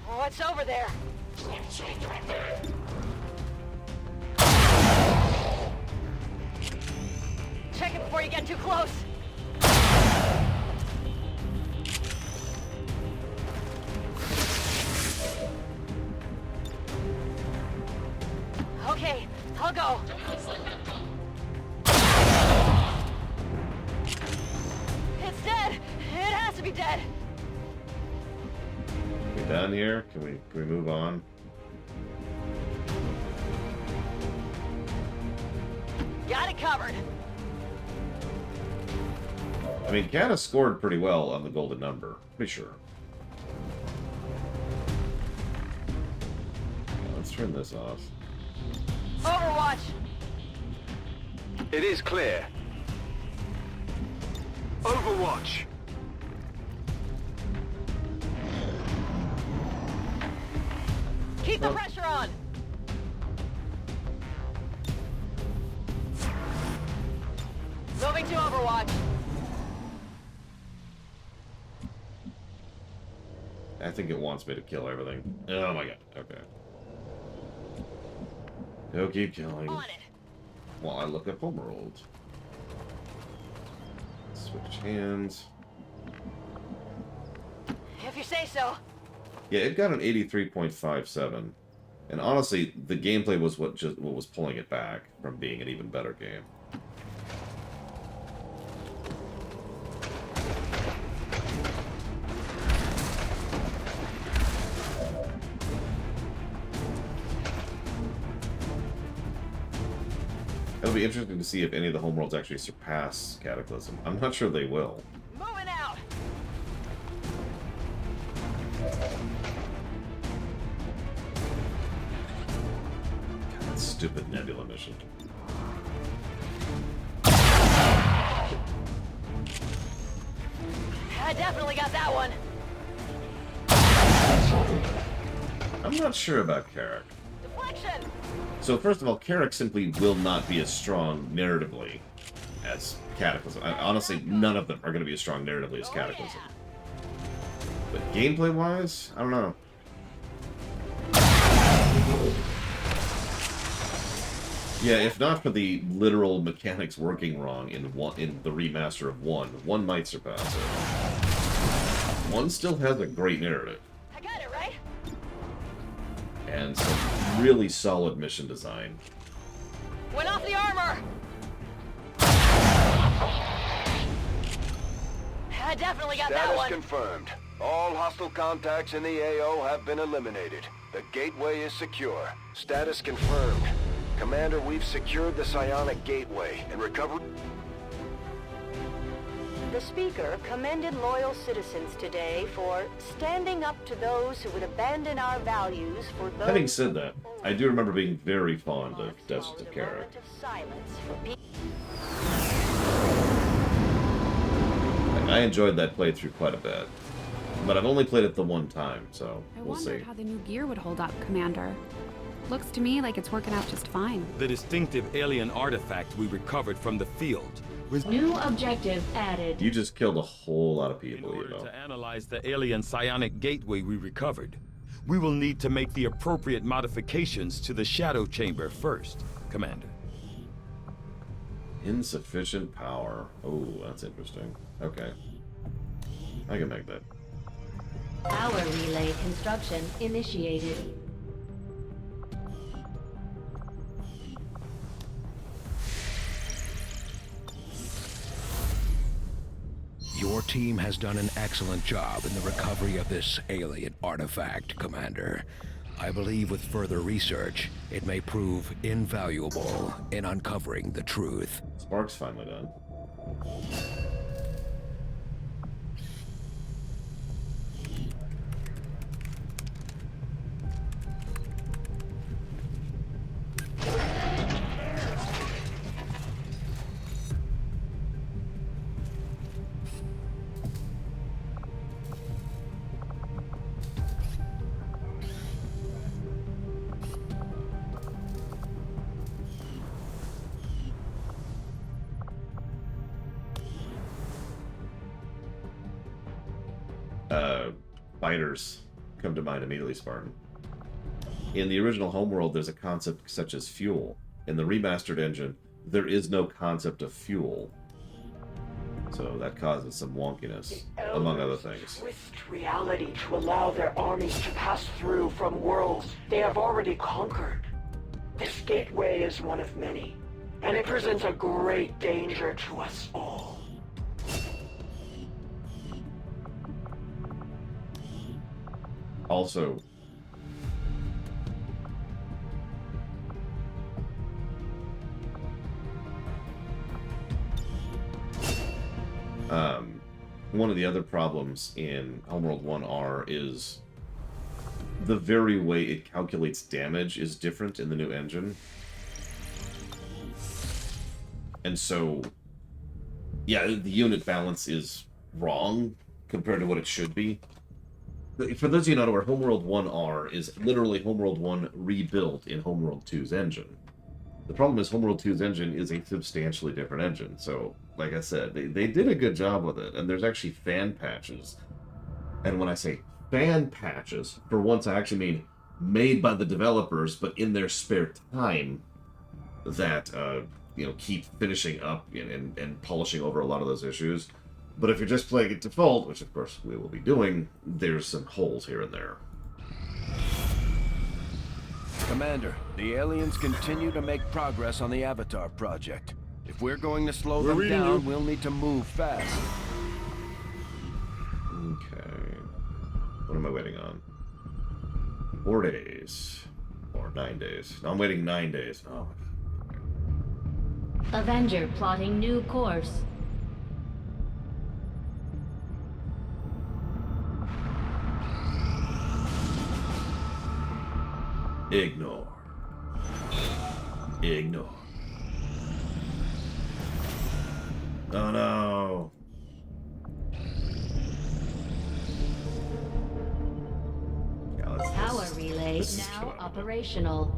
Speaker 9: What's over there? Check it before you get too close. Okay, I'll go. It's dead. It has to be dead.
Speaker 2: We done here? Can we move on?
Speaker 9: Got it covered.
Speaker 2: I mean, Kata scored pretty well on the golden number. Pretty sure. Let's turn this off.
Speaker 9: Overwatch.
Speaker 3: It is clear. Overwatch.
Speaker 5: Keep the pressure on! Moving to Overwatch.
Speaker 2: I think it wants me to kill everything. Oh my god. Okay. Go keep killing.
Speaker 5: On it.
Speaker 2: While I look at Homeworld. Switch hands.
Speaker 5: If you say so.
Speaker 2: Yeah, it got an 83.57. And honestly, the gameplay was what was pulling it back from being an even better game. It'll be interesting to see if any of the homeworlds actually surpass Cataclysm. I'm not sure they will.
Speaker 5: Moving out.
Speaker 2: God, that stupid Nebula mission.
Speaker 5: I definitely got that one.
Speaker 2: I'm not sure about Carrick.
Speaker 5: Deflection.
Speaker 2: So first of all, Carrick simply will not be as strong narratively as Cataclysm. Honestly, none of them are going to be as strong narratively as Cataclysm. But gameplay-wise, I don't know. Yeah, if not for the literal mechanics working wrong in the remaster of 1 might surpass it. 1 still has a great narrative.
Speaker 5: I got it, right?
Speaker 2: And some really solid mission design.
Speaker 5: Went off the armor. I definitely got that one.
Speaker 3: Status confirmed. All hostile contacts in the AO have been eliminated. The gateway is secure. Status confirmed. Commander, we've secured the psionic gateway and recovered...
Speaker 5: The speaker commended loyal citizens today for standing up to those who would abandon our values for those...
Speaker 2: Having said that, I do remember being very fond of Deserts of Carrick. I enjoyed that playthrough quite a bit. But I've only played it the one time, so we'll see.
Speaker 8: I wondered how the new gear would hold up, Commander. Looks to me like it's working out just fine.
Speaker 6: The distinctive alien artifact we recovered from the field was...
Speaker 4: New objective added.
Speaker 2: You just killed a whole lot of people,
Speaker 6: In order to analyze the alien psionic gateway we recovered, we will need to make the appropriate modifications to the shadow chamber first, Commander.
Speaker 2: Insufficient power. Oh, that's interesting. Okay. I can make that.
Speaker 4: Power relay construction initiated.
Speaker 10: Your team has done an excellent job in the recovery of this alien artifact, Commander. I believe with further research, it may prove invaluable in uncovering the truth.
Speaker 2: Spark's finally done. Fighters come to mind immediately, Spartan. In the original Homeworld, there's a concept such as fuel. In the remastered engine, there is no concept of fuel. So that causes some wonkiness, among other things.
Speaker 11: Twist reality to allow their armies to pass through from worlds they have already conquered. This gateway is one of many, and it presents a great danger to us all.
Speaker 2: Also, one of the other problems in Homeworld 1R is the very way it calculates damage is different in the new engine. And so Yeah, the unit balance is wrong compared to what it should be. For those of you who know where Homeworld 1R is literally Homeworld 1 rebuilt in Homeworld 2's engine. The problem is Homeworld 2's engine is a substantially different engine. So, like I said, they did a good job with it. And there's actually fan patches. And when I say fan patches, for once I actually mean made by the developers, but in their spare time, that, keep finishing up and polishing over a lot of those issues. But if you're just playing it default, which of course we will be doing, there's some holes here and there.
Speaker 14: Commander, the aliens continue to make progress on the Avatar project. If we're going to slow them down, we'll need to move fast.
Speaker 2: Okay. What am I waiting on? 4 days. Or 9 days. No, I'm waiting 9 days. Oh my God.
Speaker 4: Avenger plotting new course.
Speaker 2: Ignore. Ignore. Oh no. Yeah,
Speaker 4: Power relay now operational.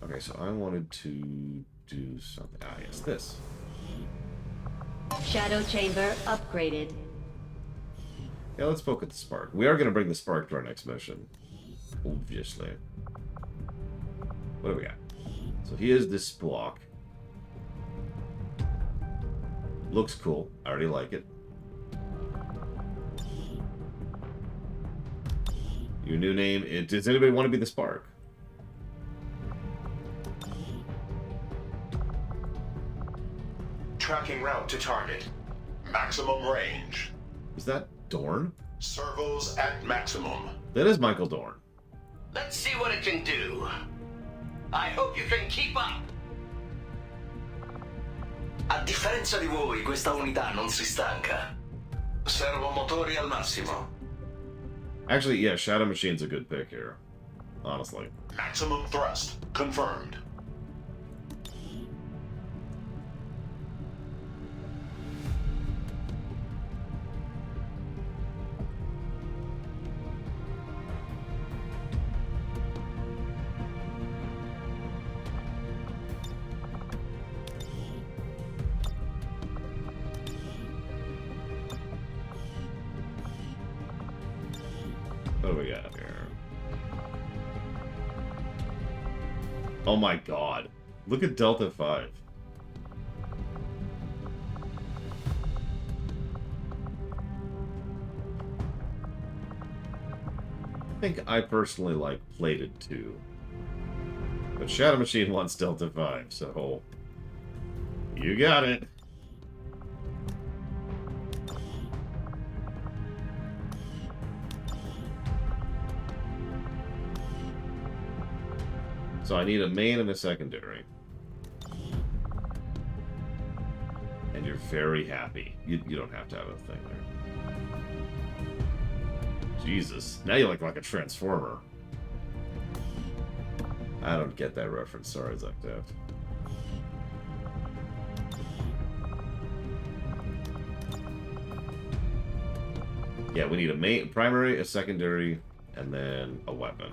Speaker 2: Okay, so I wanted to do something. Ah, yes, this.
Speaker 4: Shadow chamber upgraded.
Speaker 2: Yeah, let's poke at the spark. We are going to bring the spark to our next mission. Obviously. What do we got? So here's this block. Looks cool. I already like it. Your new name. Does anybody want to be the spark?
Speaker 12: Tracking route to target. Maximum range.
Speaker 2: Is that Dorn?
Speaker 12: Servos at maximum.
Speaker 2: That is Michael Dorn.
Speaker 15: Let's see what it can do. I hope you can keep up. A differenza di voi, questa unità non si stanca. Servomotori al massimo.
Speaker 2: Actually, yeah, Shadow Machine's a good pick here. Honestly.
Speaker 12: Maximum thrust confirmed.
Speaker 2: What do we got here? Oh my god. Look at Delta 5. I think I personally like Plated 2. But Shadow Machine wants Delta 5, so... You got it. So I need a main and a secondary. And you're very happy. You don't have to have a thing there. Jesus. Now you look like a transformer. I don't get that reference. Sorry, Zuckdev. Yeah, we need a main, primary, a secondary, and then a weapon.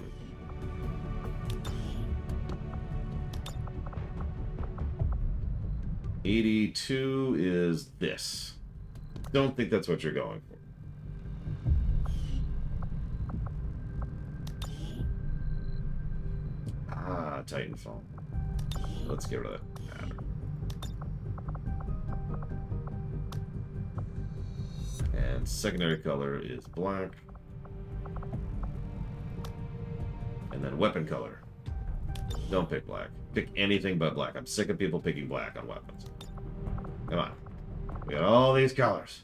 Speaker 2: $82 is this. Don't think that's what you're going for. Ah, Titanfall. Let's get rid of that pattern. And secondary color is black. And then weapon color. Don't pick black. Pick anything but black. I'm sick of people picking black on weapons. Come on. We got all these colors.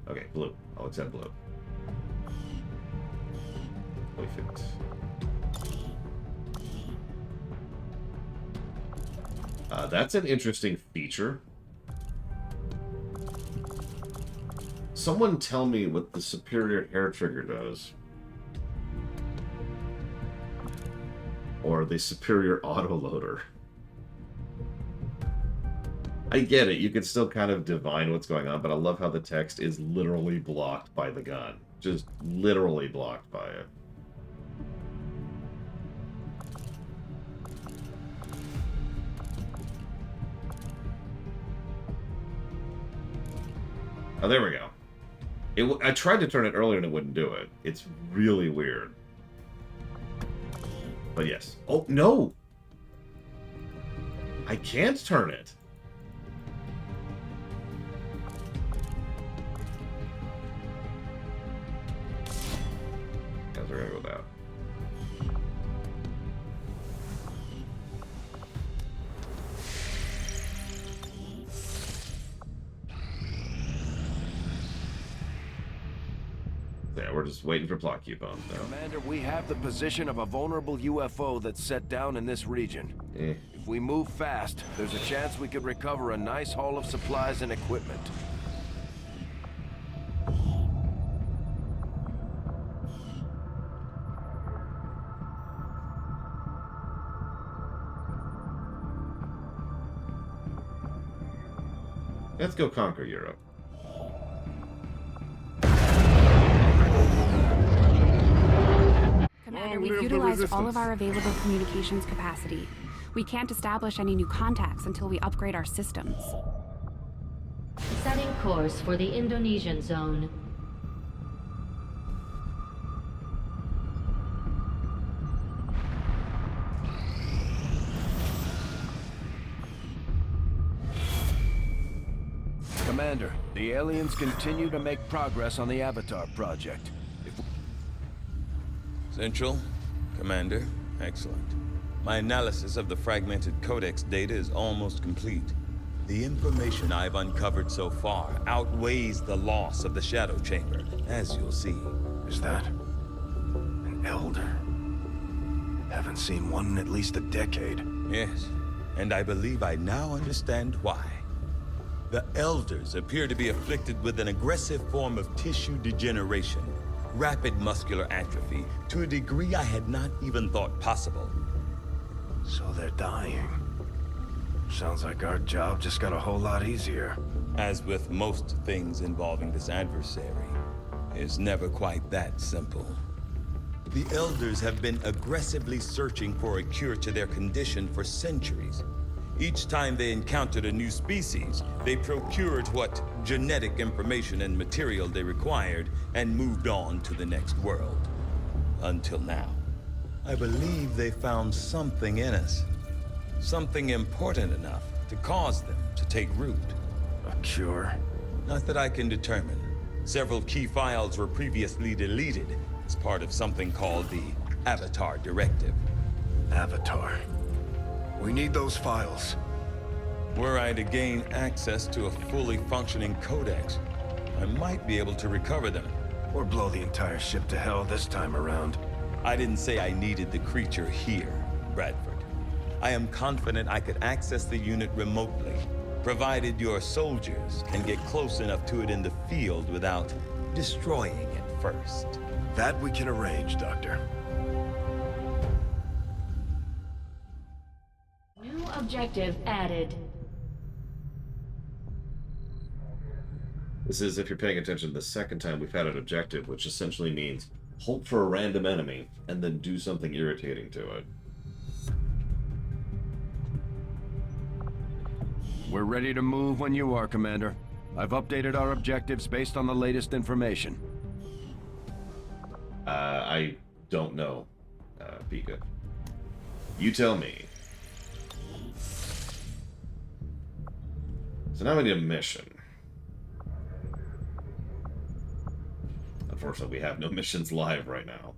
Speaker 2: Okay, blue. I'll accept blue. Perfect. That's an interesting feature. Someone tell me what the superior hair trigger does. Or the superior autoloader. I get it. You can still kind of divine what's going on, but I love how the text is literally blocked by the gun. Just literally blocked by it. Oh, there we go. I tried to turn it earlier and it wouldn't do it. It's really weird. But yes. Oh, no! I can't turn it. Guys, we're gonna go with that. Yeah, we're just waiting for plot coupons now.
Speaker 14: Commander, we have the position of a vulnerable UFO that's set down in this region. If we move fast, there's a chance we could recover a nice haul of supplies and equipment.
Speaker 2: Let's go conquer Europe.
Speaker 8: Commander, we've utilized all of our available communications capacity. We can't establish any new contacts until we upgrade our systems.
Speaker 4: Setting course for the Indonesian zone.
Speaker 14: Commander, the aliens continue to make progress on the Avatar project.
Speaker 6: Central, Commander, excellent. My analysis of the fragmented codex data is almost complete. The information I've uncovered so far outweighs the loss of the Shadow Chamber, as you'll see.
Speaker 13: Is that an elder? Haven't seen one in at least a decade.
Speaker 6: Yes, and I believe I now understand why. The Elders appear to be afflicted with an aggressive form of tissue degeneration, rapid muscular atrophy, to a degree I had not even thought possible.
Speaker 13: So they're dying. Sounds like our job just got a whole lot easier.
Speaker 6: As with most things involving this adversary, it's never quite that simple. The Elders have been aggressively searching for a cure to their condition for centuries. Each time they encountered a new species, they procured what genetic information and material they required and moved on to the next world. Until now. I believe they found something in us. Something important enough to cause them to take root.
Speaker 13: A cure?
Speaker 6: Not that I can determine. Several key files were previously deleted as part of something called the Avatar Directive.
Speaker 13: Avatar. We need those files.
Speaker 6: Were I to gain access to a fully functioning codex, I might be able to recover them.
Speaker 13: Or blow the entire ship to hell this time around.
Speaker 6: I didn't say I needed the creature here, Bradford. I am confident I could access the unit remotely, provided your soldiers can get close enough to it in the field without destroying it first.
Speaker 13: That we can arrange, Doctor.
Speaker 4: New objective added.
Speaker 2: This is, if you're paying attention, the second time we've had an objective, which essentially means hope for a random enemy and then do something irritating to it.
Speaker 14: We're ready to move when you are, Commander. I've updated our objectives based on the latest information.
Speaker 2: I don't know, Pika. You tell me. So now we need a mission. Unfortunately, we have no missions live right now.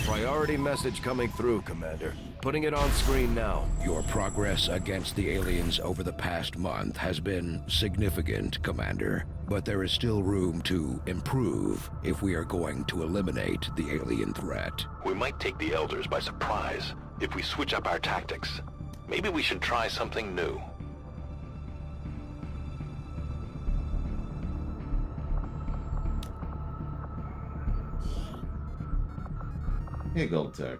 Speaker 14: Priority message coming through, Commander. Putting it on screen now.
Speaker 10: Your progress against the aliens over the past month has been significant, Commander. But there is still room to improve if we are going to eliminate the alien threat.
Speaker 1: We might take the Elders by surprise if we switch up our tactics. Maybe we should try something new.
Speaker 2: Hey, Gold Tech.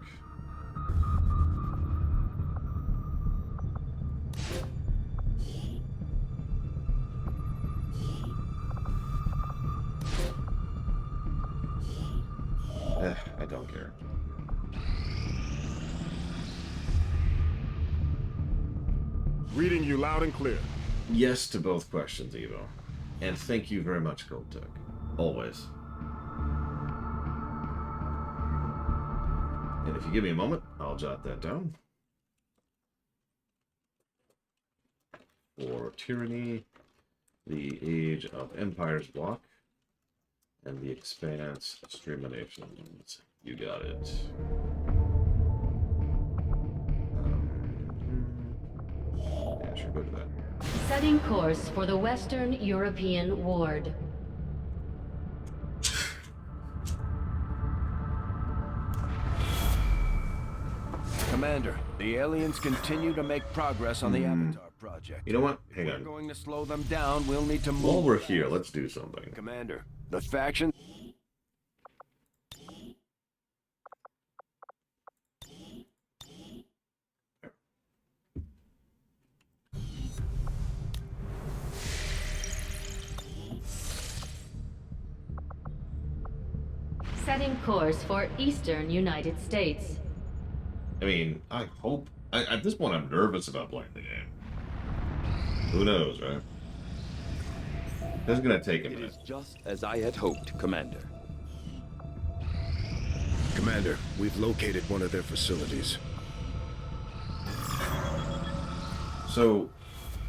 Speaker 2: don't care.
Speaker 7: Reading you loud and clear.
Speaker 2: Yes to both questions, Evo. And thank you very much, Gold Tech. Always. And if you give me a moment, I'll jot that down. For Tyranny, the Age of Empires block, and the Expanse Streaminations. You got it. Yeah, sure, go to that.
Speaker 4: Setting course for the Western European Ward.
Speaker 14: Commander, the aliens continue to make progress on the Avatar project.
Speaker 2: You know what? Hang
Speaker 14: If
Speaker 2: on.
Speaker 14: we're going to slow them down, we'll need to move.
Speaker 2: While we're here, let's do something.
Speaker 14: Commander, the faction...
Speaker 4: Setting course for Eastern United States.
Speaker 2: I mean, I hope... at this point, I'm nervous about playing the game. Who knows, right? This is going to take a minute.
Speaker 6: It is just as I had hoped, Commander.
Speaker 13: Commander, we've located one of their facilities.
Speaker 2: So,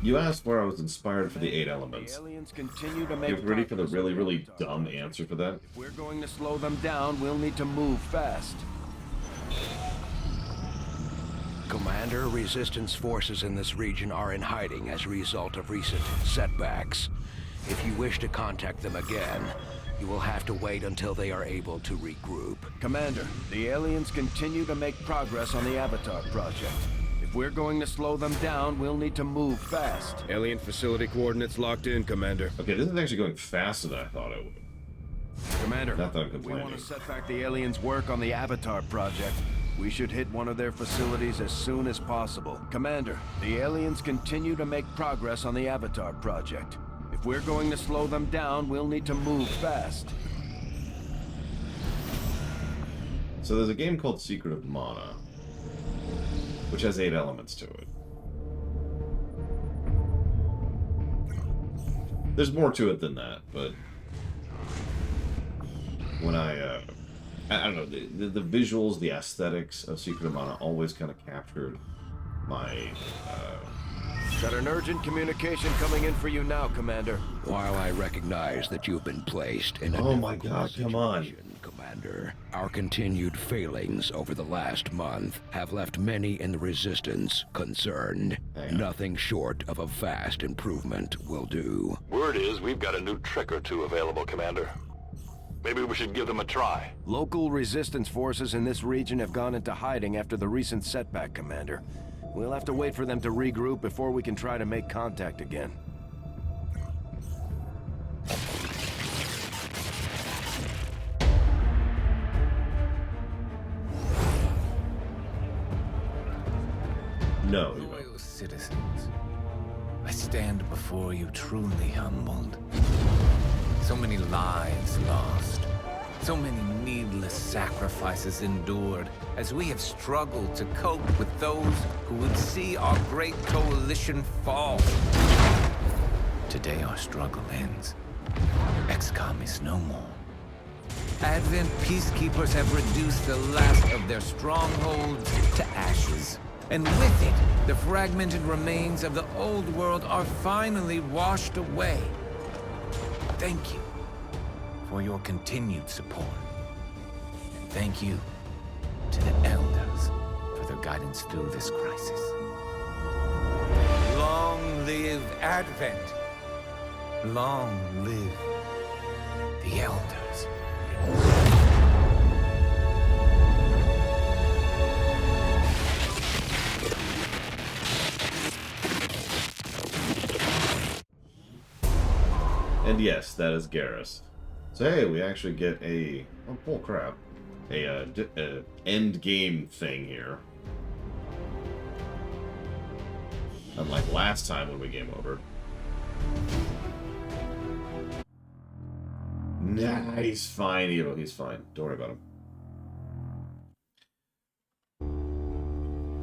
Speaker 2: you asked where I was inspired for the 8 elements.
Speaker 14: The aliens continue to make
Speaker 2: Get ready for the
Speaker 14: progress
Speaker 2: really,
Speaker 14: on
Speaker 2: really
Speaker 14: Avatar
Speaker 2: dumb
Speaker 14: project.
Speaker 2: answer for that.
Speaker 14: If we're going to slow them down, we'll need to move fast.
Speaker 10: Commander, resistance forces in this region are in hiding as a result of recent setbacks. If you wish to contact them again, you will have to wait until they are able to regroup.
Speaker 14: Commander, the aliens continue to make progress on the Avatar project. If we're going to slow them down, we'll need to move fast.
Speaker 13: Alien facility coordinates locked in, Commander.
Speaker 2: Okay, this is actually going faster than I thought it would.
Speaker 14: Commander,
Speaker 2: Not that I'm
Speaker 14: if we
Speaker 2: complaining.
Speaker 14: want to set back the aliens' work on the Avatar project, we should hit one of their facilities as soon as possible. Commander, the aliens continue to make progress on the Avatar project. If we're going to slow them down, we'll need to move fast.
Speaker 2: So there's a game called Secret of Mana, which has 8 elements to it. There's more to it than that, but when I don't know, the visuals, the aesthetics of Secret of Mana always kind of captured my
Speaker 14: Got an urgent communication coming in for you now, Commander.
Speaker 10: While I recognize that you've been placed in a
Speaker 2: Oh my God, come on.
Speaker 10: Commander, our continued failings over the last month have left many in the Resistance concerned. Nothing short of a vast improvement will do.
Speaker 3: Word is we've got a new trick or two available, Commander. Maybe we should give them a try.
Speaker 14: Local resistance forces in this region have gone into hiding after the recent setback, Commander. We'll have to wait for them to regroup before we can try to make contact again.
Speaker 2: No.
Speaker 16: Loyal citizens, I stand before you truly humbled. So many lives lost. So many needless sacrifices endured as we have struggled to cope with those who would see our great coalition fall. Today our struggle ends. XCOM is no more. Advent peacekeepers have reduced the last of their strongholds to ashes. And with it, the fragmented remains of the old world are finally washed away. Thank you for your continued support. And thank you to the Elders for their guidance through this crisis. Long live Advent. Long live the Elders.
Speaker 2: And yes, that is Garrus. So hey, we actually get a oh crap, a end game thing here. Unlike last time when we game over. Nah, he's fine, Evo. He's fine. Don't worry about him.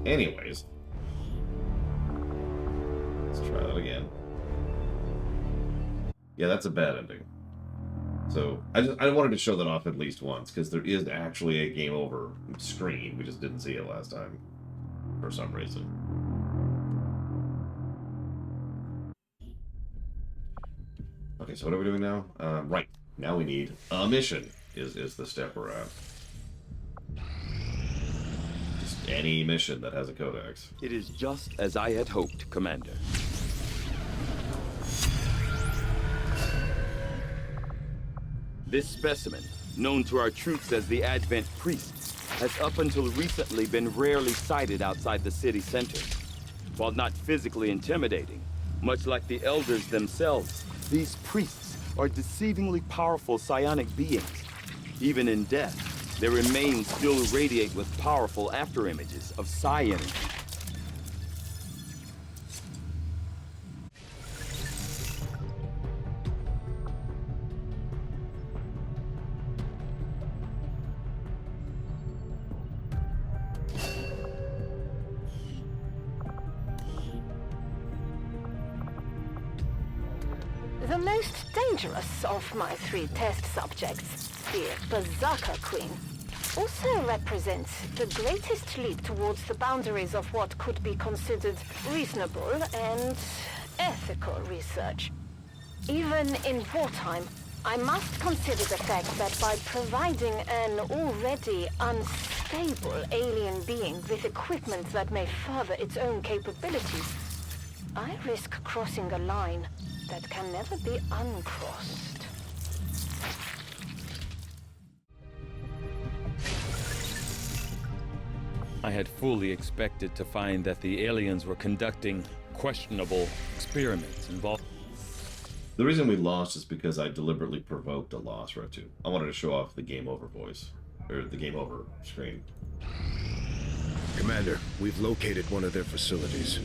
Speaker 2: Anyways. Let's try that again. Yeah, that's a bad ending. So, I wanted to show that off at least once, because there is actually a game over screen. We just didn't see it last time. For some reason. Okay, so what are we doing now? Right. Now we need a mission, is the step we're at. Just any mission that has a codex.
Speaker 6: It is just as I had hoped, Commander. This specimen, known to our troops as the Advent Priests, has up until recently been rarely sighted outside the city center. While not physically intimidating, much like the Elders themselves, these priests are deceivingly powerful psionic beings. Even in death, their remains still radiate with powerful afterimages of psi energy.
Speaker 9: The most dangerous of my 3 test subjects, the Berserker Queen, also represents the greatest leap towards the boundaries of what could be considered reasonable and ethical research. Even in wartime, I must consider the fact that by providing an already unstable alien being with equipment that may further its own capabilities, I risk crossing a line that can never be uncrossed.
Speaker 6: I had fully expected to find that the aliens were conducting questionable experiments involved.
Speaker 2: The reason we lost is because I deliberately provoked a loss, Retu. I wanted to show off the game over voice. Or the game over screen.
Speaker 13: Commander, we've located one of their facilities.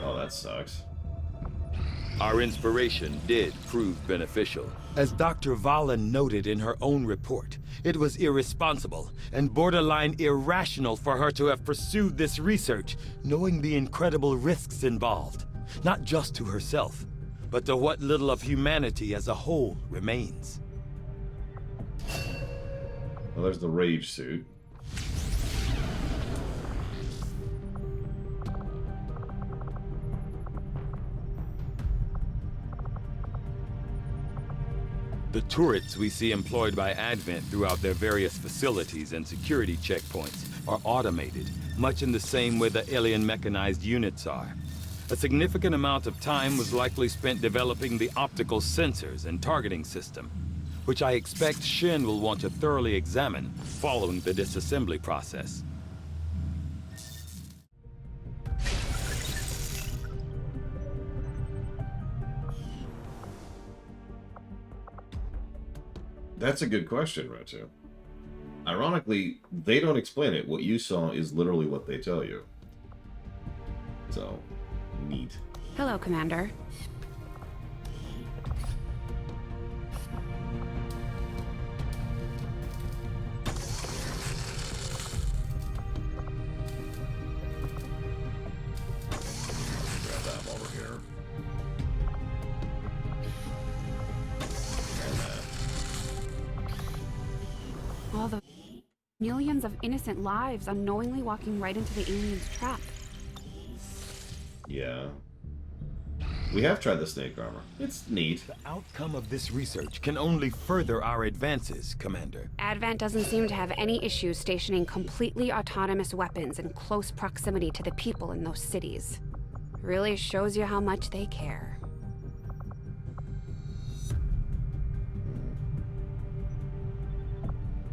Speaker 2: Oh, that sucks.
Speaker 6: Our inspiration did prove beneficial. As Dr. Valen noted in her own report, it was irresponsible and borderline irrational for her to have pursued this research, knowing the incredible risks involved, not just to herself, but to what little of humanity as a whole remains.
Speaker 2: Well, there's the rage suit.
Speaker 6: The turrets we see employed by Advent throughout their various facilities and security checkpoints are automated, much in the same way the alien mechanized units are. A significant amount of time was likely spent developing the optical sensors and targeting system, which I expect Shin will want to thoroughly examine following the disassembly process.
Speaker 2: That's a good question, Retu. Ironically, they don't explain it. What you saw is literally what they tell you. So, neat.
Speaker 8: Hello, Commander.
Speaker 2: Grab that over here.
Speaker 8: All the millions of innocent lives unknowingly walking right into the alien's trap.
Speaker 2: Yeah. We have tried the snake armor. It's neat.
Speaker 6: The outcome of this research can only further our advances, Commander.
Speaker 8: Advent doesn't seem to have any issues stationing completely autonomous weapons in close proximity to the people in those cities. Really shows you how much they care.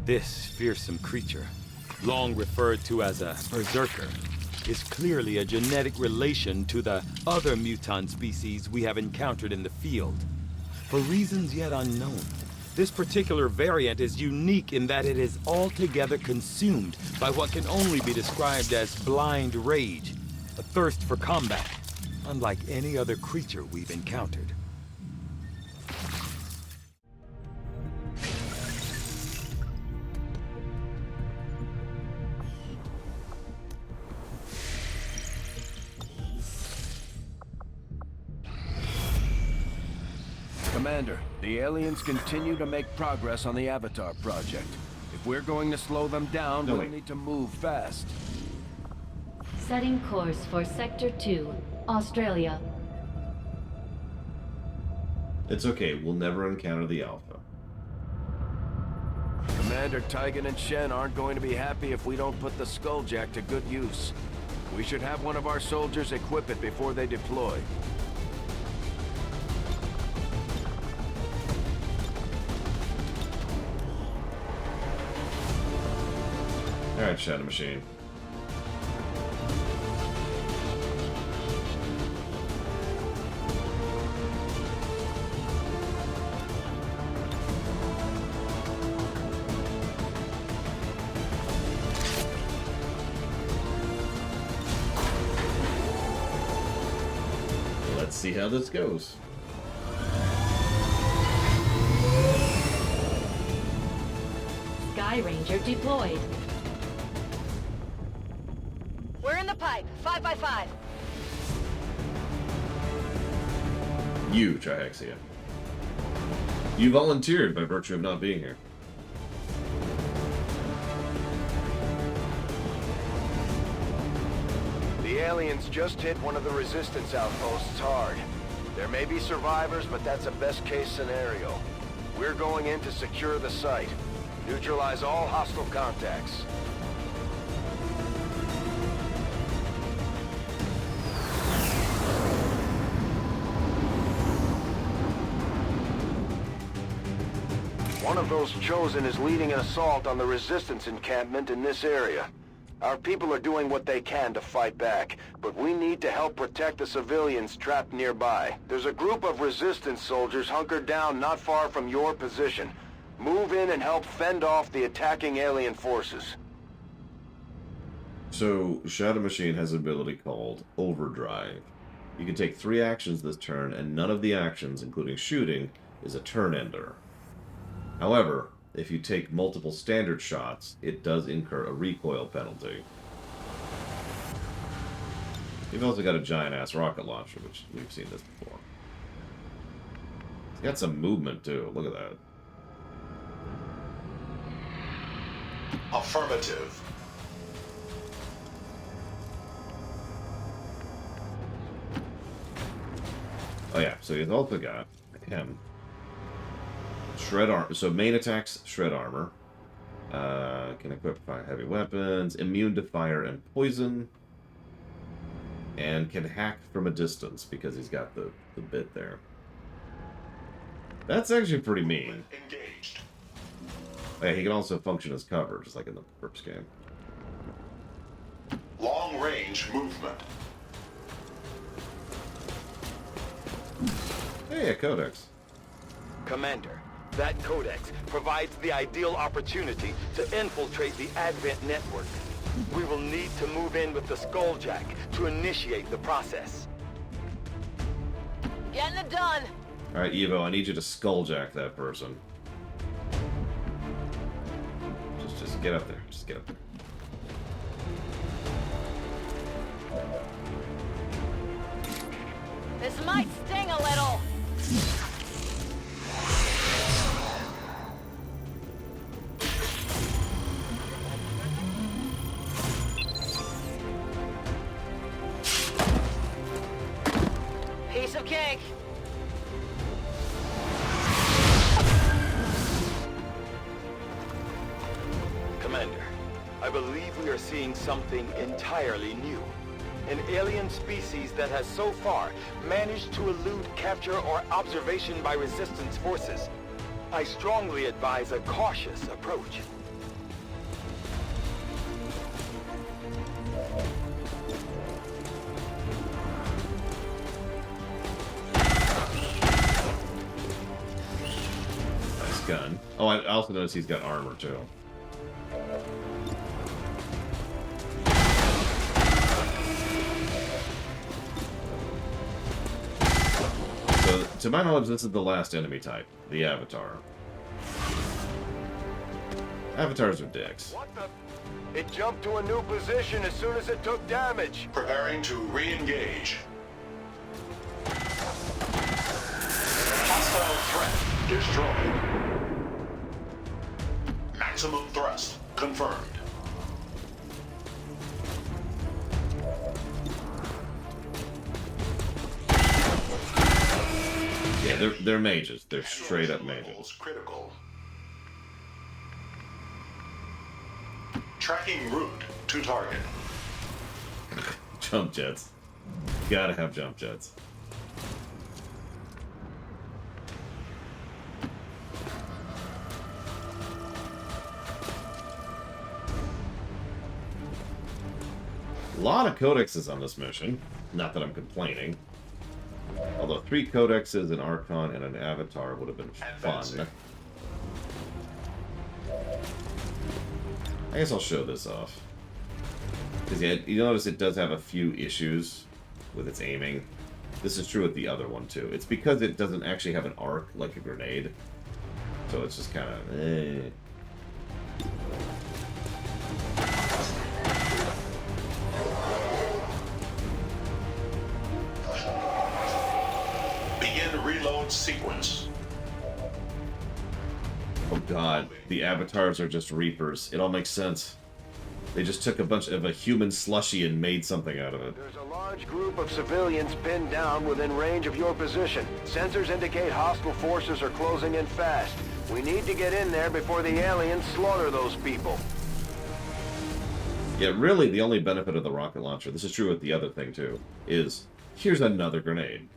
Speaker 6: This fearsome creature, long referred to as a berserker, is clearly a genetic relation to the other mutant species we have encountered in the field. For reasons yet unknown, this particular variant is unique in that it is altogether consumed by what can only be described as blind rage, a thirst for combat, unlike any other creature we've encountered.
Speaker 14: Commander, the aliens continue to make progress on the Avatar project. If we're going to slow them down, we'll need to move fast.
Speaker 4: Setting course for Sector 2, Australia.
Speaker 2: It's okay, we'll never encounter the Alpha.
Speaker 14: Commander Tygan and Shen aren't going to be happy if we don't put the Skulljack to good use. We should have one of our soldiers equip it before they deploy.
Speaker 2: Alright, Shadow Machine. Let's see how this goes.
Speaker 4: Sky Ranger deployed.
Speaker 5: We're in the pipe, 5x5.
Speaker 2: You, Trihexia. You volunteered by virtue of not being here.
Speaker 3: The aliens just hit one of the resistance outposts hard. There may be survivors, but that's a best-case scenario. We're going in to secure the site. Neutralize all hostile contacts. One of those Chosen is leading an assault on the Resistance encampment in this area. Our people are doing what they can to fight back, but we need to help protect the civilians trapped nearby. There's a group of Resistance soldiers hunkered down not far from your position. Move in and help fend off the attacking alien forces.
Speaker 2: So, Shadow Machine has an ability called Overdrive. You can take 3 actions this turn, and none of the actions, including shooting, is a turn ender. However, if you take multiple standard shots, it does incur a recoil penalty. You've also got a giant-ass rocket launcher, which we've seen this before. It's got some movement, too. Look at that.
Speaker 15: Affirmative.
Speaker 2: Oh yeah, so you've also got him. Shred armor. So main attacks, shred armor. Can equip fire heavy weapons, immune to fire and poison, and can hack from a distance because he's got the bit there. That's actually pretty mean.
Speaker 15: Engaged.
Speaker 2: Yeah, he can also function as cover, just like in the first game.
Speaker 15: Long range movement.
Speaker 2: Hey, a codex.
Speaker 6: Commander, that codex provides the ideal opportunity to infiltrate the Advent network. We will need to move in with the Skulljack to initiate the process.
Speaker 5: Getting it done.
Speaker 2: Alright, Evo, I need you to skulljack that person. Just get up there. Just get up there.
Speaker 5: This might sting a little. Piece of cake.
Speaker 6: Commander, I believe we are seeing something entirely new. An alien species that has so far managed to elude capture or observation by Resistance forces. I strongly advise a cautious approach.
Speaker 2: Nice gun. Oh, I also noticed he's got armor, too. So, to my knowledge, this is the last enemy type, the Avatar. Avatars are dicks.
Speaker 3: What the? It jumped to a new position as soon as it took damage.
Speaker 15: Preparing to re-engage. Hostile
Speaker 12: destroyed. Maximum thrust confirmed.
Speaker 2: Yeah, they're mages. They're straight up mages.
Speaker 12: Critical. Tracking route to target.
Speaker 2: Jump jets. Gotta have jump jets. A lot of codexes on this mission. Not that I'm complaining. Although 3 codexes, an Archon, and an Avatar would have been fun. I guess I'll show this off. Because yeah, you notice it does have a few issues with its aiming. This is true with the other one too. It's because it doesn't actually have an arc like a grenade. So it's just kind of eh.
Speaker 12: Begin reload sequence.
Speaker 2: Oh god, the avatars are just reapers. It all makes sense. They just took a bunch of a human slushy and made something out of it.
Speaker 3: There's a large group of civilians pinned down within range of your position. Sensors indicate hostile forces are closing in fast. We need to get in there before the aliens slaughter those people.
Speaker 2: Yeah, really the only benefit of the rocket launcher, this is true with the other thing too, is here's another grenade.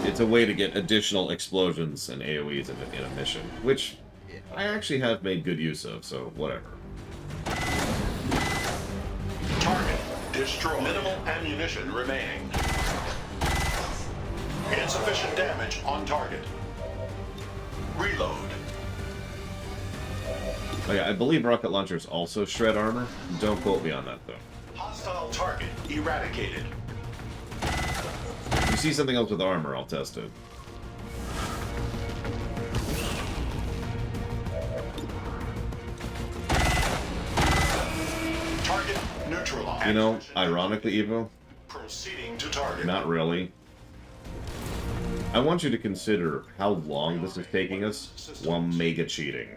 Speaker 2: It's a way to get additional explosions and AoEs in a mission, which I actually have made good use of, so whatever.
Speaker 12: Target destroyed. Minimal ammunition remaining. Insufficient damage on target. Reload.
Speaker 2: Oh yeah, I believe rocket launchers also shred armor. Don't quote me on that though.
Speaker 12: Hostile target eradicated.
Speaker 2: If you see something else with armor, I'll test it.
Speaker 12: Target neutralized.
Speaker 2: You know, ironically, Evo,
Speaker 12: Proceeding to target.
Speaker 2: not really. I want you to consider how long this is taking us while mega cheating.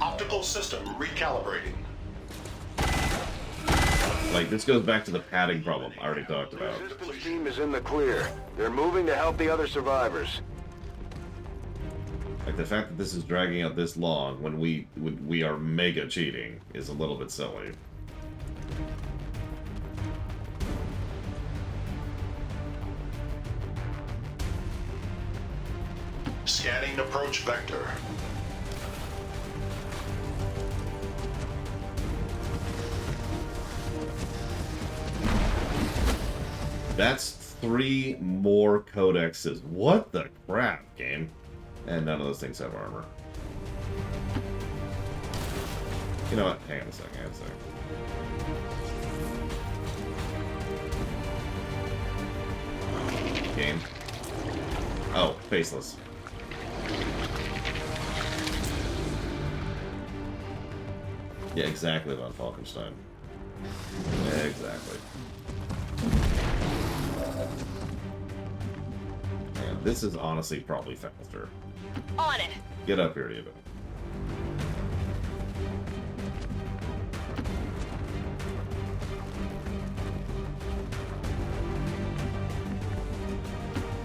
Speaker 12: Optical system recalibrating.
Speaker 2: Like, this goes back to the padding problem I already talked about.
Speaker 3: The resistance team is in the clear. They're moving to help the other survivors.
Speaker 2: Like, the fact that this is dragging out this long when we are mega cheating is a little bit silly.
Speaker 12: Scanning approach vector.
Speaker 2: That's 3 more codexes. What the crap, game? And none of those things have armor. You know what? Hang on a second. Game. Oh, faceless. Yeah, exactly, Von Falkenstein. Exactly. Man, this is honestly probably faster.
Speaker 5: On it.
Speaker 2: Get up here, Eva.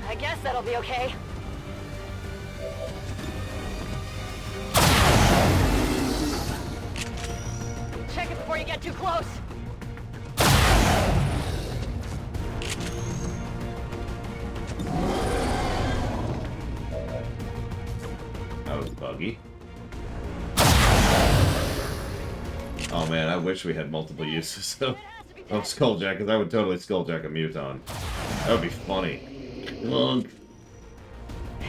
Speaker 5: I guess that'll be okay. Check it before you get too close.
Speaker 2: That was buggy. Oh man, I wish we had multiple uses of Skulljack, because I would totally Skulljack a Muton. That would be funny. Ugh.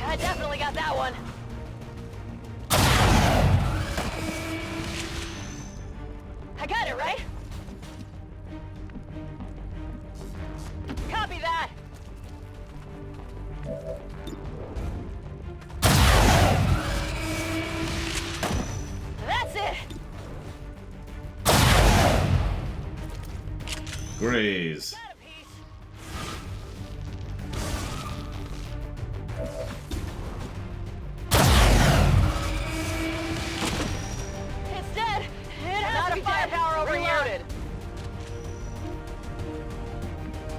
Speaker 5: I definitely got that one. I got it, right? Copy that. That's it.
Speaker 2: Graze.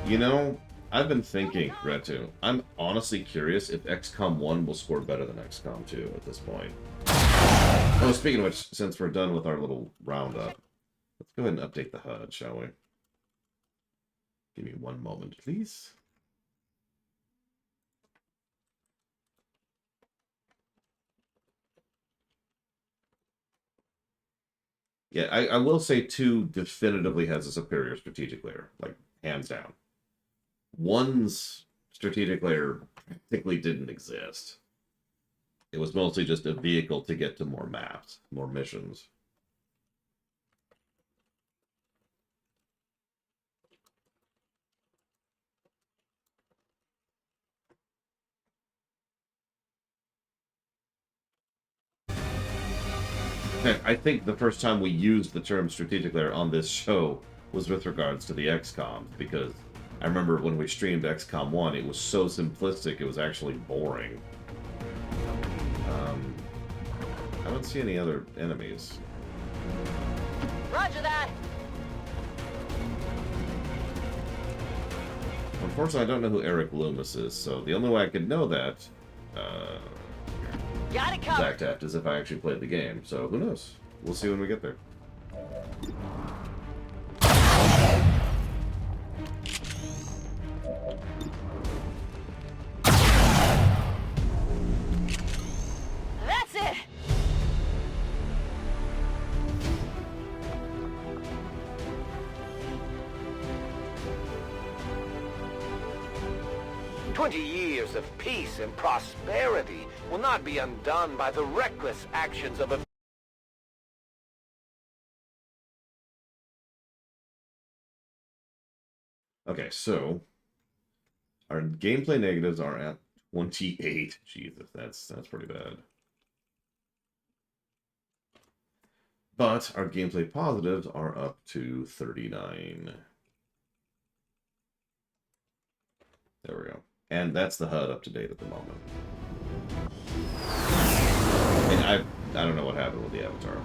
Speaker 2: You know, I've been thinking, Retu, I'm honestly curious if XCOM 1 will score better than XCOM 2 at this point. Oh, speaking of which, since we're done with our little roundup, let's go ahead and update the HUD, shall we? Give me one moment, please. Yeah, I will say 2 definitively has a superior strategic layer, like, hands down. 1's strategic layer practically didn't exist. It was mostly just a vehicle to get to more maps, more missions. I think the first time we used the term strategic layer on this show was with regards to the XCOM, because I remember when we streamed XCOM 1, it was so simplistic, it was actually boring. I don't see any other enemies.
Speaker 5: Roger that.
Speaker 2: Unfortunately, I don't know who Eric Loomis is, so the only way I could know that
Speaker 5: Got it covered.
Speaker 2: exact is if I actually played the game. So who knows? We'll see when we get there.
Speaker 5: That's it.
Speaker 3: Years of peace and prosperity will not be undone by the reckless actions of a...
Speaker 2: Okay, so our gameplay negatives are at 28. Jesus, that's pretty bad. But our gameplay positives are up to 39. There we go. And that's the HUD up to date at the moment. And I don't know what happened with the Avatar.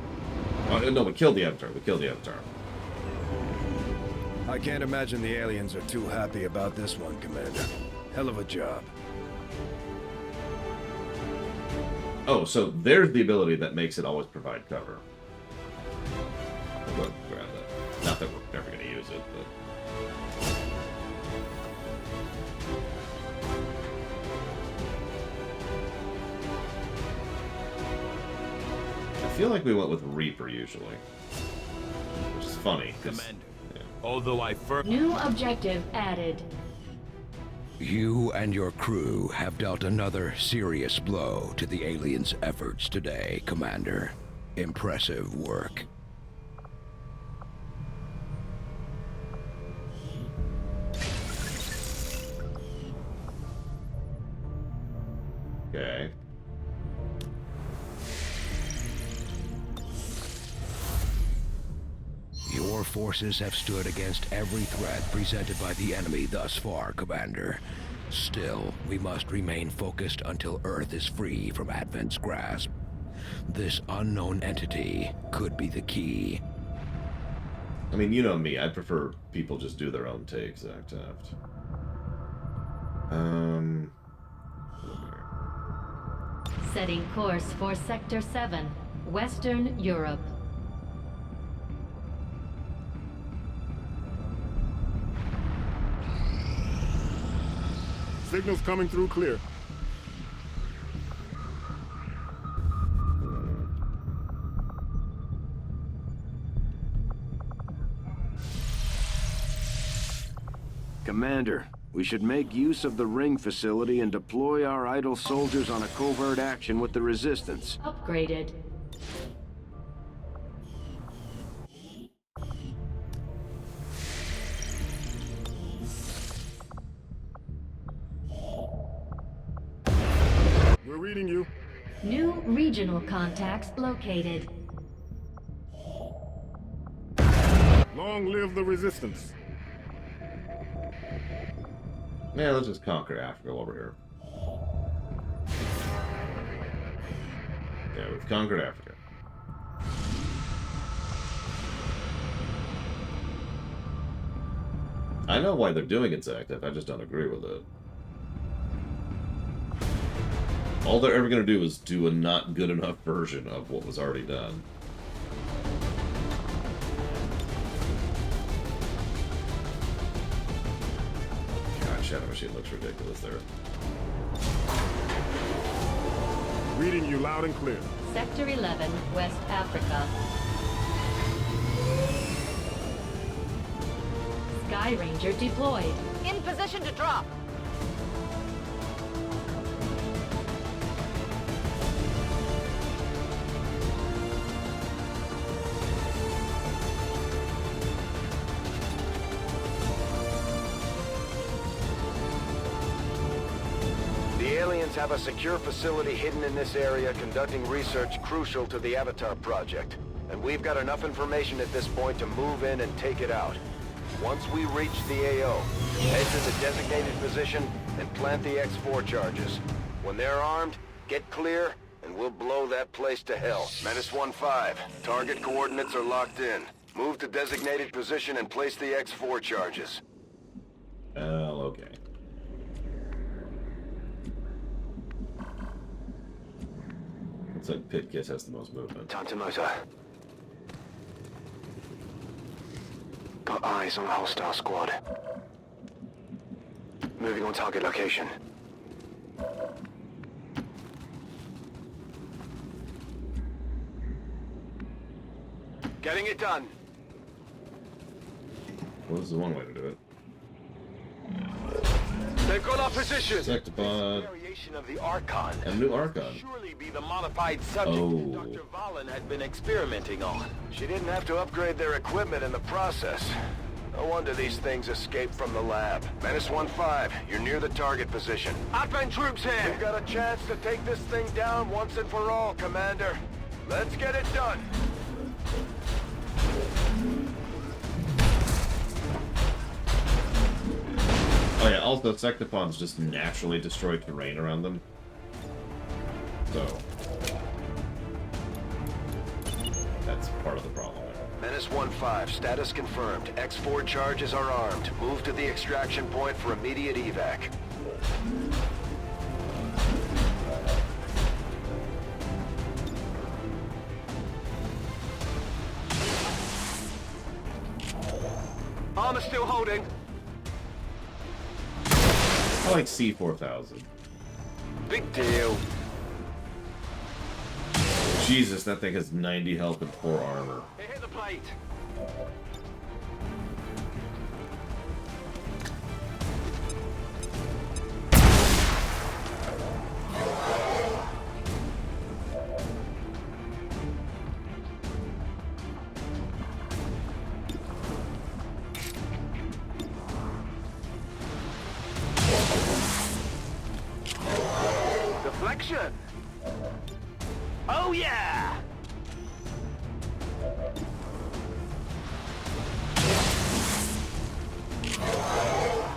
Speaker 2: Oh, no, we killed the Avatar. We killed the Avatar.
Speaker 13: I can't imagine the aliens are too happy about this one, Commander. Hell of a job.
Speaker 2: Oh, so there's the ability that makes it always provide cover. I'll go grab that. Not that we're never going to use it, but... I feel like we went with Reaper usually, which is funny.
Speaker 6: Commander, although I
Speaker 4: New objective added.
Speaker 10: You and your crew have dealt another serious blow to the aliens' efforts today, Commander. Impressive work.
Speaker 2: Okay.
Speaker 10: Your forces have stood against every threat presented by the enemy thus far, Commander. Still, we must remain focused until Earth is free from Advent's grasp. This unknown entity could be the key.
Speaker 2: I mean, you know me. I prefer people just do their own takes, Octaft.
Speaker 4: Setting course for Sector 7, Western Europe.
Speaker 7: Signals coming through clear.
Speaker 14: Commander, we should make use of the ring facility and deploy our idle soldiers on a covert action with the Resistance.
Speaker 4: Upgraded.
Speaker 7: We're reading you.
Speaker 4: New regional contacts located.
Speaker 7: Long live the Resistance.
Speaker 2: Yeah, let's just conquer Africa while we're here. Yeah, we've conquered Africa. I know why they're doing it, Zach. I just don't agree with it. All they're ever going to do is do a not good enough version of what was already done. God, Shadow Machine looks ridiculous there.
Speaker 7: Reading you loud and clear.
Speaker 4: Sector 11, West Africa. Sky Ranger deployed.
Speaker 5: In position to drop.
Speaker 3: The aliens have a secure facility hidden in this area conducting research crucial to the Avatar project. And we've got enough information at this point to move in and take it out. Once we reach the AO, head to the designated position and plant the X4 charges. When they're armed, get clear, and we'll blow that place to hell. Menace 1-5, target coordinates are locked in. Move to designated position and place the X4 charges.
Speaker 2: Okay. Looks like Pit Kiss has the most movement.
Speaker 3: Time to motor. Got eyes on the hostile squad. Moving on target location. Getting it done.
Speaker 2: Well, this is one way to do it.
Speaker 3: They've got our position.
Speaker 2: Sectopod.
Speaker 3: Variation of the Archon.
Speaker 2: A new Archon.
Speaker 3: Surely be the modified subject Dr. Valen had been experimenting on. She didn't have to upgrade their equipment in the process. No wonder these things escaped from the lab. Menace 1-5, you're near the target position. Advent troops here! We've got a chance to take this thing down once and for all, Commander. Let's get it done.
Speaker 2: Oh yeah, also Sectopons just naturally destroy terrain around them. So that's part of the problem.
Speaker 3: Menace 1-5, status confirmed. X4 charges are armed. Move to the extraction point for immediate evac. Armor still holding.
Speaker 2: I like C4000.
Speaker 3: Big deal.
Speaker 2: Jesus, that thing has 90 health and 4 armor.
Speaker 3: It hit the plate. Deflection. Oh yeah!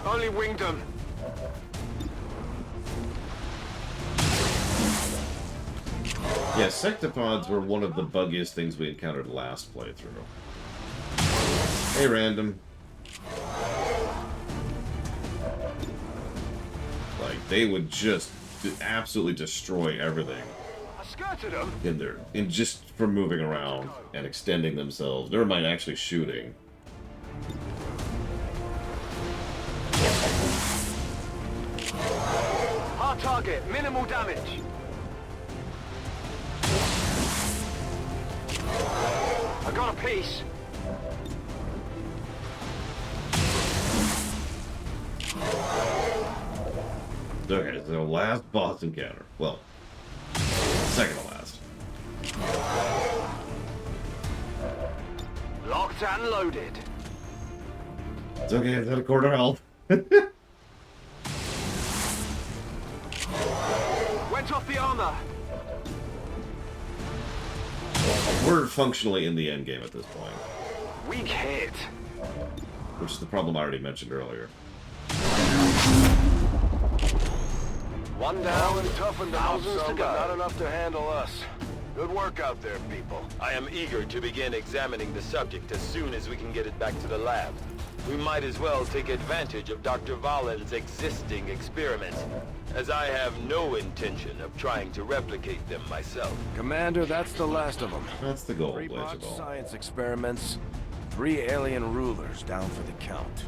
Speaker 3: Only winged them.
Speaker 2: Yeah, Sectopods were one of the buggiest things we encountered last playthrough. Hey, random. Like, they would just absolutely destroy everything.
Speaker 3: I skirted them.
Speaker 2: In there, in just from moving around and extending themselves. Never mind actually shooting.
Speaker 3: Hard target, minimal damage. I got a piece.
Speaker 2: Okay, so last boss encounter. Well, second to last.
Speaker 3: Locked and loaded.
Speaker 2: It's okay, I've had a quarter health.
Speaker 3: Went off the armor.
Speaker 2: We're functionally in the end game at this point.
Speaker 3: Weak hit.
Speaker 2: Which is the problem I already mentioned earlier.
Speaker 3: One down and toughened thousands to go. Not enough to handle us. Good work out there, people.
Speaker 6: I am eager to begin examining the subject as soon as we can get it back to the lab. we might as well take advantage of Dr. Valen's existing experiments, as I have no intention of trying to replicate them myself.
Speaker 14: Commander, that's the last of them.
Speaker 2: That's the goal,
Speaker 14: 3
Speaker 2: Blaze
Speaker 14: botched
Speaker 2: of all.
Speaker 14: science experiments, 3 alien rulers down for the count.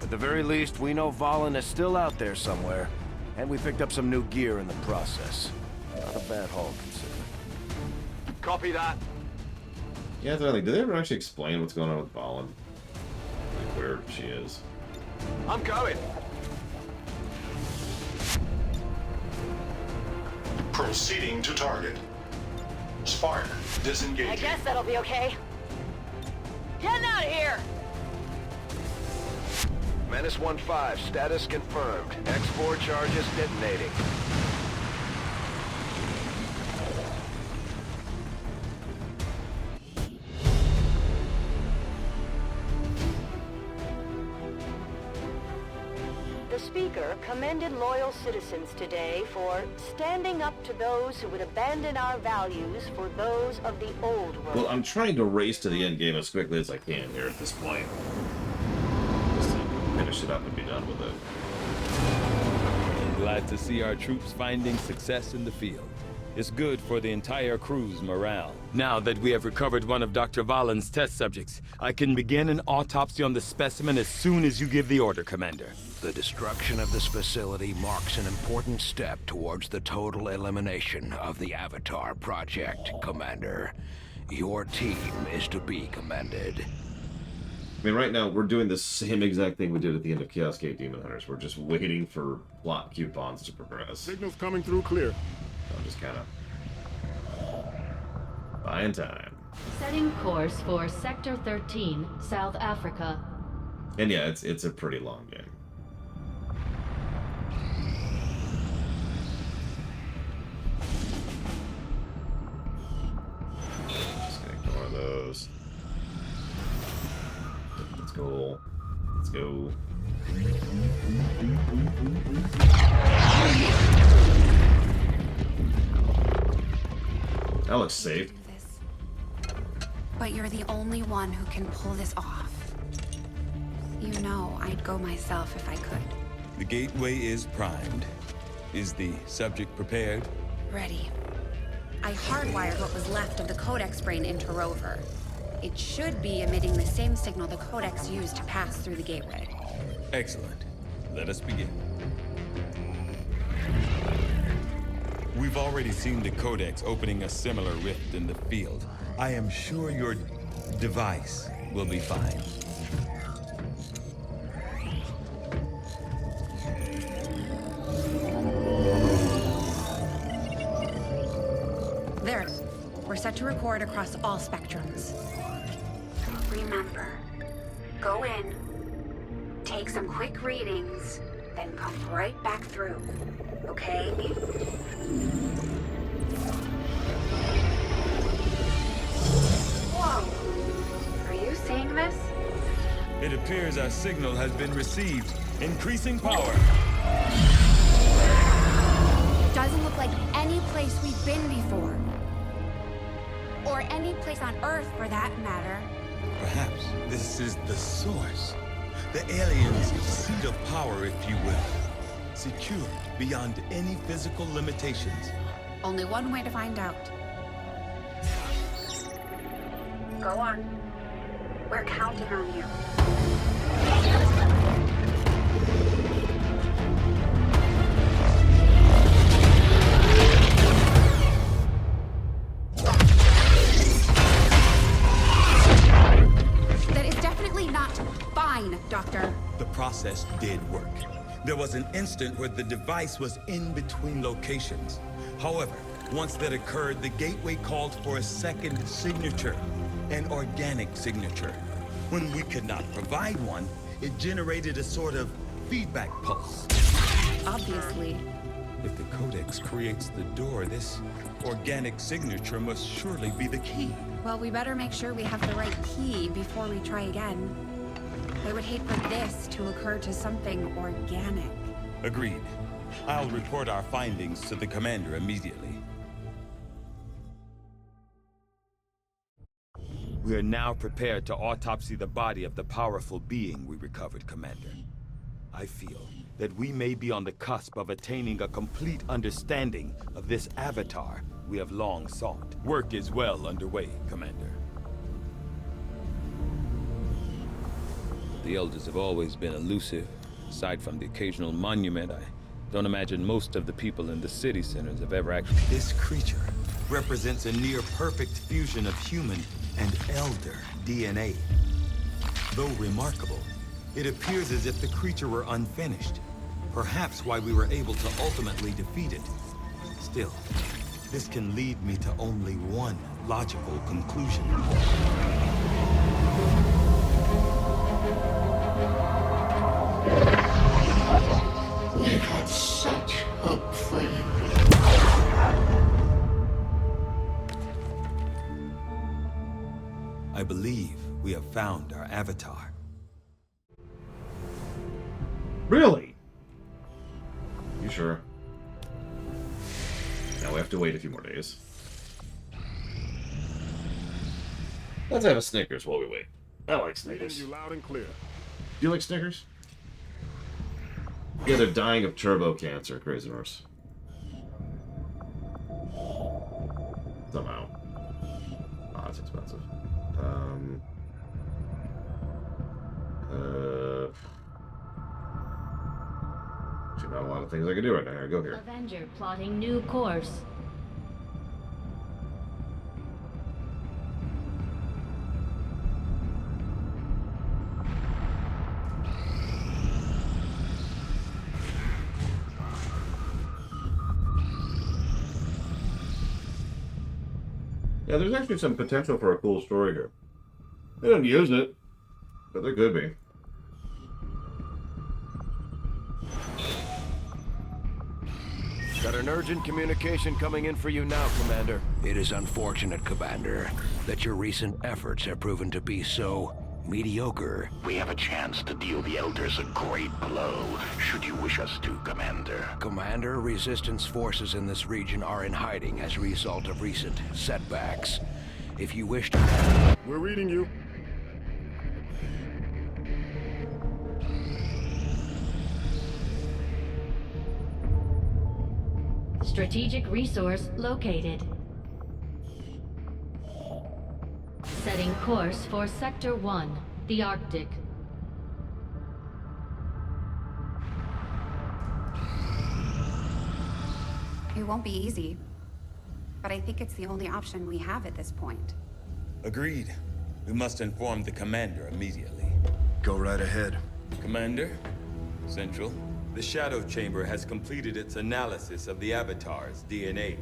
Speaker 14: At the very least, we know Valen is still out there somewhere, and we picked up some new gear in the process. Not a bad haul, considering.
Speaker 3: Copy that.
Speaker 2: Yeah, did they ever actually explain what's going on with Valen? Like where she is?
Speaker 3: I'm going.
Speaker 12: Proceeding to target. Spark, disengaging.
Speaker 5: I guess that'll be okay. Getting out of here!
Speaker 3: Menace 1-5, status confirmed. X4 charges detonating.
Speaker 5: The speaker commended loyal citizens today for standing up to those who would abandon our values for those of the old world.
Speaker 2: Well, I'm trying to race to the end game as quickly as I can here at this point. Just to finish it up and be done with it.
Speaker 6: I'm glad to see our troops finding success in the field. It's good for the entire crew's morale. Now that we have recovered one of Dr. Valen's test subjects, I can begin an autopsy on the specimen as soon as you give the order, Commander.
Speaker 10: The destruction of this facility marks an important step towards the total elimination of the Avatar Project, Commander. Your team is to be commended.
Speaker 2: I mean, right now, we're doing the same exact thing we did at the end of Chaos Gate Demon Hunters. We're just waiting for plot coupons to progress.
Speaker 7: Signal's coming through clear.
Speaker 2: I'm just kind of buying time.
Speaker 4: Setting course for Sector 13, South Africa.
Speaker 2: And yeah, it's a pretty long game. Just gonna ignore those. Let's go. Let's go. That looks safe.
Speaker 8: But you're the only one who can pull this off. You know, I'd go myself if I could.
Speaker 6: The gateway is primed. Is the subject prepared?
Speaker 8: Ready. I hardwired what was left of the Codex brain into Rover. It should be emitting the same signal the Codex used to pass through the gateway.
Speaker 6: Excellent. Let us begin. We've already seen the Codex opening a similar rift in the field. I am sure your device will be fine.
Speaker 8: There. We're set to record across all spectrums. Remember, go in, take some quick readings, then come right back through. Okay? Whoa! Are you seeing this?
Speaker 6: It appears our signal has been received. Increasing power.
Speaker 8: It doesn't look like any place we've been before. Or any place on Earth, for that matter.
Speaker 6: Perhaps this is the source. The aliens' seat of power, if you will. Secured beyond any physical limitations.
Speaker 8: Only one way to find out. Go on. We're counting on you. That is definitely not fine, Doctor.
Speaker 6: The process did work. There was an instant where the device was in between locations. However, once that occurred, the gateway called for a second signature, an organic signature. When we could not provide one, it generated a sort of feedback pulse.
Speaker 8: Obviously.
Speaker 6: If the Codex creates the door, this organic signature must surely be the key.
Speaker 8: Well, we better make sure we have the right key before we try again. I would hate for this to occur to something organic.
Speaker 6: Agreed. I'll report our findings to the commander immediately. We are now prepared to autopsy the body of the powerful being we recovered, Commander. I feel that we may be on the cusp of attaining a complete understanding of this avatar we have long sought. Work is well underway, Commander. The Elders have always been elusive. Aside from the occasional monument, I don't imagine most of the people in the city centers have ever actually... This creature represents a near-perfect fusion of human and Elder DNA. Though remarkable, it appears as if the creature were unfinished. Perhaps why we were able to ultimately defeat it. Still, this can lead me to only one logical conclusion.
Speaker 12: We had such hope for you.
Speaker 6: I believe we have found our avatar.
Speaker 2: Really? You sure? Now we have to wait a few more days. Let's have a Snickers while we wait. I like Snickers.
Speaker 7: You loud and clear.
Speaker 2: Do you like Snickers? Yeah, they're dying of turbo cancer, Crazy Horse. Somehow. Ah, it's expensive. Actually, not a lot of things I can do right now. Here, go here.
Speaker 4: Avenger plotting new course.
Speaker 2: Yeah, there's actually some potential for a cool story here. They don't use it, but there could be.
Speaker 14: Got an urgent communication coming in for you now, Commander.
Speaker 10: It is unfortunate, Commander, that your recent efforts have proven to be so mediocre.
Speaker 1: We have a chance to deal the Elders a great blow, should you wish us to, Commander.
Speaker 10: Commander, Resistance forces in this region are in hiding as a result of recent setbacks. If you wish to...
Speaker 7: We're reading you.
Speaker 4: Strategic resource located. Setting course for Sector 1, the Arctic.
Speaker 8: It won't be easy, but I think it's the only option we have at this point.
Speaker 6: Agreed. We must inform the Commander immediately.
Speaker 13: Go right ahead.
Speaker 6: Commander, Central, the Shadow Chamber has completed its analysis of the Avatar's DNA.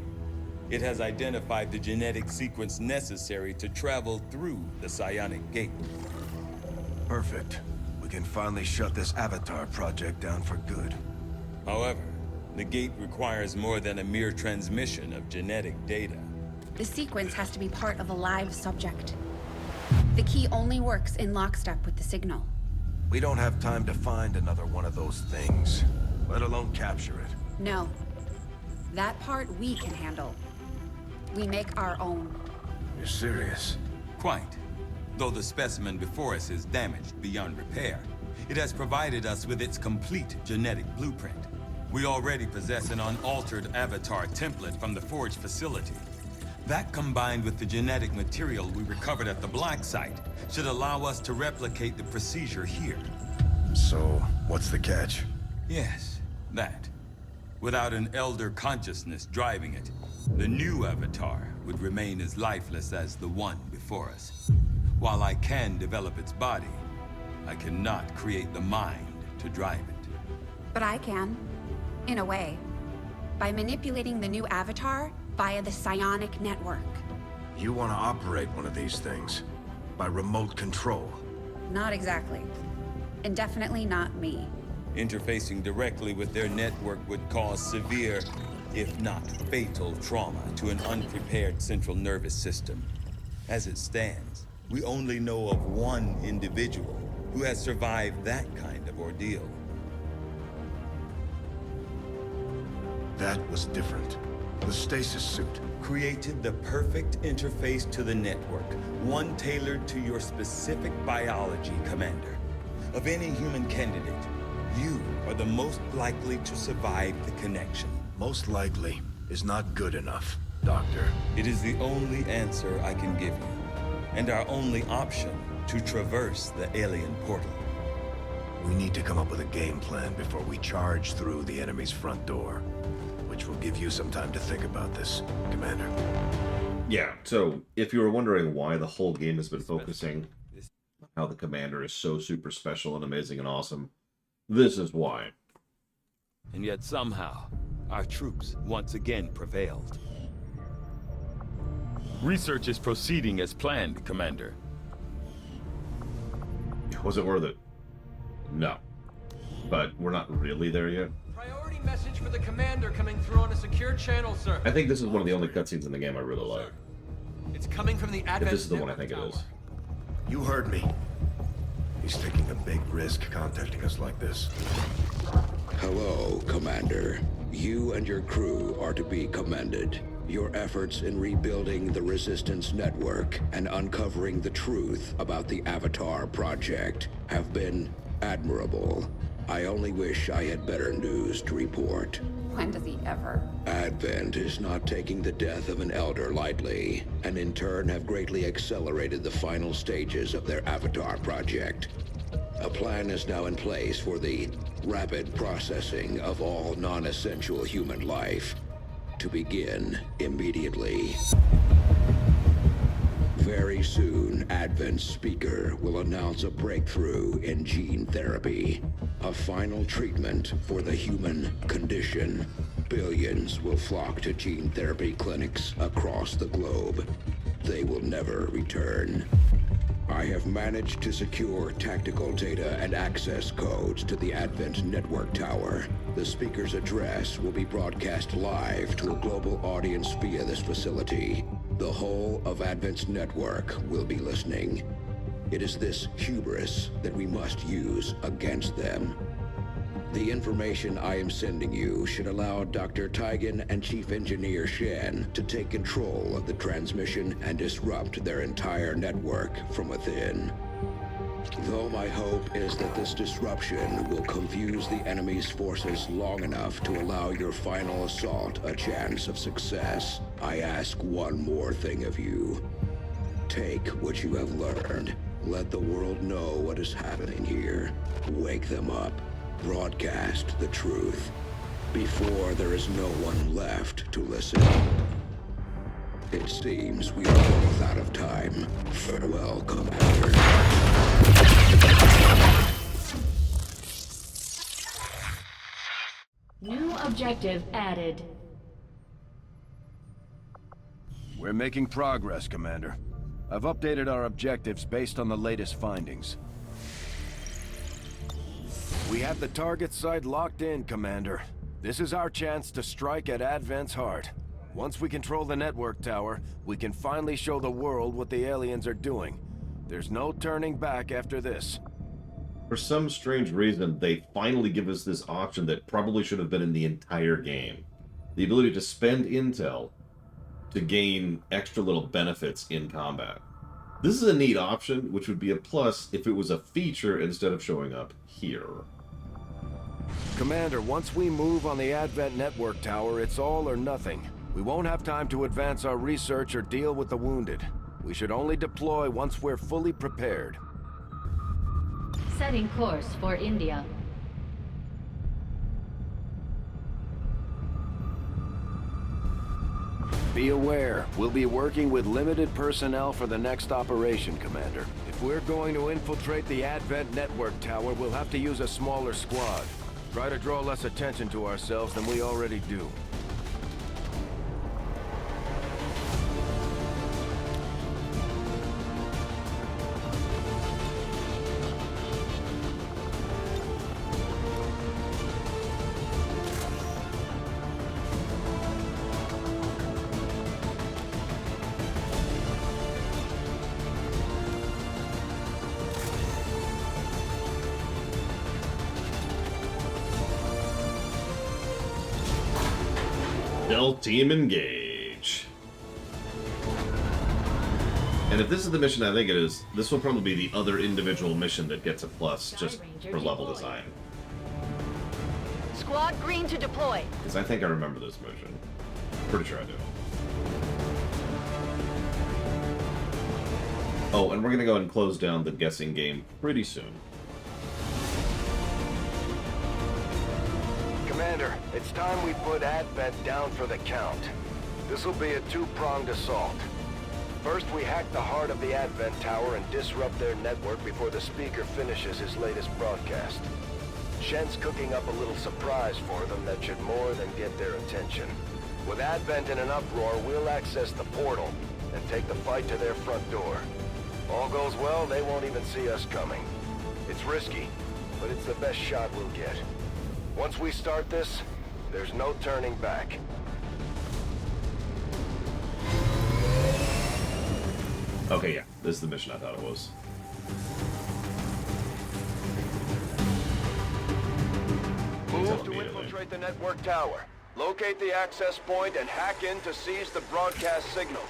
Speaker 6: It has identified the genetic sequence necessary to travel through the Psionic Gate.
Speaker 13: Perfect. We can finally shut this Avatar project down for good.
Speaker 6: However, the gate requires more than a mere transmission of genetic data.
Speaker 8: The sequence has to be part of a live subject. The key only works in lockstep with the signal.
Speaker 13: We don't have time to find another one of those things, let alone capture it.
Speaker 8: No. That part we can handle. We make our own.
Speaker 13: You're serious?
Speaker 6: Quite. Though the specimen before us is damaged beyond repair, it has provided us with its complete genetic blueprint. We already possess an unaltered avatar template from the Forge facility. That, combined with the genetic material we recovered at the Black Site, should allow us to replicate the procedure here.
Speaker 13: So, what's the catch?
Speaker 6: Yes, that. Without an Elder consciousness driving it, the new avatar would remain as lifeless as the one before us. While I can develop its body, I cannot create the mind to drive it.
Speaker 8: But I can. In a way. By manipulating the new avatar via the psionic network.
Speaker 13: You want to operate one of these things? By remote control?
Speaker 8: Not exactly. And definitely not me.
Speaker 6: Interfacing directly with their network would cause severe, if not fatal, trauma to an unprepared central nervous system. As it stands, we only know of one individual who has survived that kind of ordeal.
Speaker 13: That was different. The stasis suit.
Speaker 6: created the perfect interface to the network, one tailored to your specific biology, Commander. Of any human candidate, you are the most likely to survive the connection.
Speaker 13: Most likely is not good enough, Doctor.
Speaker 6: It is the only answer I can give you, and our only option to traverse the alien portal.
Speaker 13: We need to come up with a game plan before we charge through the enemy's front door, which will give you some time to think about this, Commander.
Speaker 2: Yeah, so if you were wondering why the whole game has been focusing how the Commander is so super special and amazing and awesome, this is why.
Speaker 6: And yet somehow, our troops once again prevailed. Research is proceeding as planned, Commander.
Speaker 2: Was it worth it? No. But we're not really there yet.
Speaker 17: Priority message for the Commander coming through on a secure channel, sir.
Speaker 2: I think this is one of the only cutscenes in the game I really like.
Speaker 17: It's coming from the Advent.
Speaker 2: If this is the one I think it is.
Speaker 13: You heard me. He's taking a big risk contacting us like this.
Speaker 10: Hello, Commander. You and your crew are to be commended. Your efforts in rebuilding the Resistance network and uncovering the truth about the Avatar project have been admirable. I only wish I had better news to report.
Speaker 8: When does he ever?
Speaker 10: Advent is not taking the death of an elder lightly, and in turn have greatly accelerated the final stages of their Avatar project. A plan is now in place for the rapid processing of all non-essential human life, to begin immediately. Very soon, Advent's speaker will announce a breakthrough in gene therapy, a final treatment for the human condition. Billions will flock to gene therapy clinics across the globe. They will never return. I have managed to secure tactical data and access codes to the Advent Network Tower. The speaker's address will be broadcast live to a global audience via this facility. The whole of Advent's network will be listening. It is this hubris that we must use against them. The information I am sending you should allow Dr. Taigen and Chief Engineer Shen to take control of the transmission and disrupt their entire network from within. Though my hope is that this disruption will confuse the enemy's forces long enough to allow your final assault a chance of success, I ask one more thing of you. Take what you have learned. Let the world know what is happening here. Wake them up. Broadcast the truth before there is no one left to listen. It seems we are both out of time. Farewell, Commander.
Speaker 4: New objective added.
Speaker 14: We're making progress, Commander. I've updated our objectives based on the latest findings. We have the target site locked in, Commander. This is our chance to strike at Advent's heart. Once we control the network tower, we can finally show the world what the aliens are doing. There's no turning back after this.
Speaker 2: For some strange reason, they finally give us this option that probably should have been in the entire game. The ability to spend intel to gain extra little benefits in combat. This is a neat option, which would be a plus if it was a feature instead of showing up here.
Speaker 14: Commander, once we move on the Advent network tower, it's all or nothing. We won't have time to advance our research or deal with the wounded. We should only deploy once we're fully prepared.
Speaker 4: Setting course for India.
Speaker 14: Be aware, we'll be working with limited personnel for the next operation, Commander. If we're going to infiltrate the Advent network tower, we'll have to use a smaller squad. Try to draw less attention to ourselves than we already do.
Speaker 2: Stealth team engage. And if this is the mission I think it is, this will probably be the other individual mission that gets a plus just for level design.
Speaker 5: Squad green to deploy.
Speaker 2: Because I think I remember this mission. Pretty sure I do. Oh, and we're going to go and close down the guessing game pretty soon.
Speaker 3: Commander, it's time we put Advent down for the count. This'll be a two-pronged assault. First, we hack the heart of the Advent Tower and disrupt their network before the speaker finishes his latest broadcast. Shen's cooking up a little surprise for them that should more than get their attention. With Advent in an uproar, we'll access the portal and take the fight to their front door. All goes well, they won't even see us coming. It's risky, but it's the best shot we'll get. Once we start this, there's no turning back.
Speaker 2: Okay, yeah. This is the mission I thought it was.
Speaker 3: Move to infiltrate the network tower. Locate the access point and hack in to seize the broadcast signal.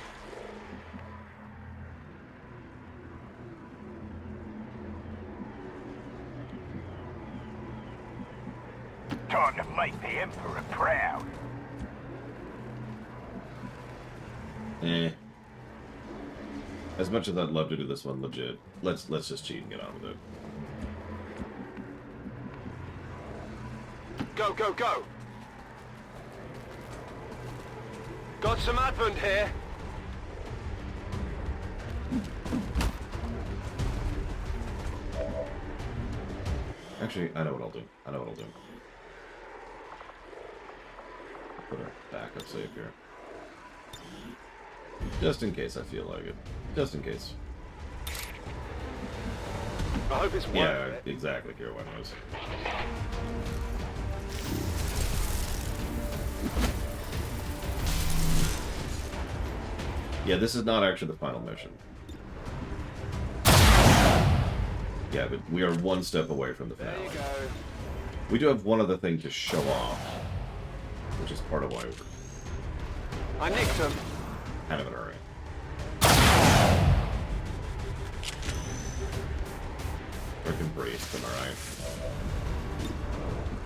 Speaker 1: Time to make the Emperor proud.
Speaker 2: Eh. As much as I'd love to do this one legit, let's just cheat and get on with it.
Speaker 3: Go, go, go! Got some Advent here.
Speaker 2: Actually, I know what I'll do. Put a backup save here. Just in case I feel like it. Just in case.
Speaker 3: I hope it's worth it.
Speaker 2: Yeah, exactly, Kira, why knows. Yeah, this is not actually the final mission. Yeah, but we are one step away from the finale.
Speaker 3: There you go.
Speaker 2: We do have one other thing to show off, which is part of why we're
Speaker 3: I nicked him.
Speaker 2: kind of in a hurry. Freaking braced, am I right?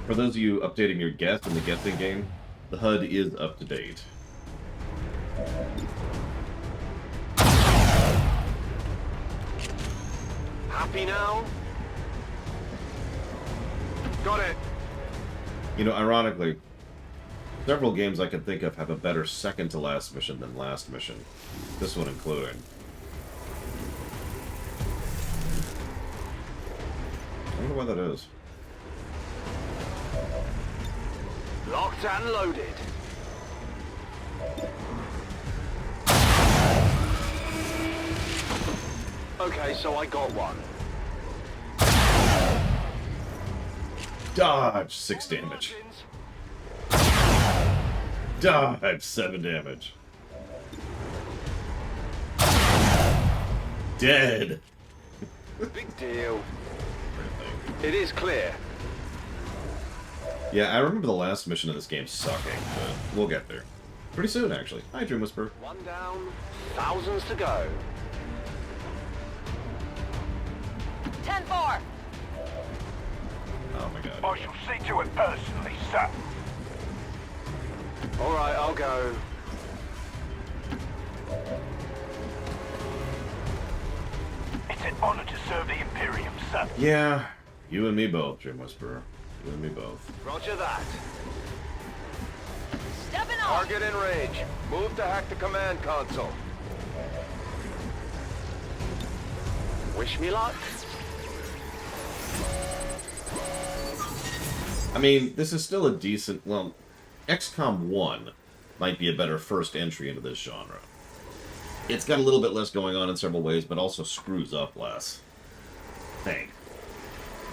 Speaker 2: For those of you updating your guess in the guessing game, the HUD is up to date.
Speaker 3: Happy now? Got it.
Speaker 2: You know, ironically, several games I can think of have a better second to last mission than last mission. This one including. I wonder why that is.
Speaker 3: Locked and loaded. Okay, so I got one.
Speaker 2: Dodge, 6 damage. Dodge, 7 damage. Dead.
Speaker 3: Big deal. It is clear.
Speaker 2: Yeah, I remember the last mission of this game sucking, but we'll get there. Pretty soon, actually. Hi, Dream Whisperer.
Speaker 3: One down, thousands to go.
Speaker 5: 10-4.
Speaker 2: Oh my god.
Speaker 1: I shall see to it personally, sir.
Speaker 3: Alright, I'll go.
Speaker 1: It's an honor to serve the Imperium, sir.
Speaker 2: Yeah, you and me both, Dream Whisperer. You and me both.
Speaker 3: Roger that.
Speaker 5: Stepping off.
Speaker 3: Target in range. Move to hack the command console. Wish me luck.
Speaker 2: I mean, this is still a decent... Well, XCOM 1 might be a better first entry into this genre. It's got a little bit less going on in several ways, but also screws up less. Hey.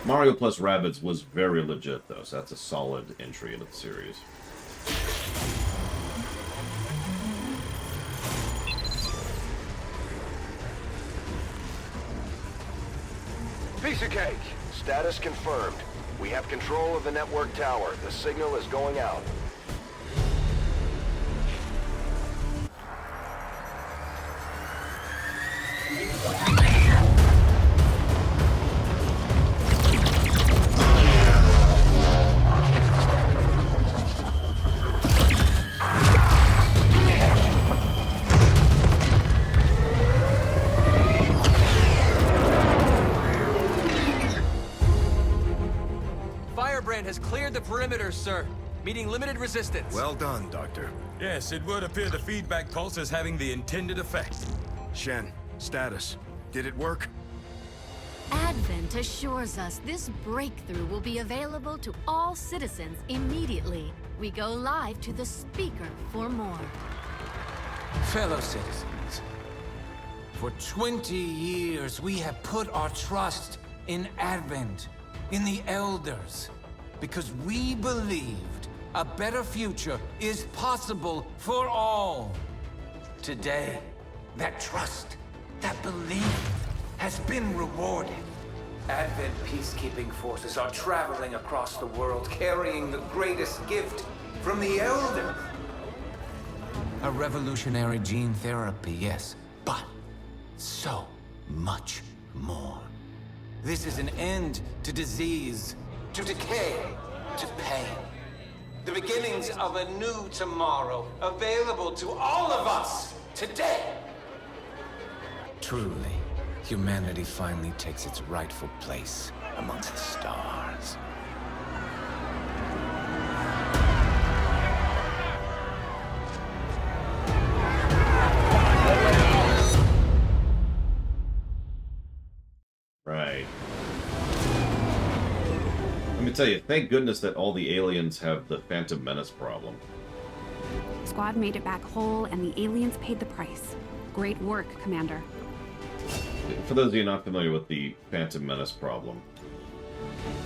Speaker 2: Mario plus Rabbids was very legit, though, so that's a solid entry into the series.
Speaker 3: Piece of cake. Status confirmed. We have control of the network tower. The signal is going out.
Speaker 17: Firebrand has cleared the perimeter, sir. Meeting limited resistance.
Speaker 13: Well done, Doctor.
Speaker 6: Yes, it would appear the feedback pulse is having the intended effect.
Speaker 13: Shen, status. Did it work?
Speaker 4: Advent assures us this breakthrough will be available to all citizens immediately. We go live to the speaker for more.
Speaker 16: Fellow citizens, for 20 years we have put our trust in Advent, in the Elders, because we believed a better future is possible for all. Today, that trust, that belief, has been rewarded. Advent peacekeeping forces are traveling across the world, carrying the greatest gift from the Elders. A revolutionary gene therapy, yes, but so much more. This is an end to disease, to decay, to pain. The beginnings of a new tomorrow, available to all of us today. Truly, humanity finally takes its rightful place amongst the stars.
Speaker 2: Right. Let me tell you, thank goodness that all the aliens have the Phantom Menace problem.
Speaker 8: Squad made it back whole, and the aliens paid the price. Great work, Commander.
Speaker 2: For those of you not familiar with the Phantom Menace problem,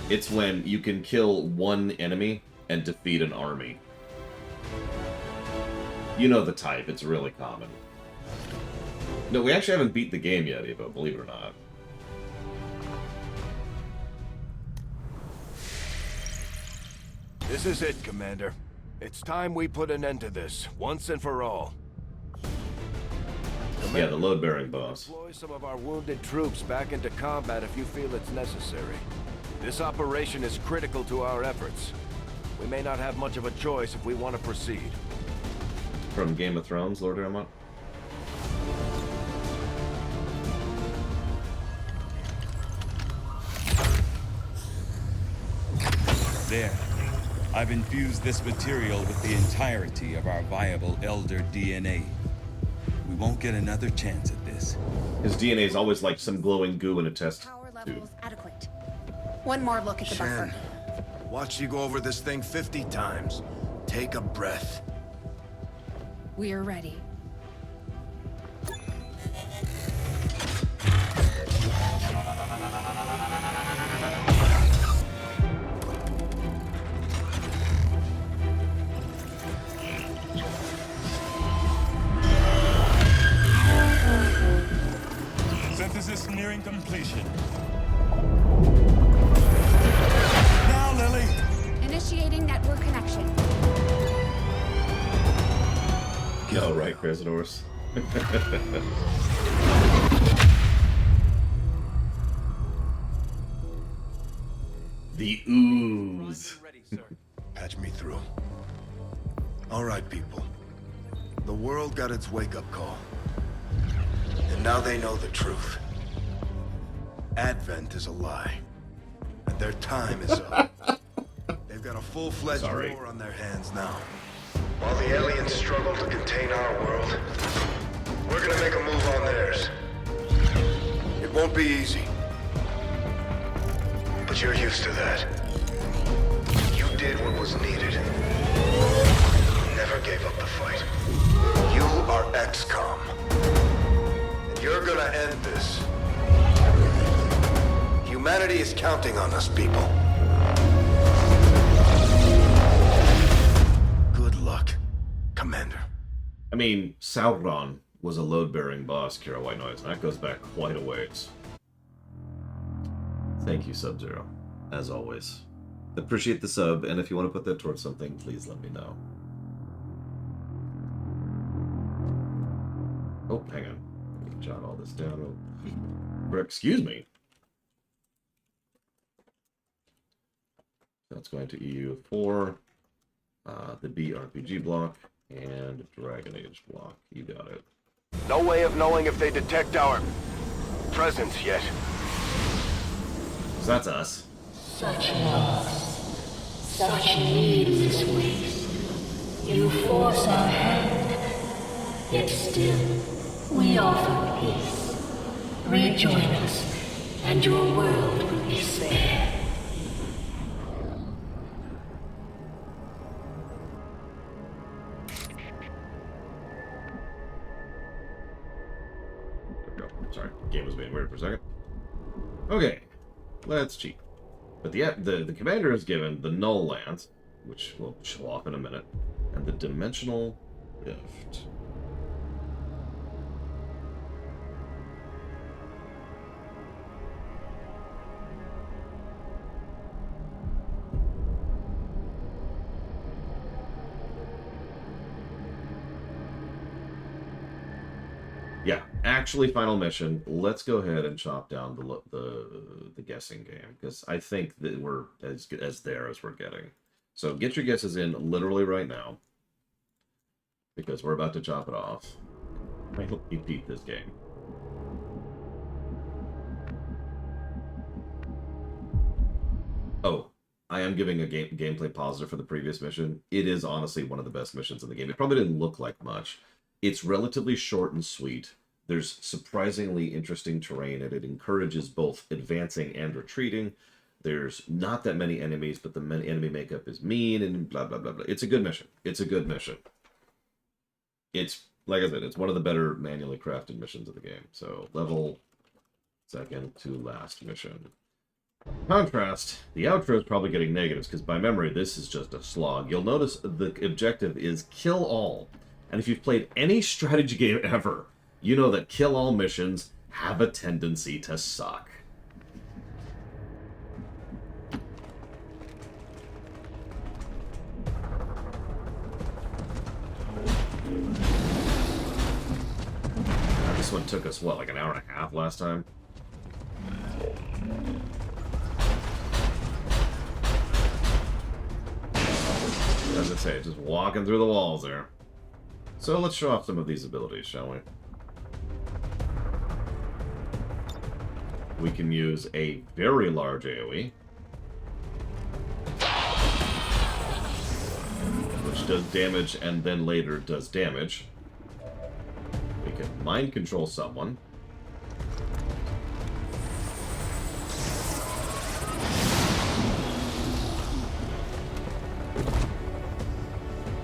Speaker 2: it's when you can kill one enemy and defeat an army. You know the type, it's really common. No, we actually haven't beat the game yet, Evo, believe it or not.
Speaker 13: This is it, Commander. It's time we put an end to this, once and for all. Commander,
Speaker 2: yeah, the load-bearing boss.
Speaker 13: Deploy some of our wounded troops back into combat if you feel it's necessary. This operation is critical to our efforts. We may not have much of a choice if we want to proceed.
Speaker 2: From Game of Thrones, Lord Aramont?
Speaker 6: There. I've infused this material with the entirety of our viable Elder DNA. We won't get another chance at this.
Speaker 2: His DNA is always like some glowing goo in a test
Speaker 8: Power
Speaker 2: tube.
Speaker 8: levels adequate. One more look at the buffer.
Speaker 13: Watch you go over this thing 50 times. Take a breath.
Speaker 8: We are ready.
Speaker 6: Synthesis nearing completion. Now, Lily!
Speaker 8: Initiating network connection.
Speaker 2: Oh, right, Krasinors. The ooze.
Speaker 13: Patch me through. All right, people. The world got its wake-up call. And now they know the truth. Advent is a lie. And their time is up. They've got a full-fledged war on their hands now.
Speaker 12: While the aliens struggle to contain our world, we're gonna make a move on theirs.
Speaker 13: It won't be easy.
Speaker 12: But you're used to that. You did what was needed. Never gave up the fight. You are XCOM. And you're gonna end this. Humanity is counting on us, people.
Speaker 13: Good luck, Commander.
Speaker 2: I mean, Sauron was a load-bearing boss, Kira White Noise, and that goes back quite a ways. Thank you, Sub-Zero, as always. Appreciate the sub, and if you want to put that towards something, please let me know. Oh, hang on. jot all this down. Excuse me. That's going to EU4, the BRPG block, and Dragon Age block. You got it.
Speaker 3: No way of knowing if they detect our presence yet.
Speaker 2: So that's us.
Speaker 11: Such loss, such needless waste. You force our hand, yet still we offer peace. Rejoin us, and your world will be spared.
Speaker 2: There we go. Sorry, game was being weird for a second. Okay, let's cheat. But the commander is given the Null Lance, which we'll show off in a minute, and the Dimensional Rift. Yeah, actually, final mission. Let's go ahead and chop down the guessing game, because I think that we're as good as there as we're getting. So get your guesses in literally right now, because we're about to chop it off. I hope you beat this game. Oh, I am giving a gameplay positive for the previous mission. It is honestly one of the best missions in the game. It probably didn't look like much. It's relatively short and sweet. There's surprisingly interesting terrain, and it encourages both advancing and retreating. There's not that many enemies, but the enemy makeup is mean, and blah, blah, blah, blah. It's a good mission. It's a good mission. It's, like I said, it's one of the better manually crafted missions of the game. So, level second to last mission. Contrast, the outro is probably getting negatives, because by memory, this is just a slog. You'll notice the objective is kill all. And if you've played any strategy game ever, you know that kill all missions have a tendency to suck. This one took us, what, like an hour and a half last time? As I say, just walking through the walls there. So let's show off some of these abilities, shall we? We can use a very large AoE, which does damage and then later does damage. We can mind control someone.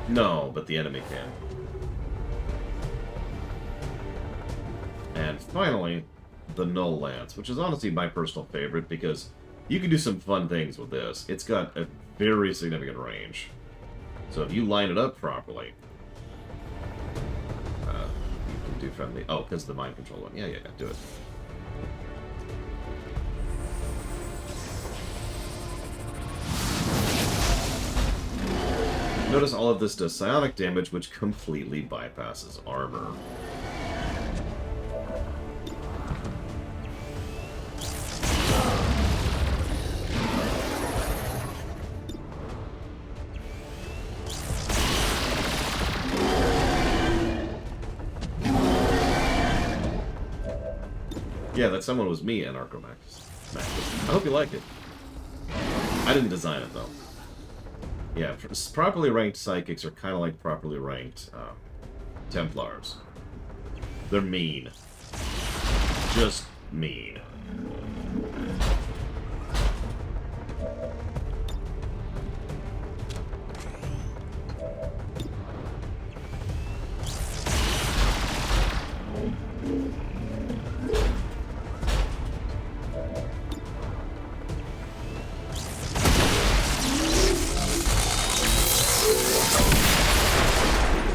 Speaker 2: No, but the enemy can. And finally, the Null Lance, which is honestly my personal favorite because you can do some fun things with this. It's got a very significant range. So if you line it up properly, you can do friendly... Oh, because the mind control one. Yeah, do it. Notice all of this does psionic damage, which completely bypasses armor. Yeah, that someone was me, Anarchomax. I hope you like it. I didn't design it, though. Yeah, properly ranked psychics are kind of like properly ranked Templars. They're mean. Just mean.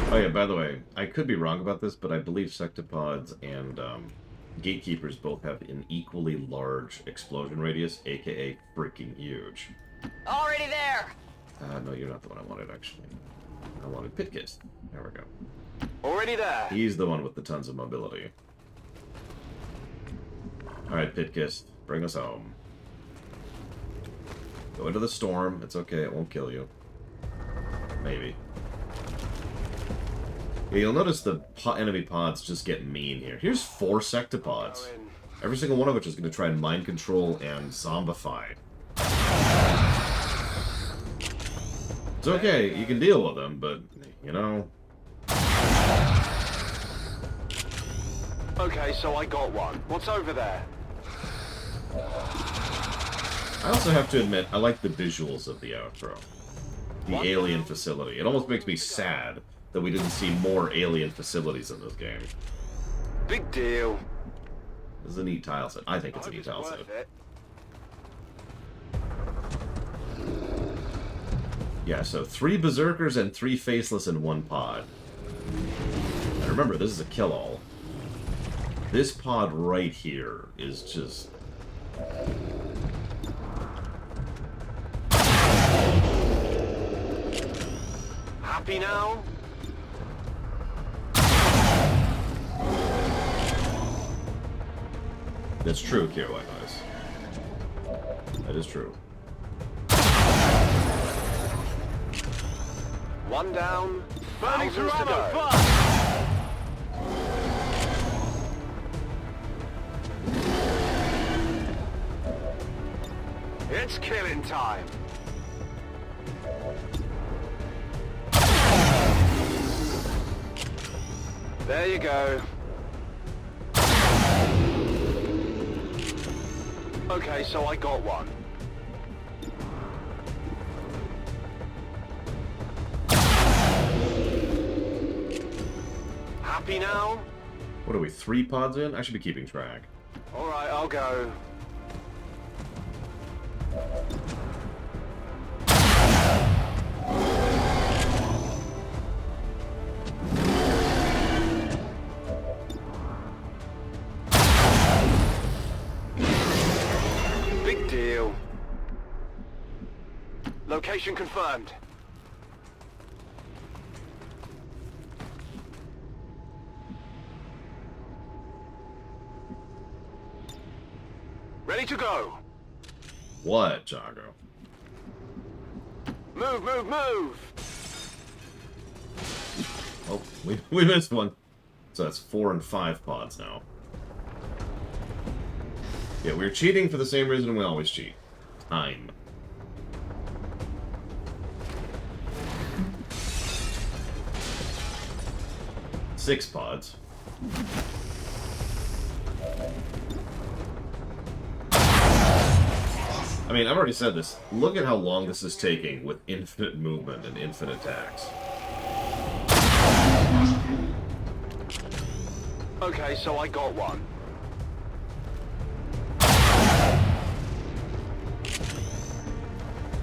Speaker 2: Oh yeah, by the way, I could be wrong about this, but I believe Sectopods and Gatekeepers both have an equally large explosion radius, aka freaking huge.
Speaker 18: Already there!
Speaker 2: No, you're not the one I wanted, actually. I wanted Pitkiss. There we go.
Speaker 3: Already there!
Speaker 2: He's the one with the tons of mobility. Alright, Pitkiss, bring us home. Go into the storm. It's okay, it won't kill you. Maybe. Yeah, you'll notice the enemy pods just get mean here. Here's 4 sectopods. Every single one of which is going to try and mind control and zombify. It's okay, you can deal with them, but, you know...
Speaker 3: Okay, so I got one. What's over there?
Speaker 2: I also have to admit, I like the visuals of the outro. The alien facility. It almost makes me sad that we didn't see more alien facilities in this game.
Speaker 3: Big deal.
Speaker 2: This is a neat tile set. I think it's a neat tile set. Yeah, so 3 berserkers and 3 faceless in 1 pod. And remember, this is a kill-all. This pod right here is just...
Speaker 3: Happy now?
Speaker 2: That's true, Kiro Eyes. That is true.
Speaker 3: One down,
Speaker 18: Burning through
Speaker 3: thousands to
Speaker 18: ammo,
Speaker 3: go. It's killing time. There you go. Okay, so I got one. Happy now?
Speaker 2: What are we, 3 pods in? I should be keeping track.
Speaker 3: Alright, I'll go. Big deal. Location confirmed. Ready to go.
Speaker 2: What, Jago?
Speaker 3: Move, move, move!
Speaker 2: Oh, we missed one. So that's 4 and 5 pods now. Yeah, we're cheating for the same reason we always cheat. Time. Six pods. I mean, I've already said this. Look at how long this is taking with infinite movement and infinite attacks.
Speaker 3: Okay, so I got one.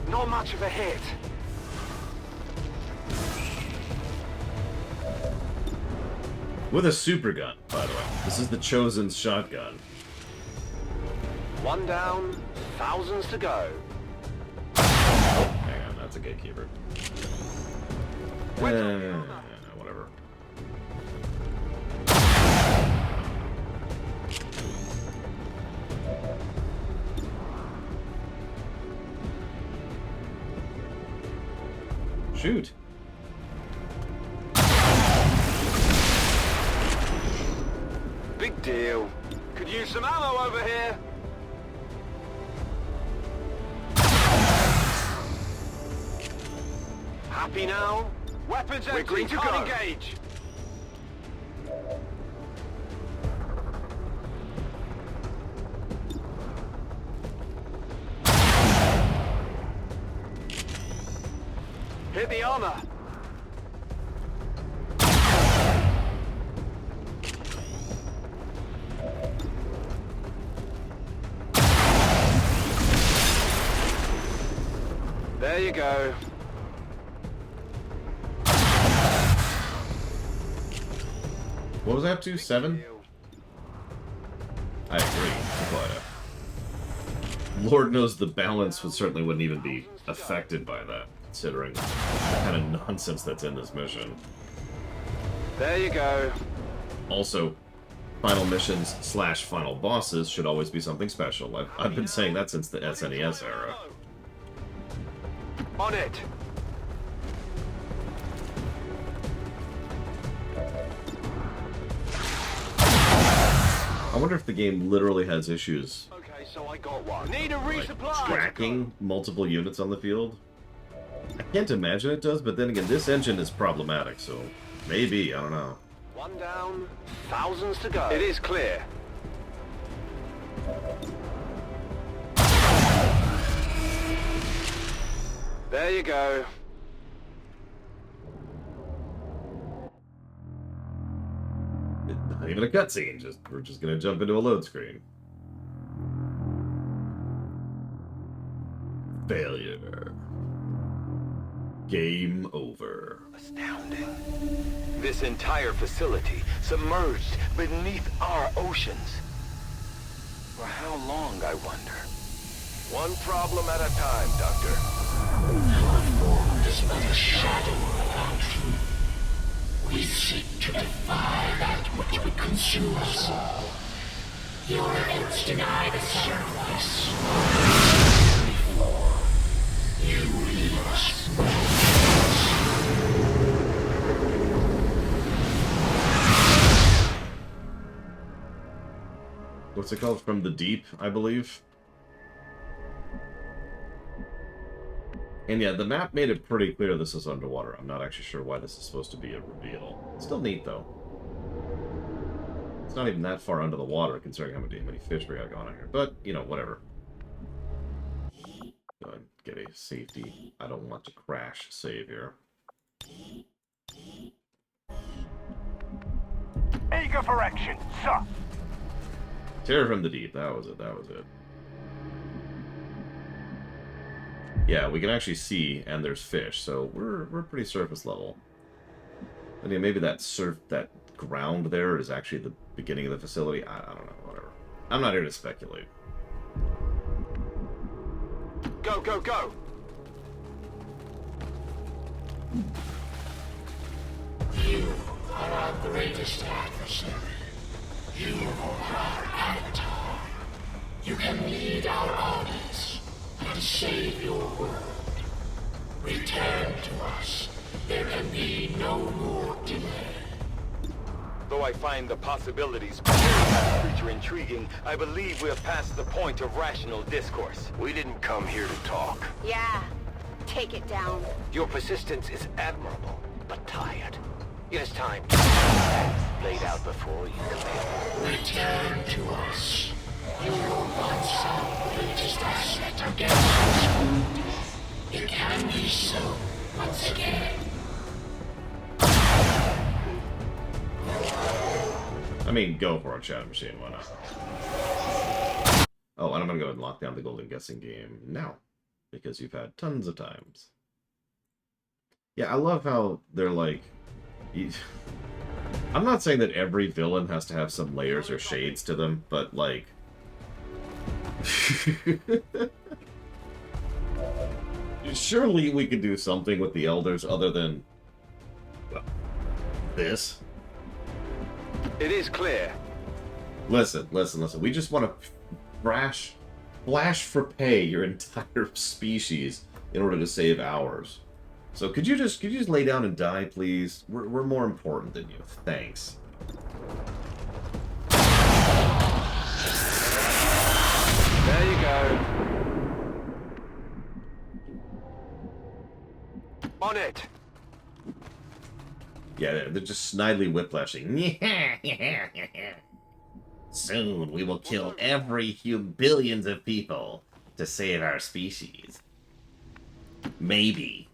Speaker 3: Not much of a hit.
Speaker 2: With a super gun, by the way. This is the Chosen's shotgun.
Speaker 3: One down, thousands to go.
Speaker 2: Oh, hang on, that's a gatekeeper. Whatever. Shoot.
Speaker 3: Big deal. Could use some ammo over here. Happy now? Weapons empty. We're green to go. Engage. Hit the armor. There you go.
Speaker 2: What was I up to? 7? I agree. But, Lord knows the balance certainly wouldn't even be affected by that, considering the kind of nonsense that's in this mission.
Speaker 3: There you go.
Speaker 2: Also, final missions / final bosses should always be something special. I've been saying that since the SNES era.
Speaker 3: On it!
Speaker 2: I wonder if the game literally has issues
Speaker 3: Okay, so I got one. Need a resupply!
Speaker 2: tracking multiple units on the field. I can't imagine it does, but then again, this engine is problematic, so maybe, I don't know.
Speaker 3: One down, thousands to go. It is clear. There you go.
Speaker 2: Not even a cutscene, we're just gonna jump into a load screen. Failure. Game over.
Speaker 3: Astounding. This entire facility submerged beneath our oceans. For how long, I wonder? One problem at a time, Doctor.
Speaker 12: Our form is but a shadow of our truth. We seek to defy that which would consume us all. Your efforts deny the sacrifice. Before you leave us no choice.
Speaker 2: What's it called? From the Deep, I believe. And yeah, the map made it pretty clear this is underwater. I'm not actually sure why this is supposed to be a reveal. Still neat, though. It's not even that far under the water, considering how many fish we got going on here. But, you know, whatever. Go ahead and get a safety. I don't want to crash save here.
Speaker 3: Eager for action, sir.
Speaker 2: Terror from the Deep. That was it. That was it. Yeah, we can actually see, and there's fish, so we're pretty surface level. And yeah, maybe that ground there is actually the beginning of the facility. I don't know, whatever. I'm not here to speculate.
Speaker 3: Go, go, go!
Speaker 12: You are our greatest adversary. You are our avatar. You can lead our armies and save your world. Return to us. There can be no more delay.
Speaker 3: Though I find the possibilities for this creature intriguing, I believe we have passed the point of rational discourse. We didn't come here to talk.
Speaker 8: Yeah, take it down.
Speaker 3: Your persistence is admirable, but tired. It is time to laid out before you, Commander.
Speaker 12: Return to us. You were once our greatest asset against us. It can be so once again.
Speaker 2: I mean, go for it, Shadow Machine, why not? Oh, and I'm gonna go ahead and lock down the Golden Guessing game now, because you've had tons of times. Yeah, I love how they're like... I'm not saying that every villain has to have some layers or shades to them, but like... Surely we could do something with the Elders other than... well, this.
Speaker 3: It is clear.
Speaker 2: Listen. We just want to flash for pay your entire species in order to save ours. So could you just lay down and die, please? We're more important than you. Thanks.
Speaker 3: There you go. On it.
Speaker 2: Yeah, they're just snidely whiplashing. Soon we will kill every billions of people to save our species. Maybe.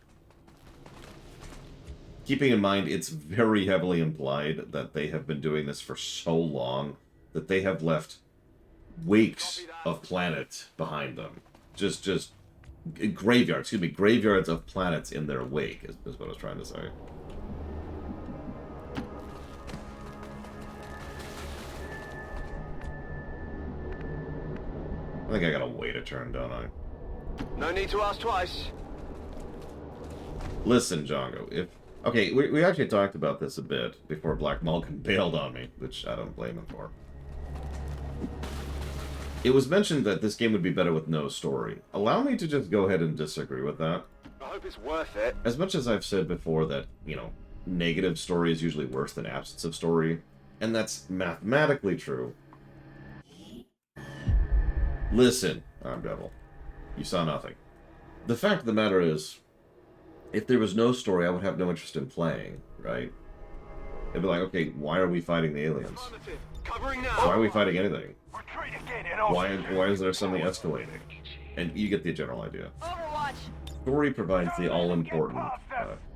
Speaker 2: Keeping in mind, it's very heavily implied that they have been doing this for so long that they have left wakes of planets behind them. Just graveyards, graveyards of planets in their wake, is what I was trying to say. I think I gotta wait a turn, don't I?
Speaker 3: No need to ask twice.
Speaker 2: Listen, Django, okay, we actually talked about this a bit before Black Mulligan bailed on me, which I don't blame him for. It was mentioned that this game would be better with no story. Allow me to just go ahead and disagree with that.
Speaker 3: I hope it's worth it.
Speaker 2: As much as I've said before that, you know, negative story is usually worse than absence of story, and that's mathematically true. Listen, I'm Devil. You saw nothing. The fact of the matter is, if there was no story, I would have no interest in playing, right? It'd be like, okay, why are we fighting the aliens? Why are we fighting anything? Why is there something escalating? And you get the general idea. Story provides the all-important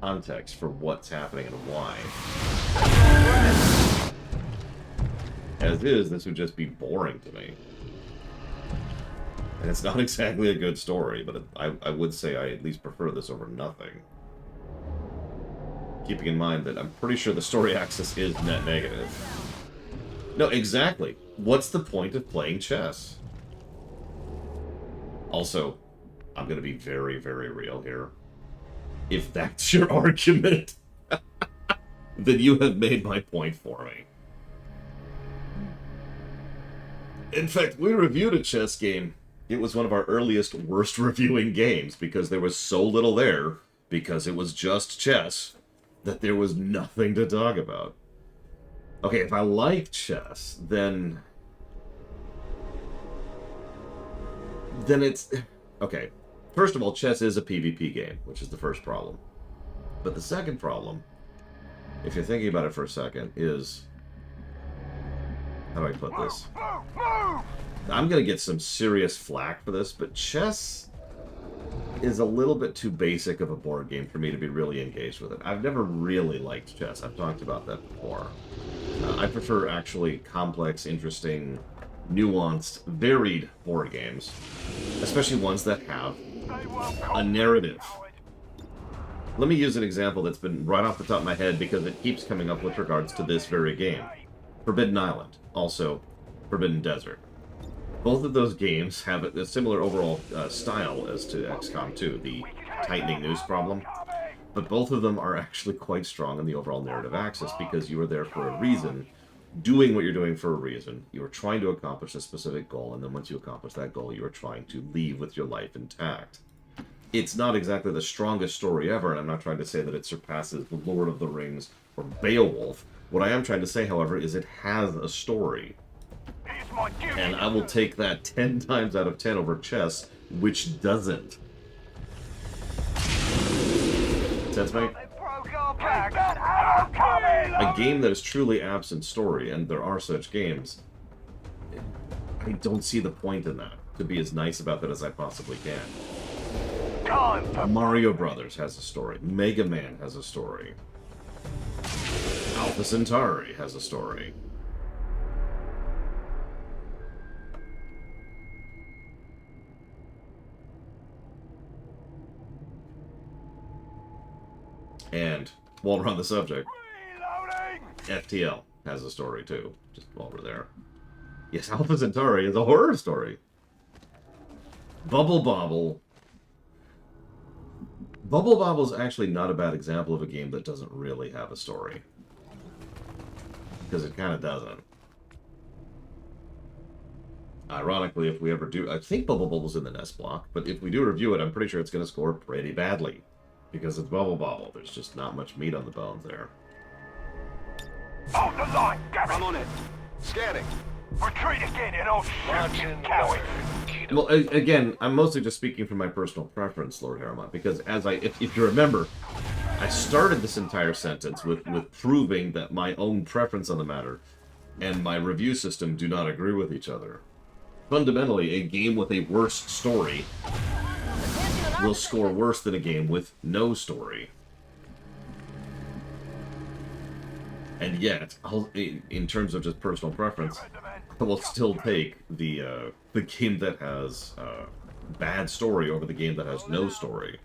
Speaker 2: context for what's happening and why. As is, this would just be boring to me. And it's not exactly a good story, but I would say I at least prefer this over nothing. Keeping in mind that I'm pretty sure the story axis is net negative. No, exactly. What's the point of playing chess? Also, I'm going to be very, very real here. If that's your argument, then you have made my point for me. In fact, we reviewed a chess game. It was one of our earliest worst reviewing games because there was so little there, because it was just chess, that there was nothing to talk about. Okay, if I like chess, then it's... Okay, first of all, chess is a PvP game, which is the first problem. But the second problem, if you're thinking about it for a second, is... How do I put this? I'm going to get some serious flack for this, but chess is a little bit too basic of a board game for me to be really engaged with it. I've never really liked chess. I've talked about that before. I prefer actually complex, interesting, nuanced, varied board games, especially ones that have a narrative. Let me use an example that's been right off the top of my head because it keeps coming up with regards to this very game. Forbidden Island, also Forbidden Desert. Both of those games have a similar overall style as to XCOM 2, the tightening noose problem. But both of them are actually quite strong in the overall narrative axis because you are there for a reason, doing what you're doing for a reason. You are trying to accomplish a specific goal, and then once you accomplish that goal, you are trying to leave with your life intact. It's not exactly the strongest story ever, and I'm not trying to say that it surpasses The Lord of the Rings or Beowulf. What I am trying to say, however, is it has a story. And I will take that 10 times out of 10 over chess, which doesn't. Sense, mate? A game that is truly absent story, and there are such games, I don't see the point in that, to be as nice about that as I possibly can. Mario Brothers has a story. Mega Man has a story. Alpha Centauri has a story. And while we're on the subject, FTL has a story too, just while we're there. Yes, Alpha Centauri is a horror story. Bubble Bobble. Bubble Bobble is actually not a bad example of a game that doesn't really have a story. Because it kind of doesn't. Ironically, if we ever do... I think Bubble Bobble's in the NES block, but if we do review it, I'm pretty sure it's going to score pretty badly. Because it's Bubble Bobble. There's just not much meat on the bones there.
Speaker 3: Hold the line, I'm on it. Scanning. Retreat again and I'll shoot you, coward.
Speaker 2: Well, again, I'm mostly just speaking from my personal preference, Lord Harriman, because if you remember, I started this entire sentence with proving that my own preference on the matter and my review system do not agree with each other. Fundamentally, a game with a worse story will score worse than a game with no story. And yet, in terms of just personal preference, I will still take the game that has bad story over the game that has no story.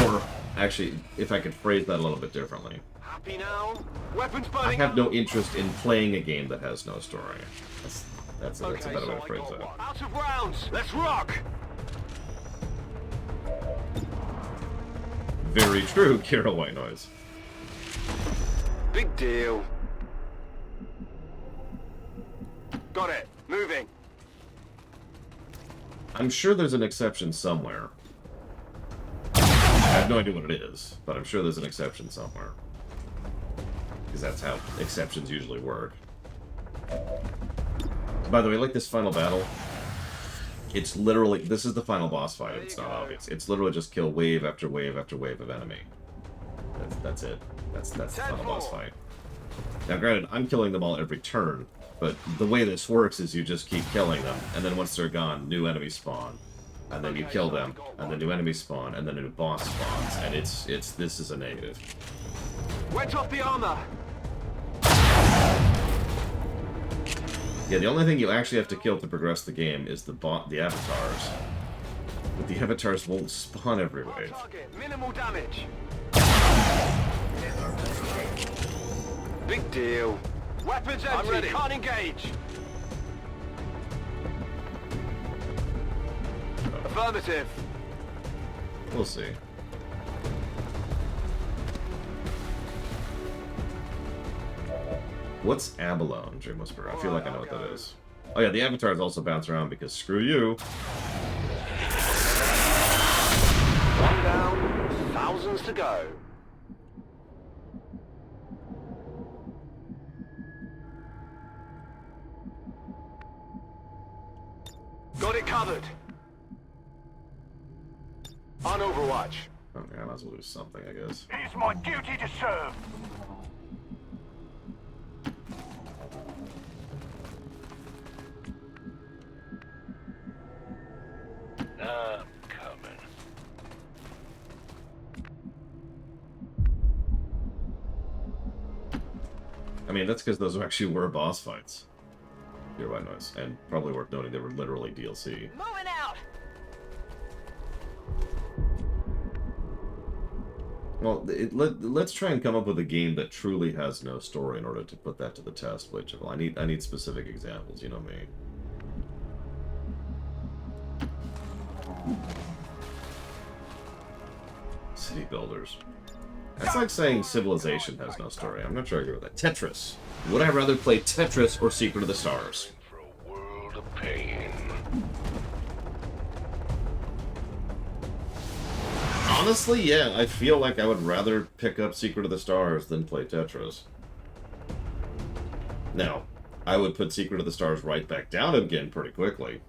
Speaker 2: Or, actually, if I could phrase that a little bit differently.
Speaker 3: Happy now? Weapons
Speaker 2: I have no interest in playing a game that has no story. That's a better way to phrase that.
Speaker 3: Out of rounds. Let's rock.
Speaker 2: Very true, Kira White Noise.
Speaker 3: Big deal. Got it. Moving.
Speaker 2: I'm sure there's an exception somewhere. I have no idea what it is, but I'm sure there's an exception somewhere. Because that's how exceptions usually work. By the way, like this final battle, it's literally, this is the final boss fight, it's not obvious. It's literally just kill wave after wave after wave of enemy. That's it. That's the final boss fight. Now granted, I'm killing them all every turn, but the way this works is you just keep killing them, and then once they're gone, new enemies spawn. And then you kill them, and then new enemies spawn, and then a new boss spawns, and this is a negative.
Speaker 3: Wedge off the armor!
Speaker 2: Yeah, the only thing you actually have to kill to progress the game is the avatars. But the avatars won't spawn every wave.
Speaker 3: Minimal damage. Big deal. Weapons empty. I'm ready. Can't engage. Affirmative.
Speaker 2: We'll see. What's Abalone, Dream Whisperer? I feel like I know what that is. Oh yeah, the avatars also bounce around because screw you.
Speaker 3: One down, thousands to go. Got it covered. On Overwatch.
Speaker 2: Okay, I might as well lose something, I guess.
Speaker 12: It is my duty to serve.
Speaker 1: I'm coming.
Speaker 2: I mean, that's because those actually were boss fights. Your white noise. And probably worth noting they were literally DLC.
Speaker 9: Moving out.
Speaker 2: Well, let's try and come up with a game that truly has no story in order to put that to the test, which, well, I need specific examples, you know me. City Builders. That's like saying Civilization has no story. I'm not sure I agree with that. Tetris. Would I rather play Tetris or Secret of the Stars?
Speaker 1: World of pain.
Speaker 2: Honestly, yeah, I feel like I would rather pick up Secret of the Stars than play Tetris. Now, I would put Secret of the Stars right back down again pretty quickly.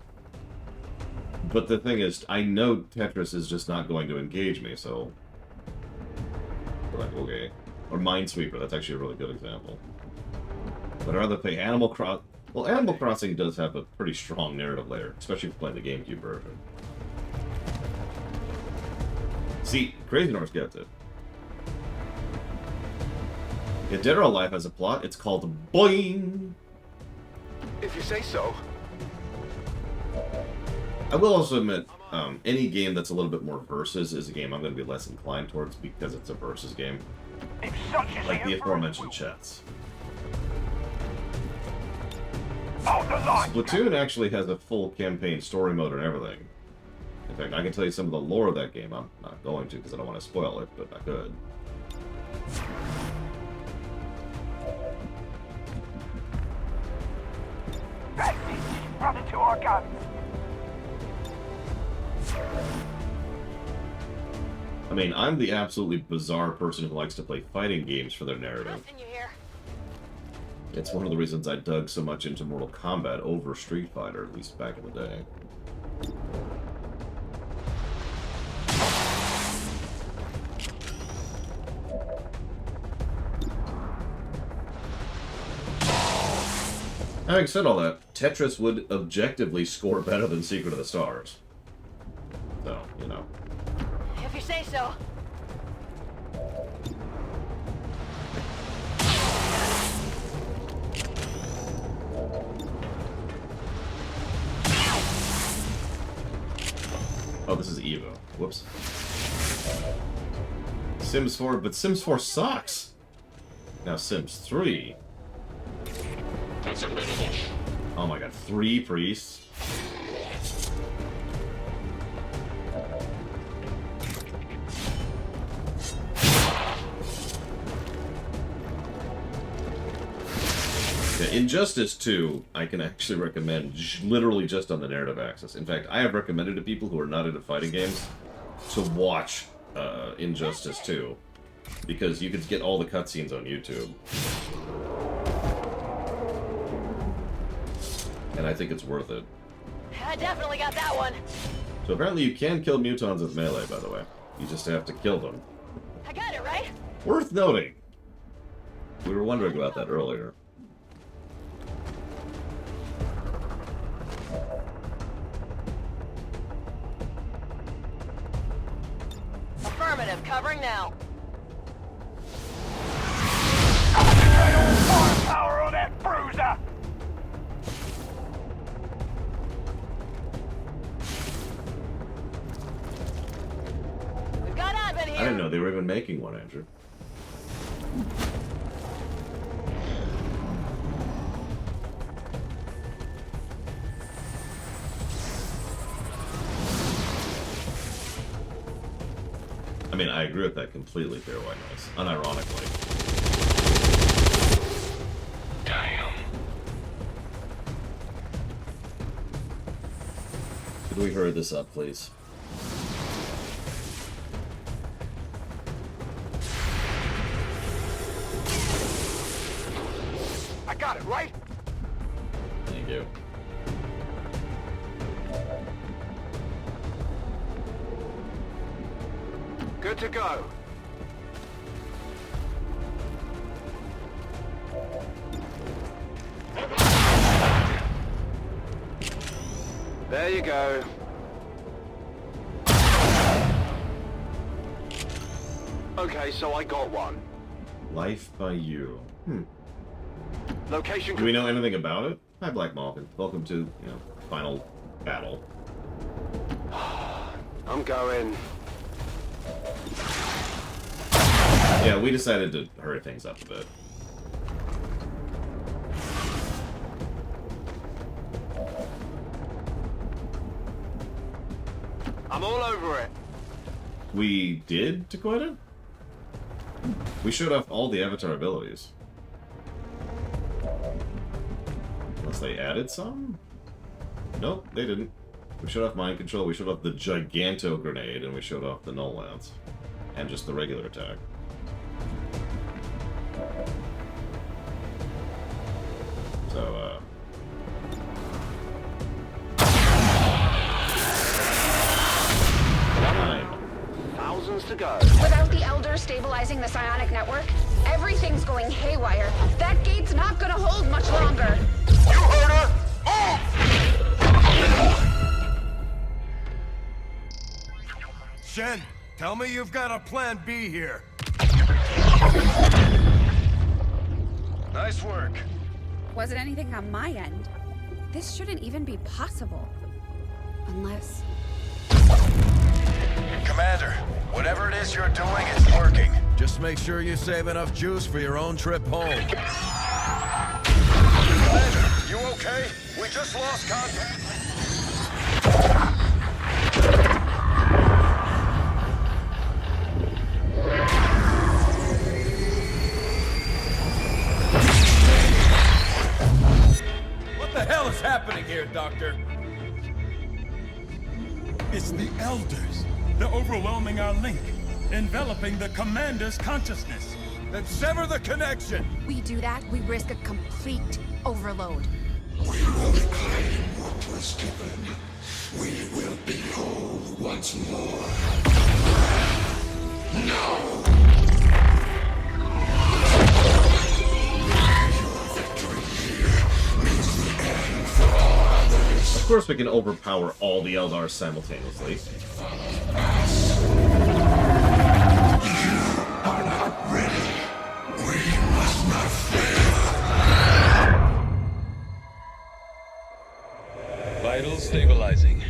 Speaker 2: But the thing is, I know Tetris is just not going to engage me, so... Like, okay. Or Minesweeper, that's actually a really good example. But I'd rather play Animal Crossing... Well, Animal Crossing does have a pretty strong narrative layer, especially if you're playing the GameCube version. See, Crazy North gets it. Yeah, Dead or Alive has a plot, it's called Boing!
Speaker 3: If you say so.
Speaker 2: I will also admit, any game that's a little bit more versus is a game I'm going to be less inclined towards because it's a versus game. Like the aforementioned chess. Splatoon actually has a full campaign story mode and everything. In fact, I can tell you some of the lore of that game. I'm not going to because I don't want to spoil it, but I could.
Speaker 12: Run into our guns.
Speaker 2: I mean, I'm the absolutely bizarre person who likes to play fighting games for their narrative. It's one of the reasons I dug so much into Mortal Kombat over Street Fighter, at least back in the day. Having said all that, Tetris would objectively score better than Secret of the Stars. So, you know.
Speaker 9: If you say so.
Speaker 2: Oh, this is Evo. Whoops. Sims 4, but Sims 4 sucks! Now Sims 3. Oh my god, 3 priests? Yeah, Injustice 2, I can actually recommend literally just on the narrative axis. In fact, I have recommended to people who are not into fighting games to watch Injustice 2, because you can get all the cutscenes on YouTube. And I think it's worth it.
Speaker 5: I definitely got that one.
Speaker 2: So apparently you can kill mutons with melee, by the way. You just have to kill them.
Speaker 5: I got it, right?
Speaker 2: Worth noting. We were wondering about that earlier.
Speaker 5: Affirmative, covering now.
Speaker 1: Power on that bruiser!
Speaker 5: We've got Advent here.
Speaker 2: I didn't know they were even making one, Andrew. I mean, I agree with that completely, Fair White Noise, unironically.
Speaker 12: Damn.
Speaker 2: Could we hurry this up, please?
Speaker 3: I got it, right?
Speaker 2: Thank you.
Speaker 3: Good to go. There you go. Okay, so I got one.
Speaker 2: Life by You.
Speaker 3: Location.
Speaker 2: Do we know anything about it? Hi, Black Malkin. Welcome to, final battle.
Speaker 3: I'm going.
Speaker 2: Yeah, we decided to hurry things up a bit.
Speaker 3: I'm all over it.
Speaker 2: We did, Takoida? We showed off all the Avatar abilities. Unless they added some? Nope, they didn't. We showed off Mind Control, we showed off the Giganto Grenade, and we showed off the Null Lance. And just the regular attack. So,
Speaker 3: Thousands to go.
Speaker 8: Without the Elder stabilizing the psionic network, everything's going haywire. That gate's not gonna hold much longer.
Speaker 3: You heard her!
Speaker 13: Shen, tell me you've got a plan B here. Nice work.
Speaker 8: Wasn't anything on my end. This shouldn't even be possible. Unless...
Speaker 13: Commander, whatever it is you're doing, it's working. Just make sure you save enough juice for your own trip home. Commander, you okay? We just lost contact.
Speaker 6: What the hell is happening here, Doctor?
Speaker 18: It's the Elders. They're overwhelming our link, enveloping the Commander's consciousness.
Speaker 13: Then sever the connection!
Speaker 8: We do that, we risk a complete overload.
Speaker 12: We will reclaim what was given. We will be whole once more. No! Your victory here means the end for all others.
Speaker 2: Of course we can overpower all the Eldars simultaneously.
Speaker 12: Are not ready. We must not fail.
Speaker 6: Vitals stabilizing.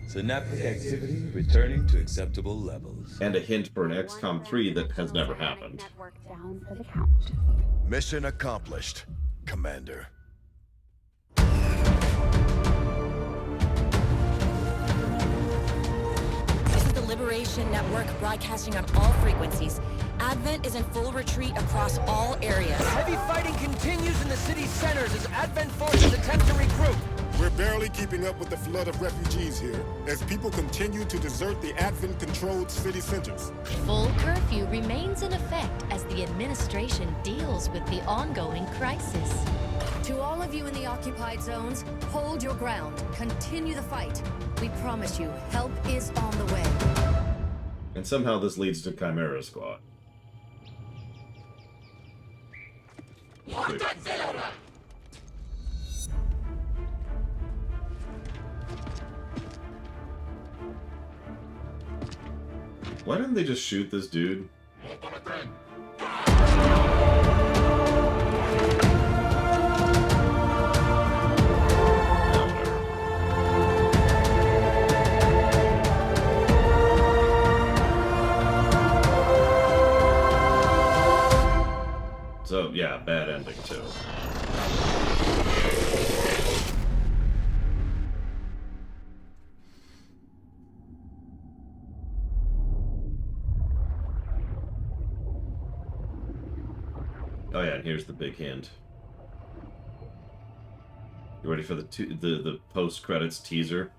Speaker 6: Synaptic activity returning to acceptable levels.
Speaker 2: And a hint for an XCOM 3 that has never happened.
Speaker 8: Network down for the count.
Speaker 13: Mission accomplished, Commander.
Speaker 19: This is the Operation network broadcasting on all frequencies. Advent is in full retreat across all areas.
Speaker 17: Heavy fighting continues in the city's centers as Advent forces attempt to regroup.
Speaker 7: We're barely keeping up with the flood of refugees here, as people continue to desert the Advent-controlled city centers.
Speaker 4: Full curfew remains in effect as the administration deals with the ongoing crisis.
Speaker 20: To all of you in the occupied zones, hold your ground. Continue the fight. We promise you, help is on the way.
Speaker 2: And somehow this leads to Chimera Squad. Sweet. Why didn't they just shoot this dude? So, yeah, bad ending, too. Oh yeah, and here's the big hint. You ready for the post-credits teaser?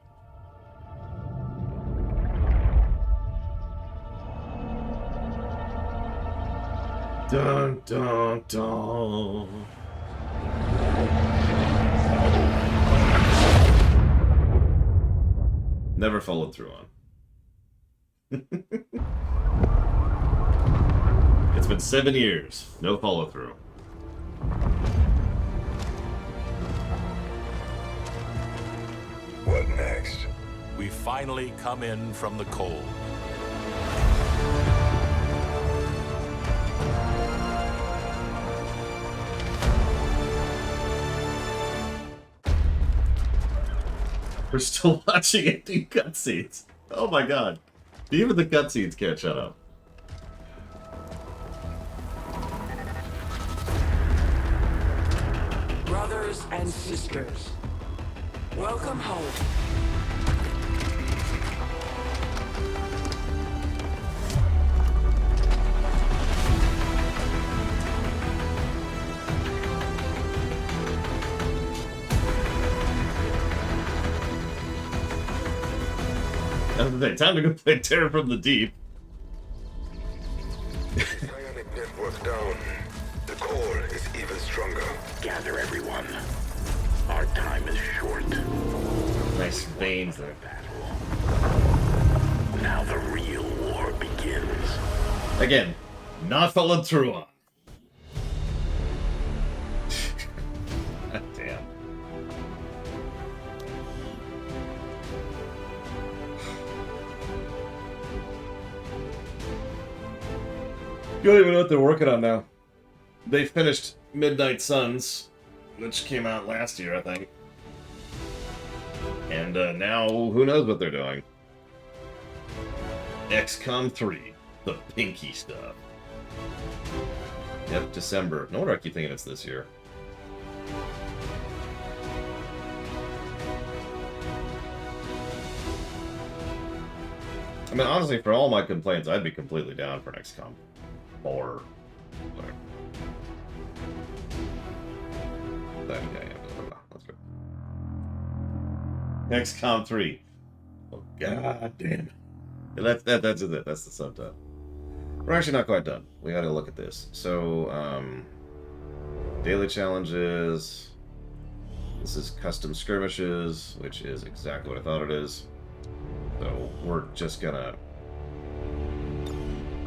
Speaker 2: Dun dun dun. Never followed through on. It's been 7 years. No follow through.
Speaker 12: What next?
Speaker 21: We finally come in from the cold.
Speaker 2: We're still watching empty cutscenes. Oh my god. Even the cutscenes can't shut up.
Speaker 11: Brothers and sisters, welcome home.
Speaker 2: Time to go play Terror from the Deep.
Speaker 12: Bionic network down. The core is even stronger.
Speaker 1: Gather everyone. Our time is short.
Speaker 2: Nice veins there.
Speaker 1: Now the real war begins.
Speaker 2: Again, not followed through on. God damn. You don't even know what they're working on now. They finished Midnight Suns, which came out last year, I think. And now, who knows what they're doing. XCOM 3, the pinky stuff. Yep, December. No wonder I keep thinking it's this year. I mean, honestly, for all my complaints, I'd be completely down for an XCOM. Or whatever. Let's go. XCOM 3. Oh god damn it. That's it. That's the subtitle. We're actually not quite done. We gotta look at this. So, daily challenges. This is custom skirmishes, which is exactly what I thought it is. So we're just gonna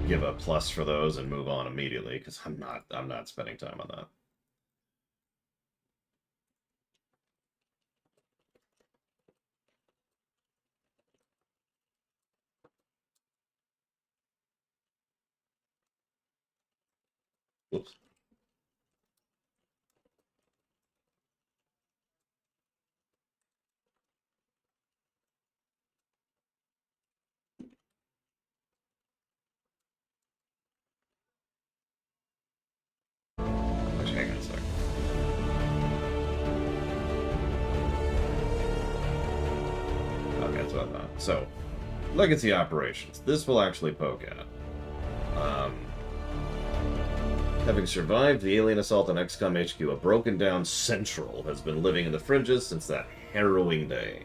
Speaker 2: give a plus for those and move on immediately, because I'm not spending time on that. Whoops. Hang on a sec. Okay, that's what I thought. So, Legacy operations. This will actually poke at. Having survived the alien assault on XCOM HQ, a broken-down Central has been living in the fringes since that harrowing day.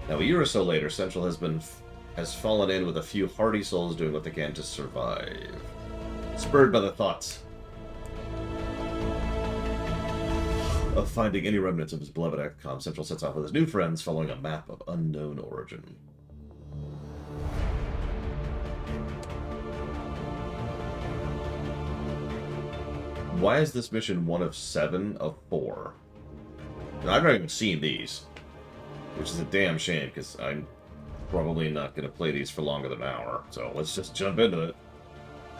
Speaker 2: Now, a year or so later, Central has fallen in with a few hardy souls doing what they can to survive. Spurred by the thoughts of finding any remnants of his beloved XCOM, Central sets off with his new friends following a map of unknown origin. Why is this mission 1 of 7 of 4? Now, I've not even seen these, which is a damn shame, because I'm probably not going to play these for longer than an hour. So let's just jump into it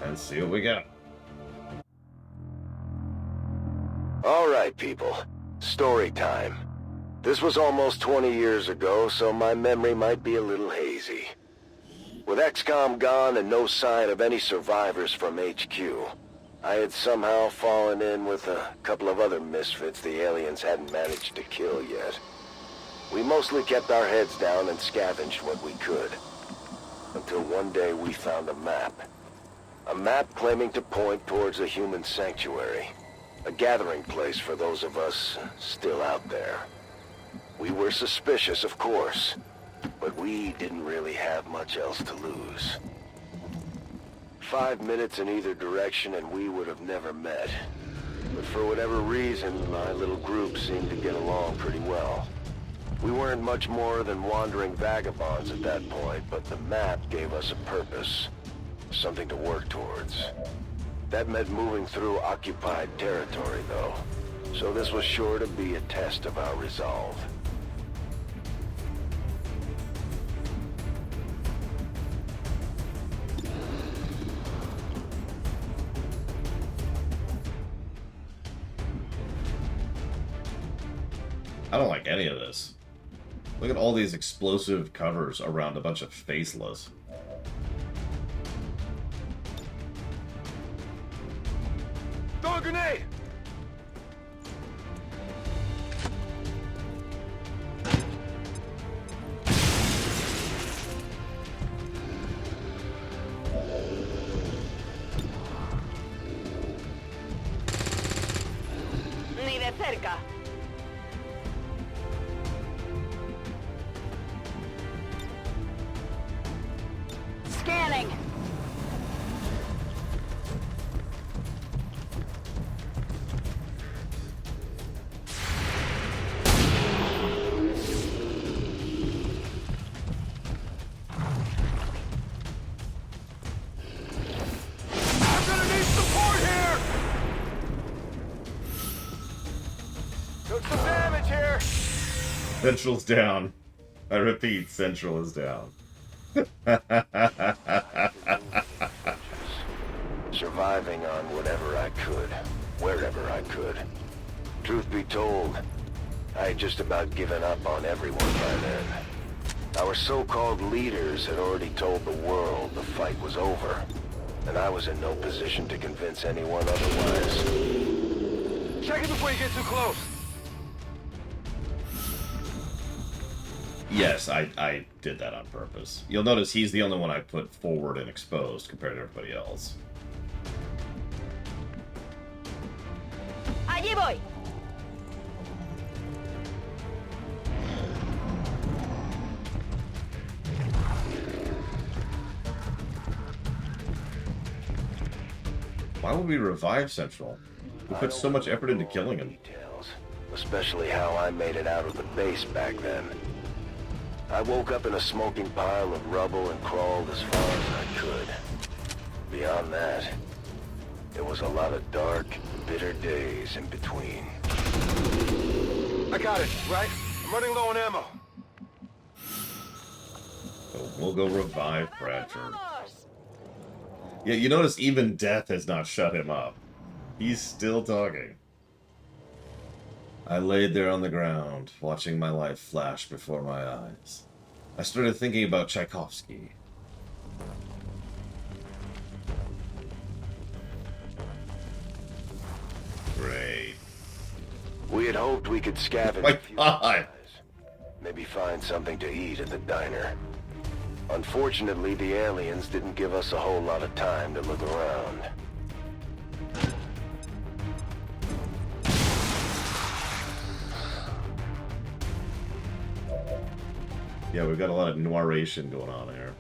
Speaker 2: and see what we got.
Speaker 3: Alright, people. Story time. This was almost 20 years ago, so my memory might be a little hazy. With XCOM gone and no sign of any survivors from HQ, I had somehow fallen in with a couple of other misfits the aliens hadn't managed to kill yet. We mostly kept our heads down and scavenged what we could. Until one day we found a map. A map claiming to point towards a human sanctuary. A gathering place for those of us still out there. We were suspicious, of course, but we didn't really have much else to lose. 5 minutes in either direction and we would have never met. But for whatever reason, my little group seemed to get along pretty well. We weren't much more than wandering vagabonds at that point, but the map gave us a purpose. Something to work towards. That meant moving through occupied territory, though. So this was sure to be a test of our resolve.
Speaker 2: I don't like any of this. Look at all these explosive covers around a bunch of faceless.
Speaker 3: Throw a grenade!
Speaker 5: Ni de cerca. Scanning.
Speaker 3: I'm gonna need support here! Took some damage here!
Speaker 2: Central's down. I repeat, Central is down.
Speaker 3: Surviving on whatever I could, wherever I could. Truth be told, I had just about given up on everyone by then. Our so-called leaders had already told the world the fight was over, and I was in no position to convince anyone otherwise. Check it before you get too close!
Speaker 2: Yes, I did that on purpose. You'll notice he's the only one I put forward and exposed compared to everybody else.
Speaker 5: Allí voy.
Speaker 2: Why would we revive Central? We put so much effort into killing him.
Speaker 3: Especially how I made it out of the base back then. I woke up in a smoking pile of rubble and crawled as far as I could. Beyond that, there was a lot of dark, bitter days in between. I got it, right? I'm running low on ammo.
Speaker 2: So we'll go revive Bradford. Yeah, you notice even death has not shut him up. He's still talking. I laid there on the ground, watching my life flash before my eyes. I started thinking about Tchaikovsky. Great.
Speaker 3: We had hoped we could scavenge
Speaker 2: My
Speaker 3: a few
Speaker 2: God.
Speaker 3: supplies. Maybe find something to eat at the diner.
Speaker 13: Unfortunately, the aliens didn't give us a whole lot of time to look around.
Speaker 2: Yeah, we've got a lot of narration going on here.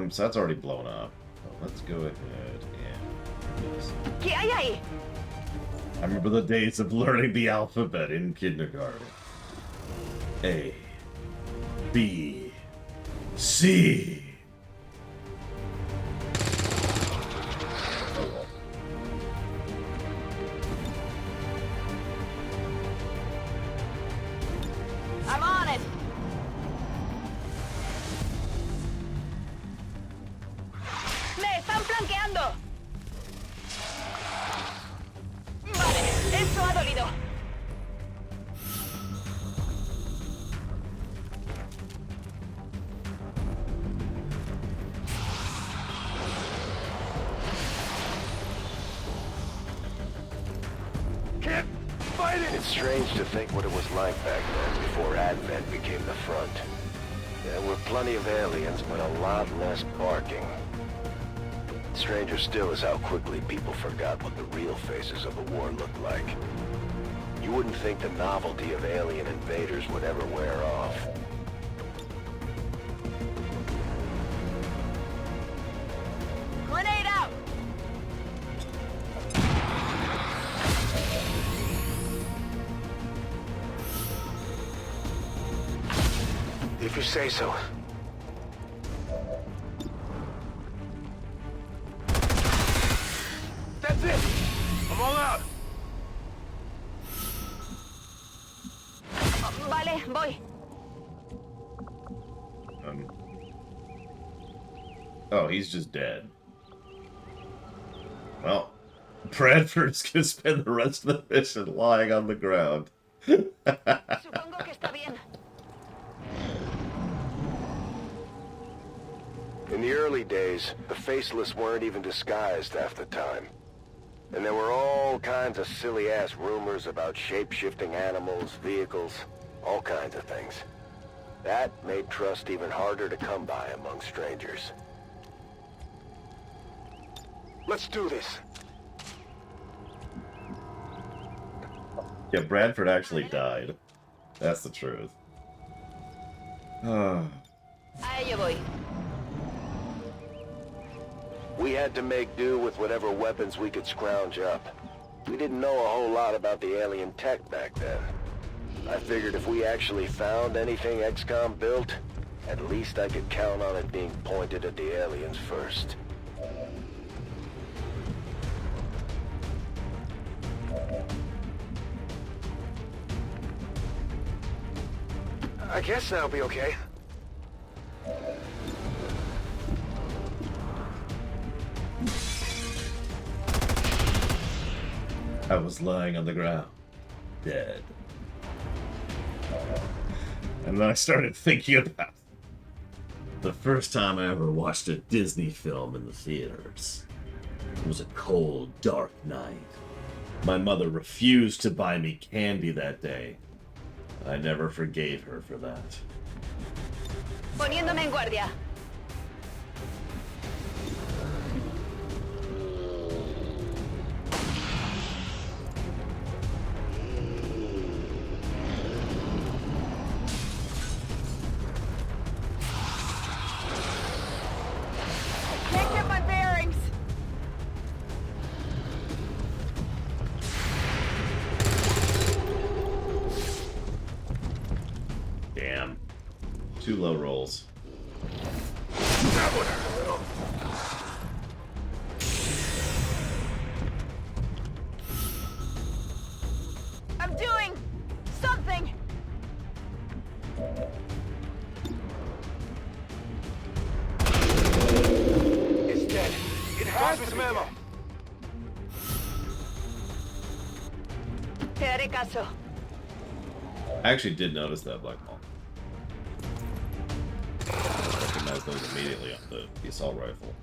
Speaker 2: So that's already blown up. So let's go ahead and...
Speaker 5: ¿Qué hay ahí?
Speaker 2: I remember the days of learning the alphabet in kindergarten. A, B, C.
Speaker 9: I'm on it. ¡Me están flanqueando! Vale, eso ha dolido.
Speaker 13: Can't fight it! It's strange to think what it was like back then, before Advent became the front. There were plenty of aliens, but a lot less barking. Stranger still is how quickly people forgot what the real faces of the war looked like. You wouldn't think the novelty of alien invaders would ever wear off.
Speaker 9: Grenade out!
Speaker 13: If you say so. That's it! I'm all out!
Speaker 9: Vale, voy.
Speaker 2: Oh, he's just dead. Well, Bradford's gonna spend the rest of the mission lying on the ground.
Speaker 9: Supongo que está bien.
Speaker 13: In the early days, the Faceless weren't even disguised half the time. And there were all kinds of silly-ass rumors about shape-shifting animals, vehicles, all kinds of things. That made trust even harder to come by among strangers. Let's do this.
Speaker 2: Yeah, Bradford actually died. That's the truth.
Speaker 9: A ello voy.
Speaker 13: We had to make do with whatever weapons we could scrounge up. We didn't know a whole lot about the alien tech back then. I figured if we actually found anything XCOM built, at least I could count on it being pointed at the aliens first.
Speaker 3: I guess that'll be okay.
Speaker 2: I was lying on the ground, dead. And then I started thinking about the first time I ever watched a Disney film in the theaters. It was a cold, dark night. My mother refused to buy me candy that day. I never forgave her for that.
Speaker 9: Poniéndome en guardia. Can't get my bearings.
Speaker 2: Damn. 2 low rolls.
Speaker 3: That would hurt a little.
Speaker 9: I'm doing something.
Speaker 3: It's dead. It has its memo.
Speaker 9: Te haré caso.
Speaker 2: I actually did notice that black ball. I recognized those immediately on the assault rifle.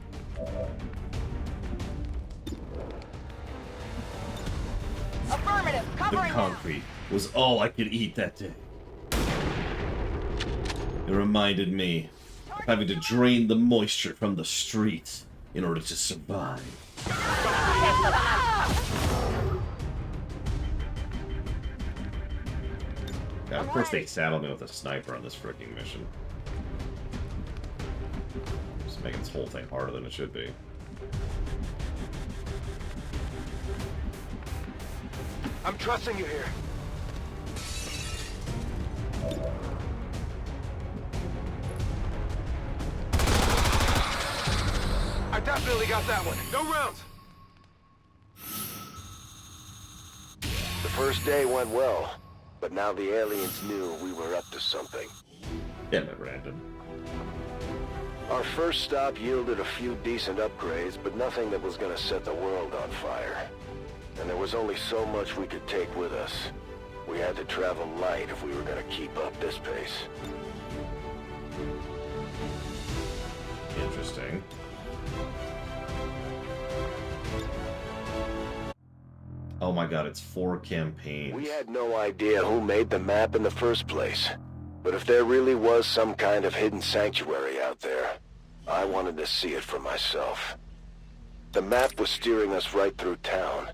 Speaker 9: Affirmative.
Speaker 2: The
Speaker 9: Covering now.
Speaker 2: concrete was all I could eat that day. It reminded me having to drain the moisture from the streets in order to survive. God, of course they saddled me with a sniper on this freaking mission. Just making this whole thing harder than it should be.
Speaker 3: I'm trusting you here. I definitely got that one. No rounds.
Speaker 13: The first day went well, but now the aliens knew we were up to something.
Speaker 2: Damn it, Brandon.
Speaker 13: Our first stop yielded a few decent upgrades, but nothing that was gonna set the world on fire. And there was only so much we could take with us. We had to travel light if we were gonna keep up this pace.
Speaker 2: Interesting. Oh my god, it's 4 campaigns.
Speaker 13: We had no idea who made the map in the first place. But if there really was some kind of hidden sanctuary out there, I wanted to see it for myself. The map was steering us right through town,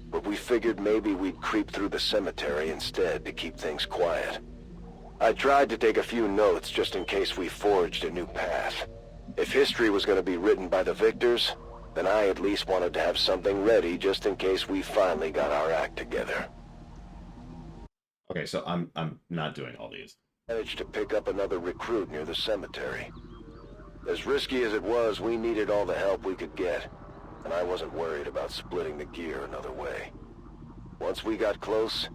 Speaker 13: but we figured maybe we'd creep through the cemetery instead to keep things quiet. I tried to take a few notes just in case we forged a new path. If history was going to be written by the victors, then I at least wanted to have something ready just in case we finally got our act together.
Speaker 2: Okay, so I'm not doing all these.
Speaker 13: Managed to pick up another recruit near the cemetery. As risky as it was, we needed all the help we could get, and I wasn't worried about splitting the gear another way. Once we got close,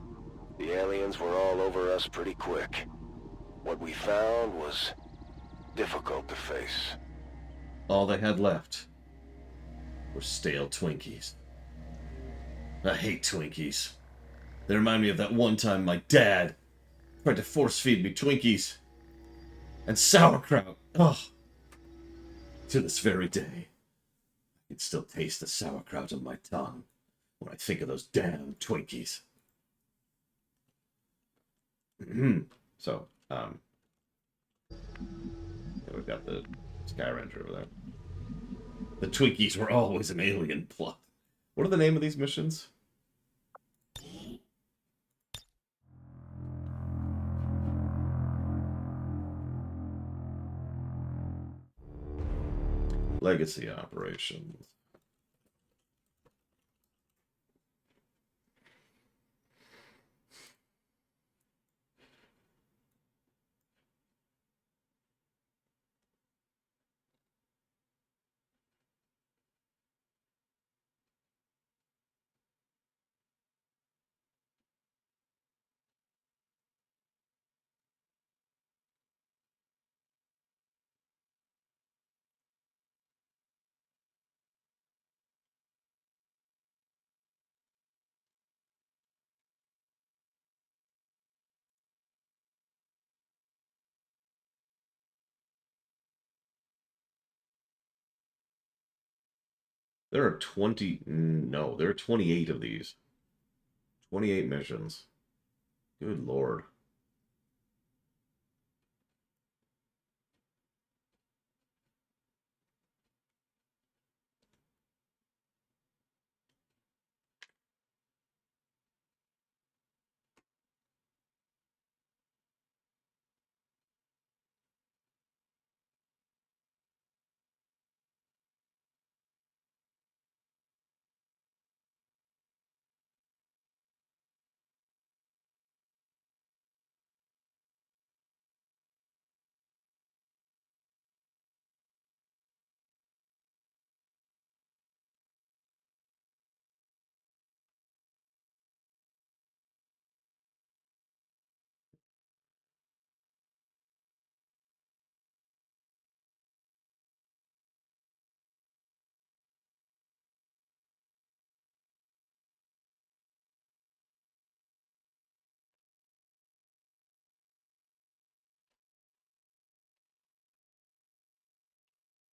Speaker 13: the aliens were all over us pretty quick. What we found was difficult to face.
Speaker 2: All they had left were stale Twinkies. I hate Twinkies. They remind me of that one time my dad tried to force-feed me Twinkies and sauerkraut. Oh, to this very day, I can still taste the sauerkraut on my tongue when I think of those damn Twinkies. So, we've got the Sky Ranger over there. The Twinkies were always an alien plot. What are the name of these missions? Legacy operations. There are 20... No, there are 28 of these. 28 missions. Good lord.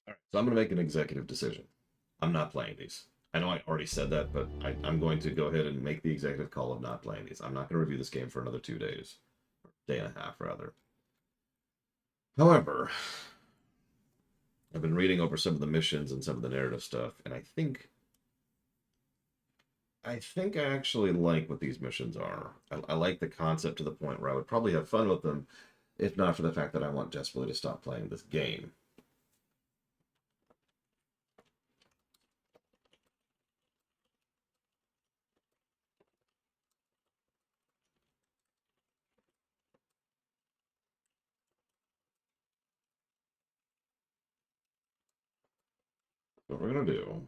Speaker 2: Alright, so I'm going to make an executive decision. I'm not playing these. I know I already said that, but I'm going to go ahead and make the executive call of not playing these. I'm not going to review this game for another 2 days. Or day and a half, rather. However, I've been reading over some of the missions and some of the narrative stuff, and I think I actually like what these missions are. I like the concept to the point where I would probably have fun with them, if not for the fact that I want desperately to stop playing this game. What we're gonna do.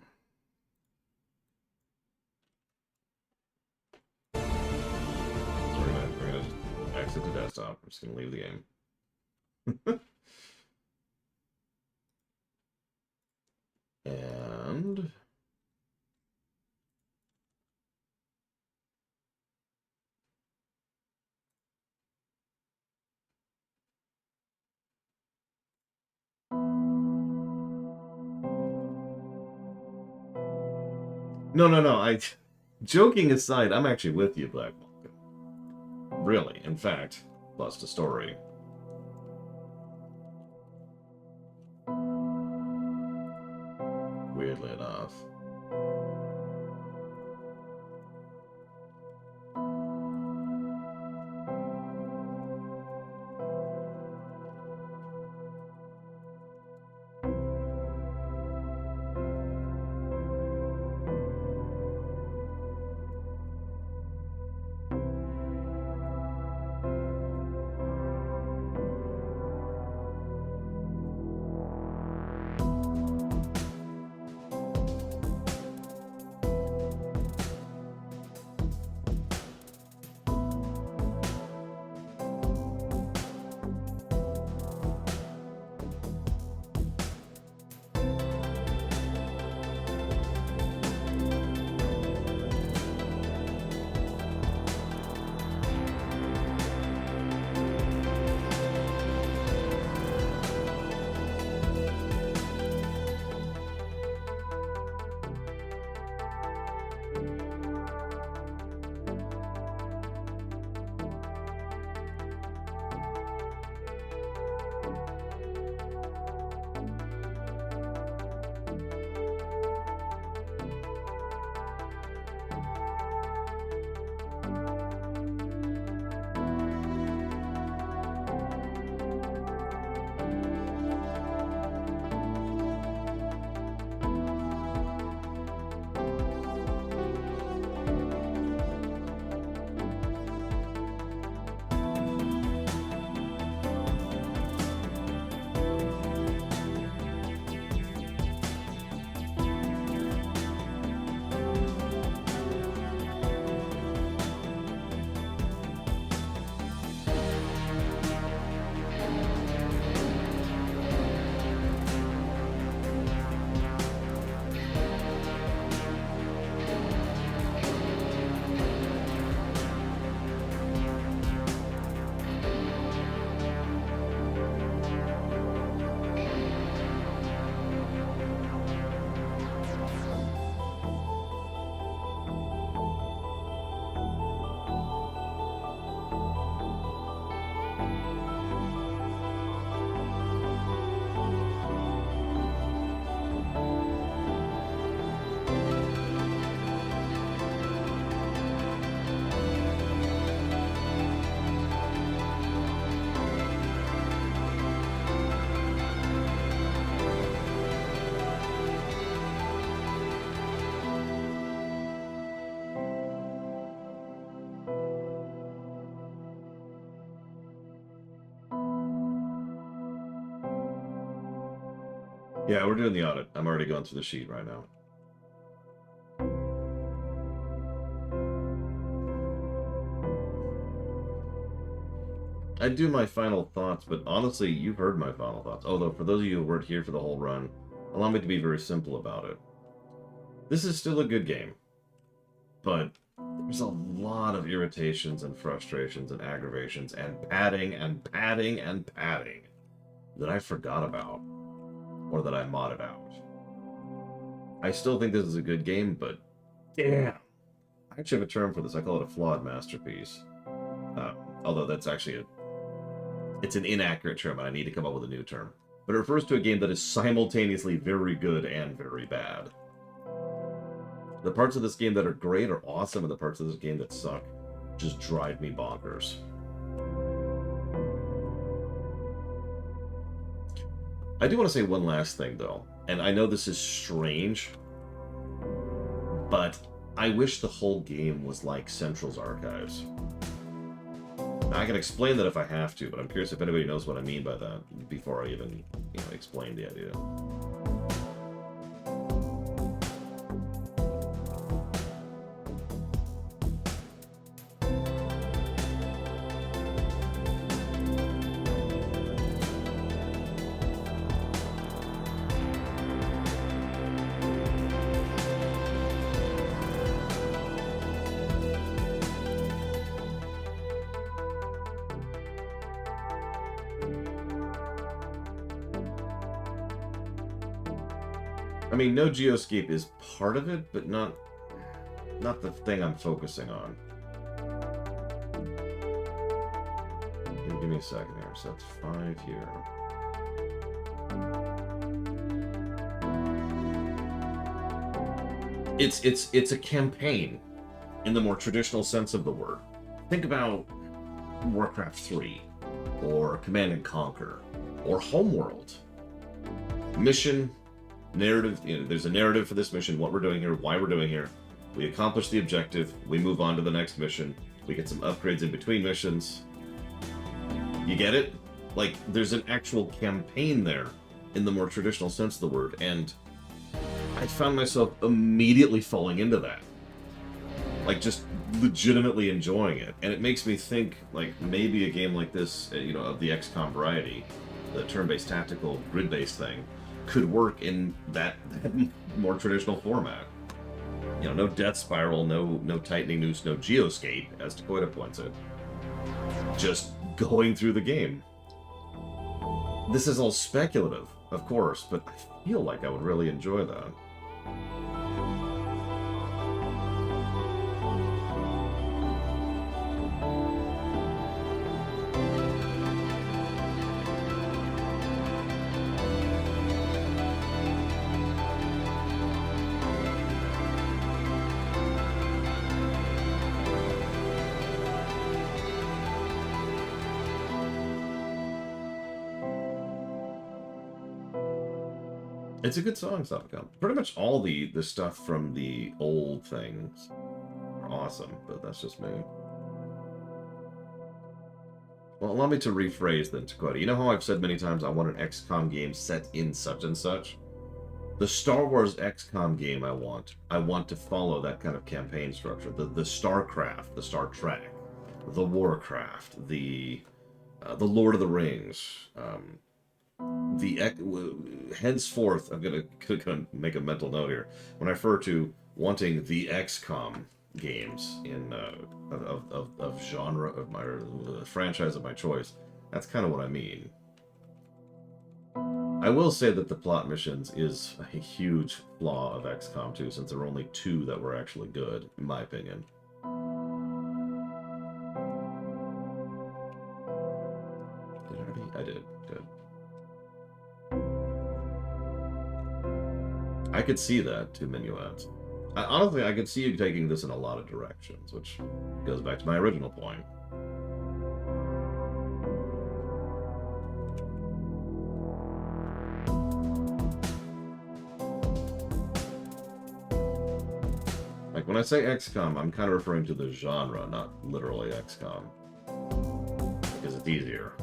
Speaker 2: So we're gonna just exit the desktop. I'm just gonna leave the game. And no. Joking aside, I'm actually with you, Black Vulcan. Really, in fact, plus a story. Weirdly enough. Yeah, we're doing the audit. I'm already going through the sheet right now. I'd do my final thoughts, but honestly, you've heard my final thoughts. Although, for those of you who weren't here for the whole run, allow me to be very simple about it. This is still a good game, but there's a lot of irritations and frustrations and aggravations and padding that I forgot about, or that I modded out. I still think this is a good game, but damn. I actually have a term for this. I call it a flawed masterpiece. Although that's actually it's an inaccurate term, and I need to come up with a new term. but it refers to a game that is simultaneously very good and very bad. The parts of this game that are great are awesome, and the parts of this game that suck just drive me bonkers. I do want to say one last thing, though, and I know this is strange, but I wish the whole game was like Central's Archives. Now, I can explain that if I have to, but I'm curious if anybody knows what I mean by that before I even, explain the idea. I mean, no geoscape is part of it, but not the thing I'm focusing on. Give me a second here. So that's 5 here. It's a campaign in the more traditional sense of the word. Think about Warcraft 3 or Command & Conquer or Homeworld. Mission, narrative, there's a narrative for this mission, what we're doing here, why we're doing here. We accomplish the objective, we move on to the next mission, we get some upgrades in between missions. You get it? Like, there's an actual campaign there in the more traditional sense of the word, and I found myself immediately falling into that. Like, just legitimately enjoying it. And it makes me think, like, maybe a game like this, of the XCOM variety, the turn-based tactical grid-based thing, could work in that more traditional format. No death spiral, no tightening noose, no geoscape, as Dakota points it. Just going through the game. This is all speculative, of course, but I feel like I would really enjoy that. It's a good song, Sopicon. Pretty much all the stuff from the old things are awesome, but that's just me. Well, allow me to rephrase then, Dakota. You know how I've said many times I want an XCOM game set in such and such? The Star Wars XCOM game I want to follow that kind of campaign structure. The StarCraft, the Star Trek, the Warcraft, the Lord of the Rings, henceforth, I'm gonna make a mental note here. When I refer to wanting the XCOM games in of genre of my franchise of my choice, that's kind of what I mean. I will say that the plot missions is a huge flaw of XCOM 2, since there were only 2 that were actually good, in my opinion. Did I already? I did. Good. I could see that, 2 minuets. Honestly, I could see you taking this in a lot of directions, which goes back to my original point. Like, when I say XCOM, I'm kind of referring to the genre, not literally XCOM. Because it's easier.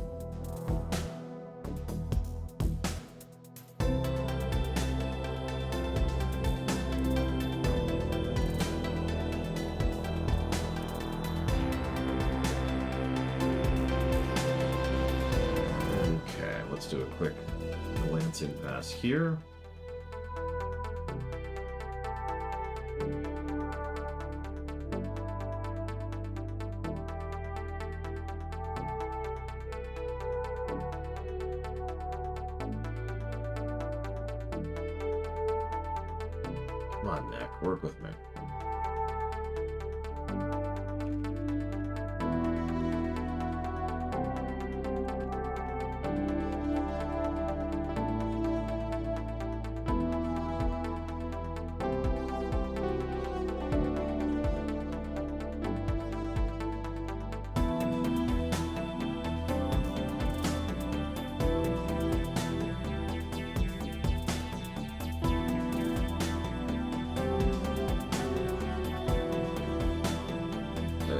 Speaker 2: Let's do a quick glancing pass here. Come on, Nick, work with me.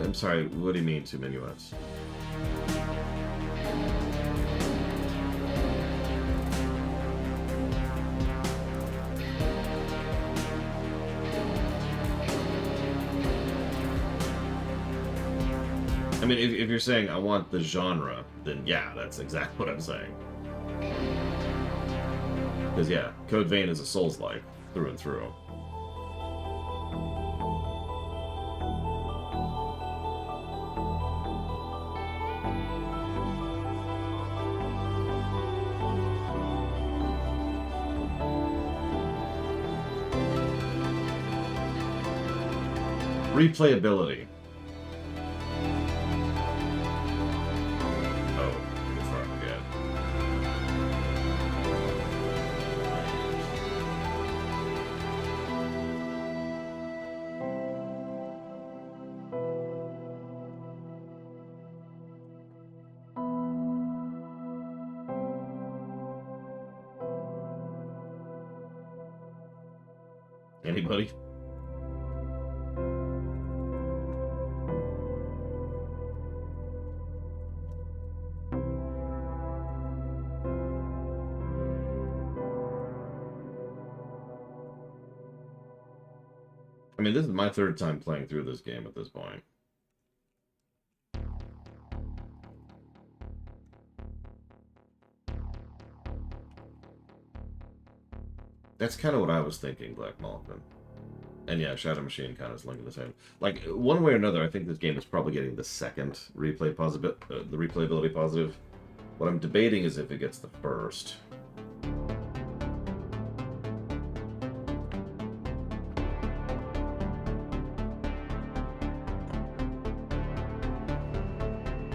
Speaker 2: I'm sorry, what do you mean too minuets? I mean, if you're saying I want the genre, then yeah, that's exactly what I'm saying. Because yeah, Code Vein is a Souls-like, through and through. Replayability. Oh, before I forget. Anybody? I mean, this is my third time playing through this game at this point. That's kind of what I was thinking, Black Malkin. And yeah, Shadow Machine kind of is linked to the same. Like, one way or another, I think this game is probably getting the second replay positive, the replayability positive. What I'm debating is if it gets the first.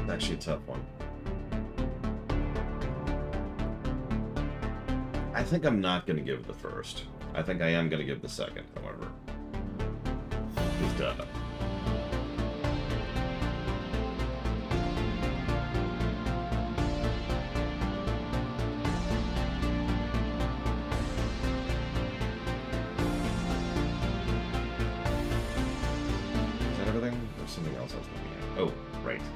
Speaker 2: Actually a tough one. I think I'm not going to give the first. I think I am going to give the second, however. Just, Is that everything? There's something else I was looking at. Oh, right. Right.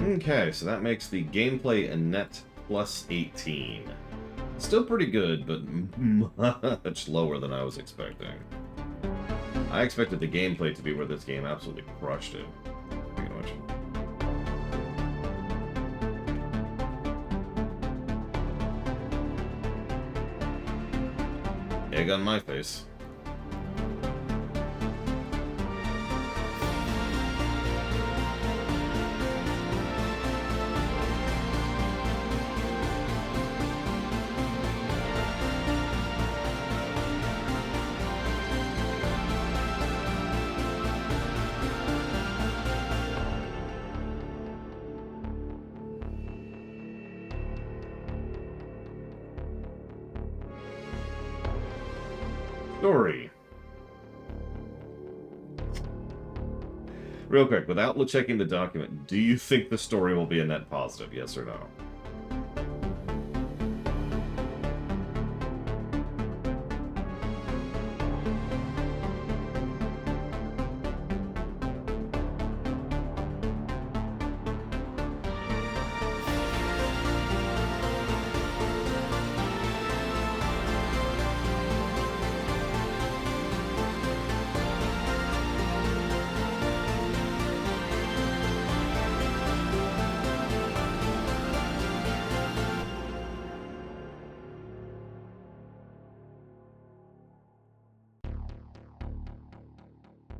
Speaker 2: Okay, so that makes the gameplay a net plus 18. Still pretty good, but much lower than I was expecting. I expected the gameplay to be where this game absolutely crushed it. Speaking of which. Egg on my face. Story. Real quick, without checking the document, do you think the story will be a net positive, yes or no?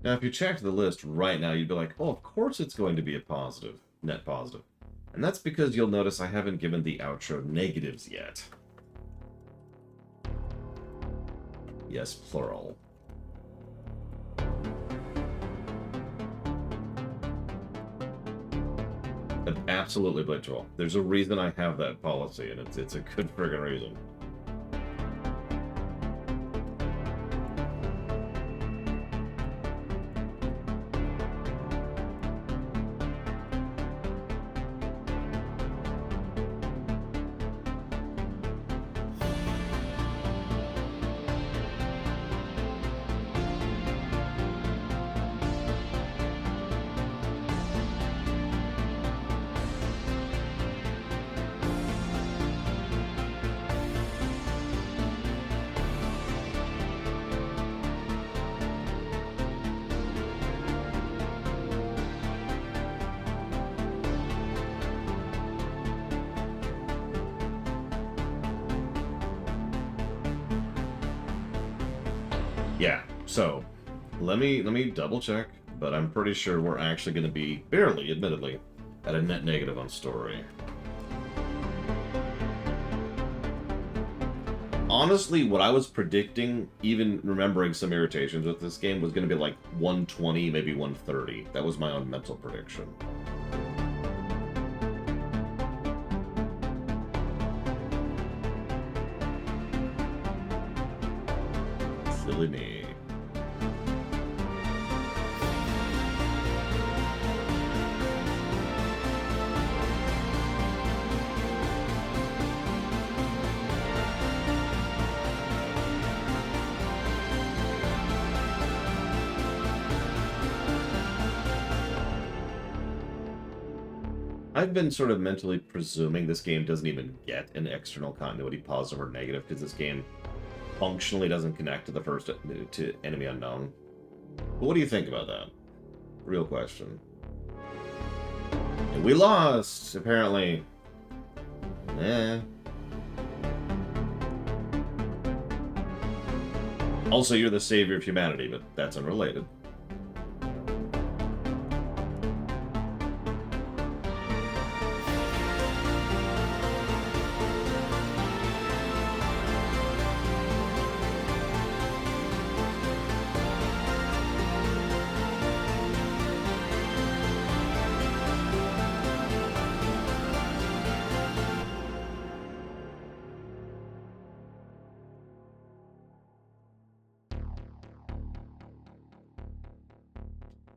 Speaker 2: Now, if you checked the list right now, you'd be like, oh, of course it's going to be a positive, net positive. And that's because you'll notice I haven't given the outro negatives yet. Yes, plural. Absolutely, Blitchwell. There's a reason I have that policy, and it's a good friggin' reason. Yeah, so let me double check, but I'm pretty sure we're actually going to be barely, admittedly, at a net negative on story. Honestly, what I was predicting, even remembering some irritations with this game, was going to be like 120, maybe 130. That was my own mental prediction. Silly me. I've been sort of mentally presuming this game doesn't even get an external continuity, positive or negative, because this game functionally doesn't connect to the first to Enemy Unknown. But what do you think about that? Real question. And we lost, apparently. Eh. Also, you're the savior of humanity, but that's unrelated.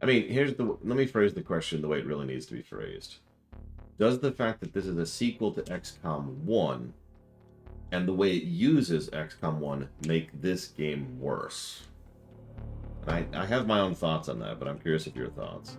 Speaker 2: I mean, let me phrase the question the way it really needs to be phrased. Does the fact that this is a sequel to XCOM 1 and the way it uses XCOM 1 make this game worse? I have my own thoughts on that, but I'm curious of your thoughts.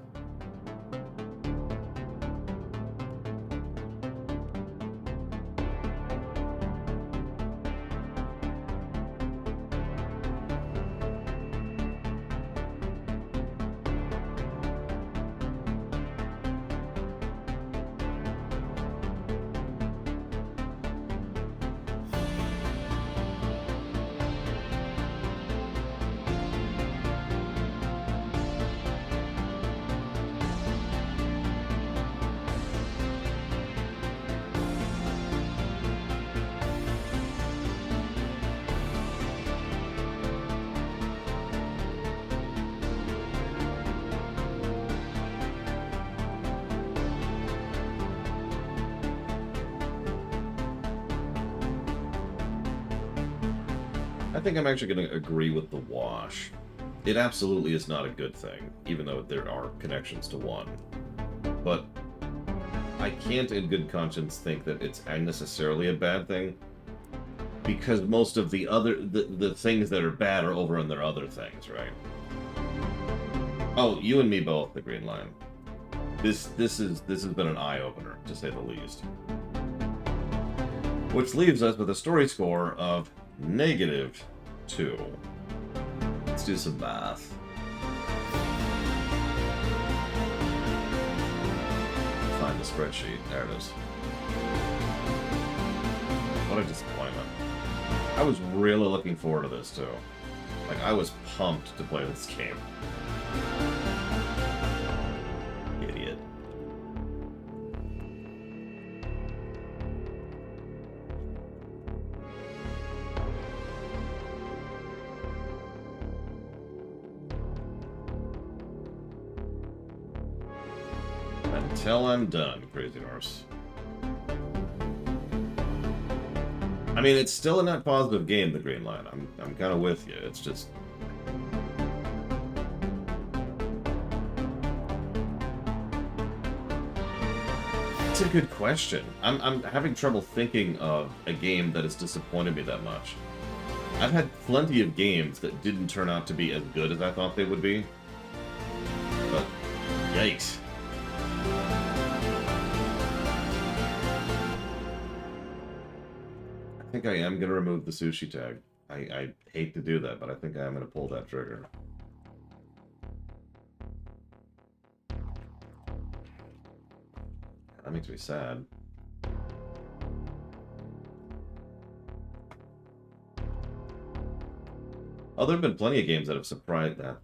Speaker 2: I think I'm actually going to agree with the wash. It absolutely is not a good thing, even though there are connections to 1. But I can't in good conscience think that it's necessarily a bad thing, because most of the things that are bad are over in their other things, right? Oh, you and me both, the Green Line. This has been an eye-opener, to say the least. Which leaves us with a story score of -2. Let's do some math. Find the spreadsheet. There it is. What a disappointment. I was really looking forward to this, too. Like, I was pumped to play this game. Idiot. Until I'm done, Crazy Horse. I mean, it's still a net positive game, the Green Line. I'm kind of with you. It's just... It's a good question. I'm having trouble thinking of a game that has disappointed me that much. I've had plenty of games that didn't turn out to be as good as I thought they would be. But, yikes. I think I am going to remove the sushi tag. I hate to do that, but I think I am going to pull that trigger. That makes me sad. Oh, there have been plenty of games that have surprised that.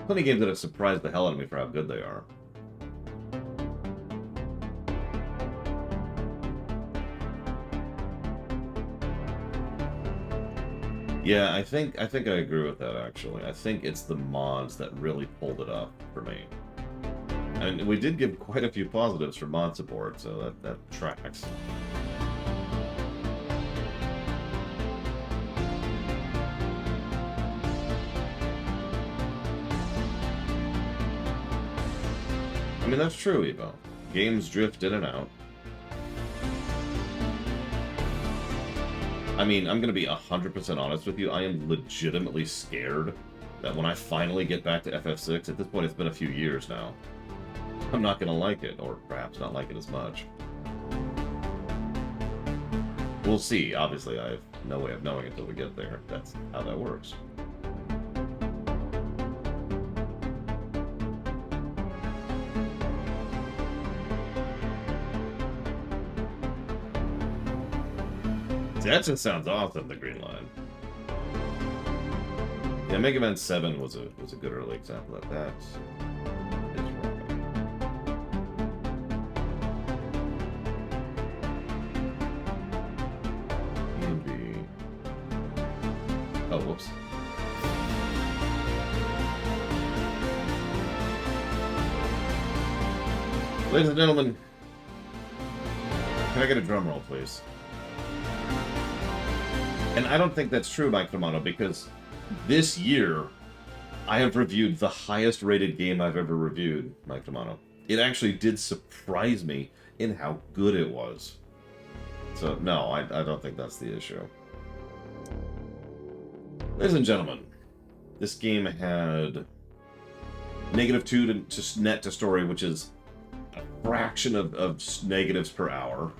Speaker 2: Plenty of games that have surprised the hell out of me for how good they are. Yeah, I think I agree with that, actually. I think it's the mods that really pulled it up for me. And we did give quite a few positives for mod support, so that tracks. I mean, that's true, Evo. Games drift in and out. I mean, I'm going to be 100% honest with you. I am legitimately scared that when I finally get back to FF6, at this point it's been a few years now, I'm not going to like it, or perhaps not like it as much. We'll see. Obviously, I have no way of knowing until we get there. That's how that works. That just sounds awesome, the Green Line. Yeah, Mega Man 7 was a good early example of that. Oh, whoops. Ladies and gentlemen, can I get a drum roll, please? And I don't think that's true, Mike Romano, because this year I have reviewed the highest rated game I've ever reviewed, Mike Romano. It actually did surprise me in how good it was. So, no, I don't think that's the issue. Ladies and gentlemen, this game had -2 to net to story, which is a fraction of negatives per hour.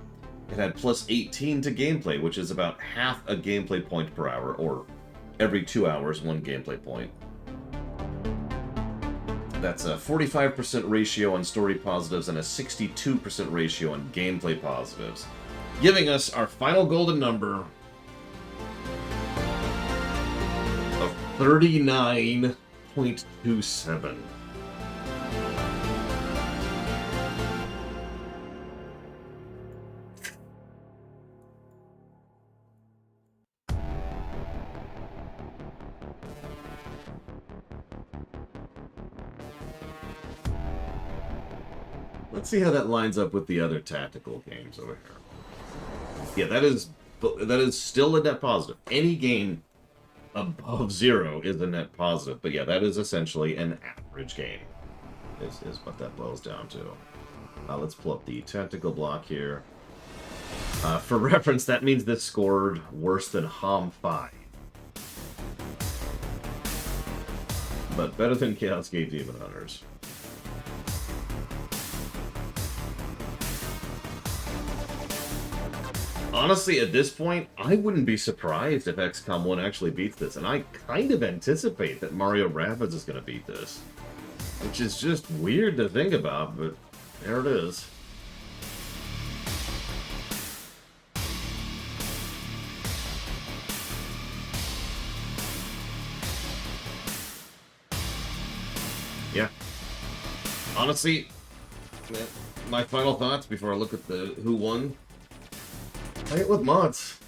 Speaker 2: It had +18 to gameplay, which is about half a gameplay point per hour, or every 2 hours, 1 gameplay point. That's a 45% ratio on story positives and a 62% ratio on gameplay positives, giving us our final golden number of 39.27. Let's see how that lines up with the other tactical games over here. Yeah, that is still a net positive. Any game above 0 is a net positive, but yeah, that is essentially an average game, is what that boils down to. Let's pull up the tactical block here. For reference, that means this scored worse than HOM 5. But better than Chaos Gate Demon Hunters. Honestly, at this point, I wouldn't be surprised if XCOM 1 actually beats this, and I kind of anticipate that Mario Rabbids is going to beat this. Which is just weird to think about, but there it is. Yeah. Honestly, my final thoughts before I look at the who won. Play it with mods.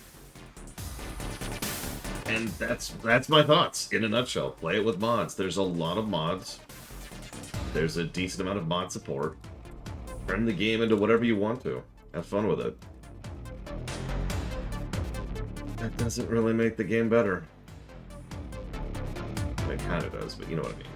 Speaker 2: And that's my thoughts in a nutshell. Play it with mods. There's a lot of mods. There's a decent amount of mod support. Turn the game into whatever you want to. Have fun with it. That doesn't really make the game better. It kind of does, but you know what I mean.